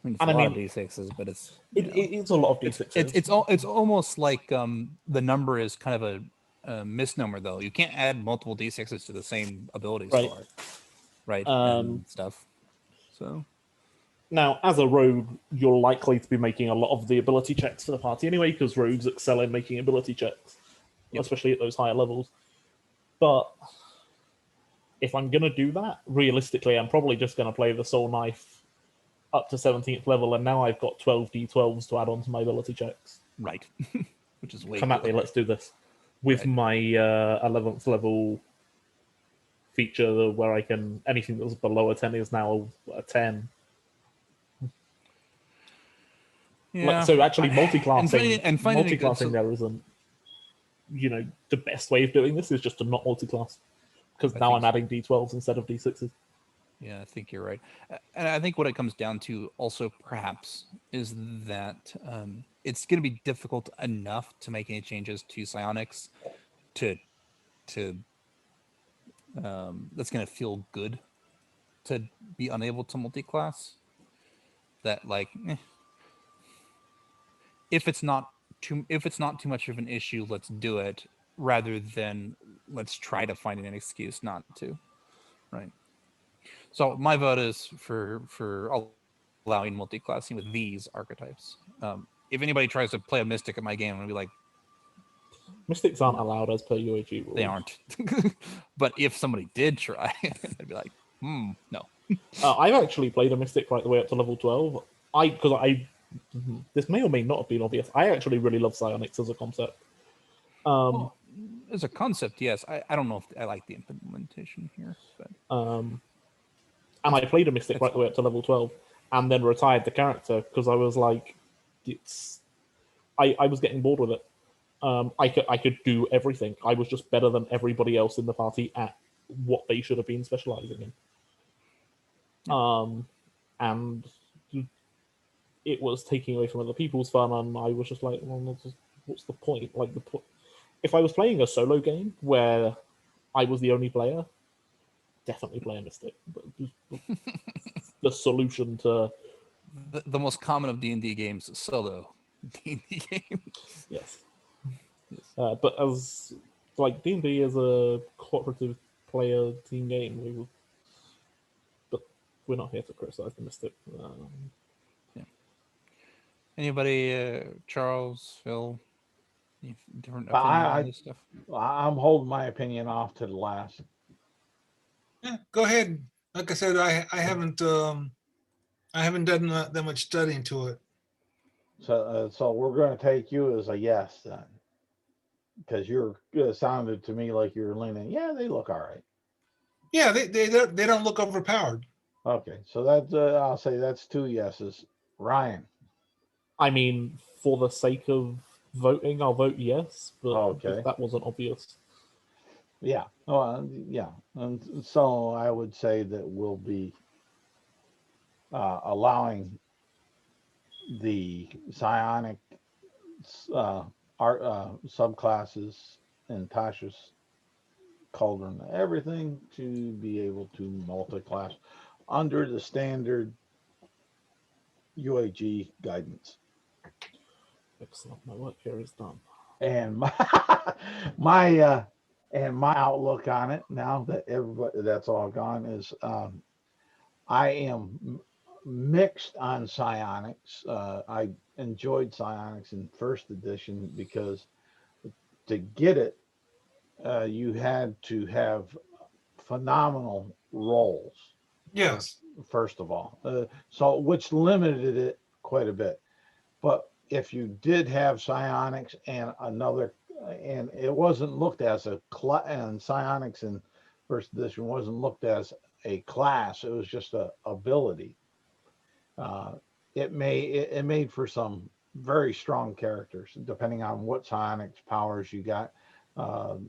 it's And a I lot of mean, D6s, but it's it's a lot of D6s. it's almost like the number is kind of a misnomer, though. You can't add multiple D6s to the same ability Right. score, right? Um, And stuff. So Now, as a rogue, you're likely to be making a lot of the ability checks for the party anyway, because rogues excel in making ability checks, especially at those higher levels. But if I'm going to do that, realistically, I'm probably just going to play the Soul Knife up to 17th level, and now I've got 12 D12s to add on to my ability checks. right, which is way Come at me, let's do this. With my 11th level feature where I can, anything that was below a 10 is now a 10. Yeah. So actually, multi-classing, and finding a good multi-classing there isn't, you know, the best way of doing this is just to not multi-class, because now I'm adding D12s instead of D6s. Yeah, I think you're right. And I think what it comes down to also perhaps is that it's going to be difficult enough to make any changes to psionics to that's going to feel good to be unable to multi-class. That like if it's not too much of an issue, let's do it rather than let's try to find an excuse not to. Right. So my vote is for allowing multi-classing with these archetypes. If anybody tries to play a mystic at my game, I'm gonna be like, Mystics aren't allowed as per UAG rules. they aren't. But if somebody did try, I'd be like, no. I've actually played a mystic right the way up to level 12. This may or may not have been obvious. I actually really love psionics as a concept. Well, as a concept, yes. I don't know if I like the implementation here, but and I played a mystic right the way up to level 12, and then retired the character because I was like, I was getting bored with it. I could do everything. I was just better than everybody else in the party at what they should have been specializing in. And it was taking away from other people's fun, and I was just like, well, what's the point? Like, if I was playing a solo game where I was the only player, definitely play a mystic. But the solution to the most common of D&D games is solo D&D games. Yes. But as like D&D is a cooperative player team game, but we're not here to criticize the mystic. Yeah. Anybody, Charles, Phil, different opinion on this stuff? I'm holding my opinion off to the last. Yeah, go ahead. Like I said, I haven't done that much studying to it. So we're going to take you as a yes then, because you're sounded to me like you're leaning. Yeah, they look all right. Yeah, they don't look overpowered. Okay, so that's I'll say that's 2 yeses. Ryan. I mean, for the sake of voting, I'll vote yes, but if that wasn't obvious. Yeah. Oh, yeah. And so I would say that we'll be allowing the psionic art subclasses in Tasha's Cauldron, everything to be able to multi-class under the standard UAG guidance. Excellent. My work here is done. And my my outlook on it now that everybody that's all gone is I am mixed on psionics. I enjoyed psionics in first edition because to get it, you had to have phenomenal rolls. Yes. First of all, so which limited it quite a bit. But if you did have psionics and another, and it wasn't looked as a class, and psionics in first edition wasn't looked as a class, it was just a ability. It made for some very strong characters depending on what psionics powers you got.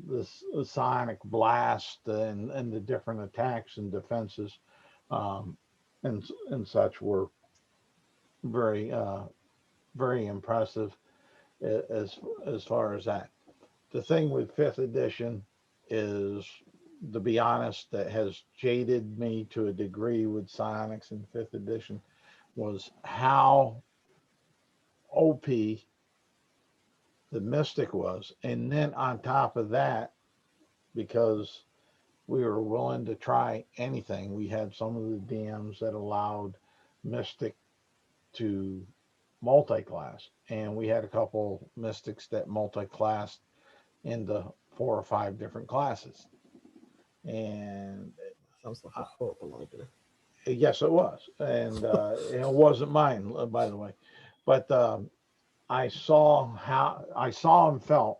This psionic blast and the different attacks and defenses and such were very very impressive as far as that. The thing with fifth edition is, to be honest, that has jaded me to a degree with psionics in fifth edition was how OP the mystic was, and then on top of that, because we were willing to try anything, we had some of the DMs that allowed mystic to multi-class, and we had a couple mystics that multi-classed into 4 or 5 different classes. And Sounds like a horrible idea. yes, it was, and it wasn't mine, by the way. But I saw and felt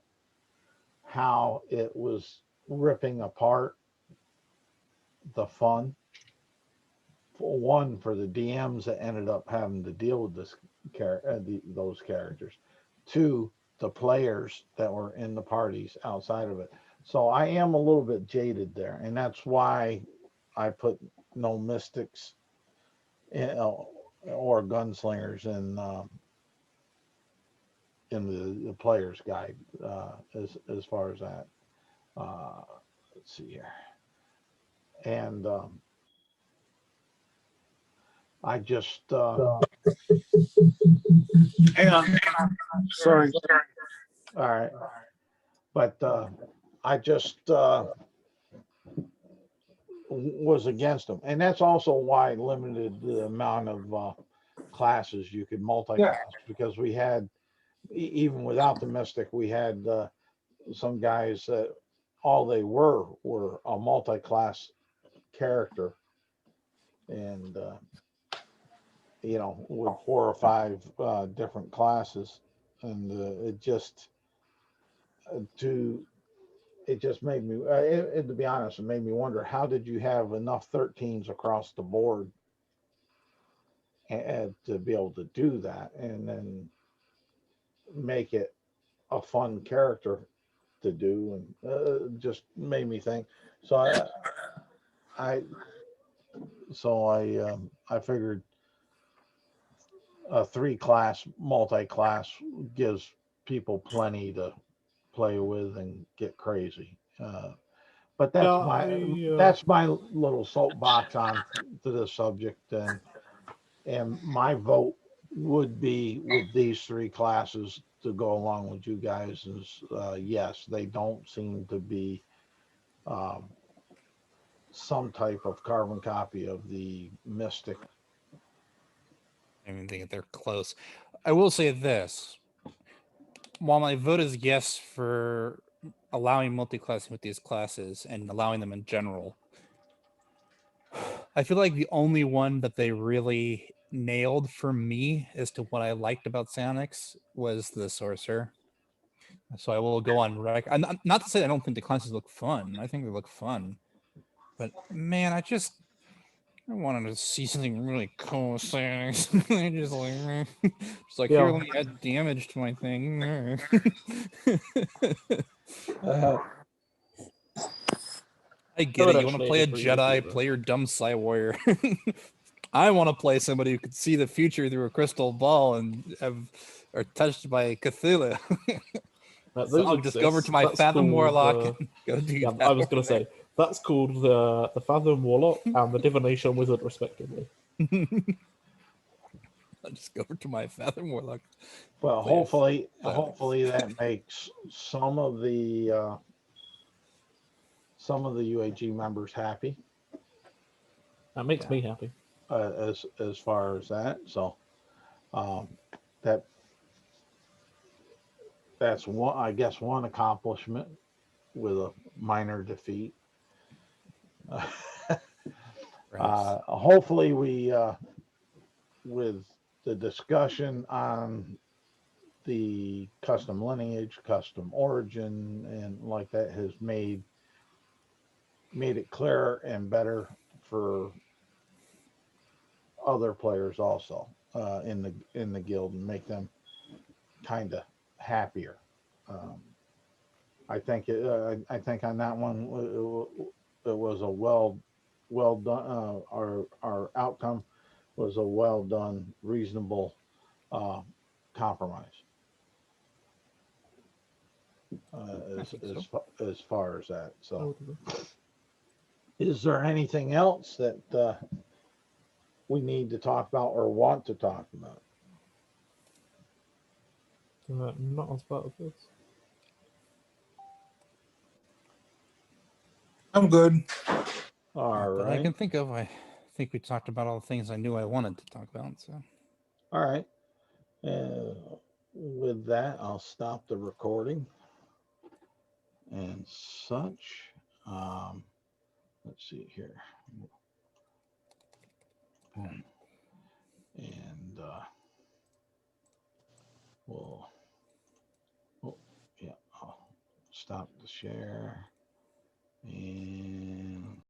how it was ripping apart the fun. For one, for the DMs that ended up having to deal with those characters. Two, the players that were in the parties outside of it. So I am a little bit jaded there, and that's why I put no mystics or gunslingers in the player's guide as far as that. Let's see here, and I just Hang on. Sorry. all right, but I just was against them, and that's also why I limited the amount of classes you could multi-class, because we had even without the mystic, we had some guys that all they were a multi-class character, and you know, with 4 or 5 different classes, and it just made me to be honest, it made me wonder, how did you have enough 13s across the board and to be able to do that and then make it a fun character to do, and just made me think. So I figured a 3-class multi-class gives people plenty to play with and get crazy. But that's my little soapbox on to this subject, and my vote would be with these 3 classes to go along with you guys is yes, they don't seem to be some type of carbon copy of the mystic. I don't even think they're close. I will say this. While my vote is yes for allowing multi-classing with these classes and allowing them in general, I feel like the only one that they really nailed for me as to what I liked about psionics was the sorcerer. So I will go on record. Not to say I don't think the classes look fun. I think they look fun. But man, I wanted to see something really cool. Just like here, let me add damage to my thing. I get it. You want to play a Jedi, play your dumb Psy Warrior. I want to play somebody who could see the future through a crystal ball and are touched by Cthulhu. So Those I'll just go over exist. to my That's Fathom called, Warlock and go do yeah, that. I was going to say that's called the Fathom Warlock and the Divination Wizard, respectively. I'll just go over to my Fathom Warlock. Well, Please. hopefully that makes some of the UAG members happy That makes me happy. as far as that. So that that's one, I guess, one accomplishment with a minor defeat. Hopefully we with the discussion on the custom lineage, custom origin, and like that has made it clearer and better for other players also in the guild, and make them kind of happier. I think I think on that one it was a well done. Our outcome was a well done, reasonable compromise. As far as that. So, is there anything else that we need to talk about or want to talk about? Not as part of this. I'm good. All That I right. can think of. I think we talked about all the things I knew I wanted to talk about. So, All right. With that, I'll stop the recording and such. Let's see here. And we'll, oh, yeah, I'll stop the share.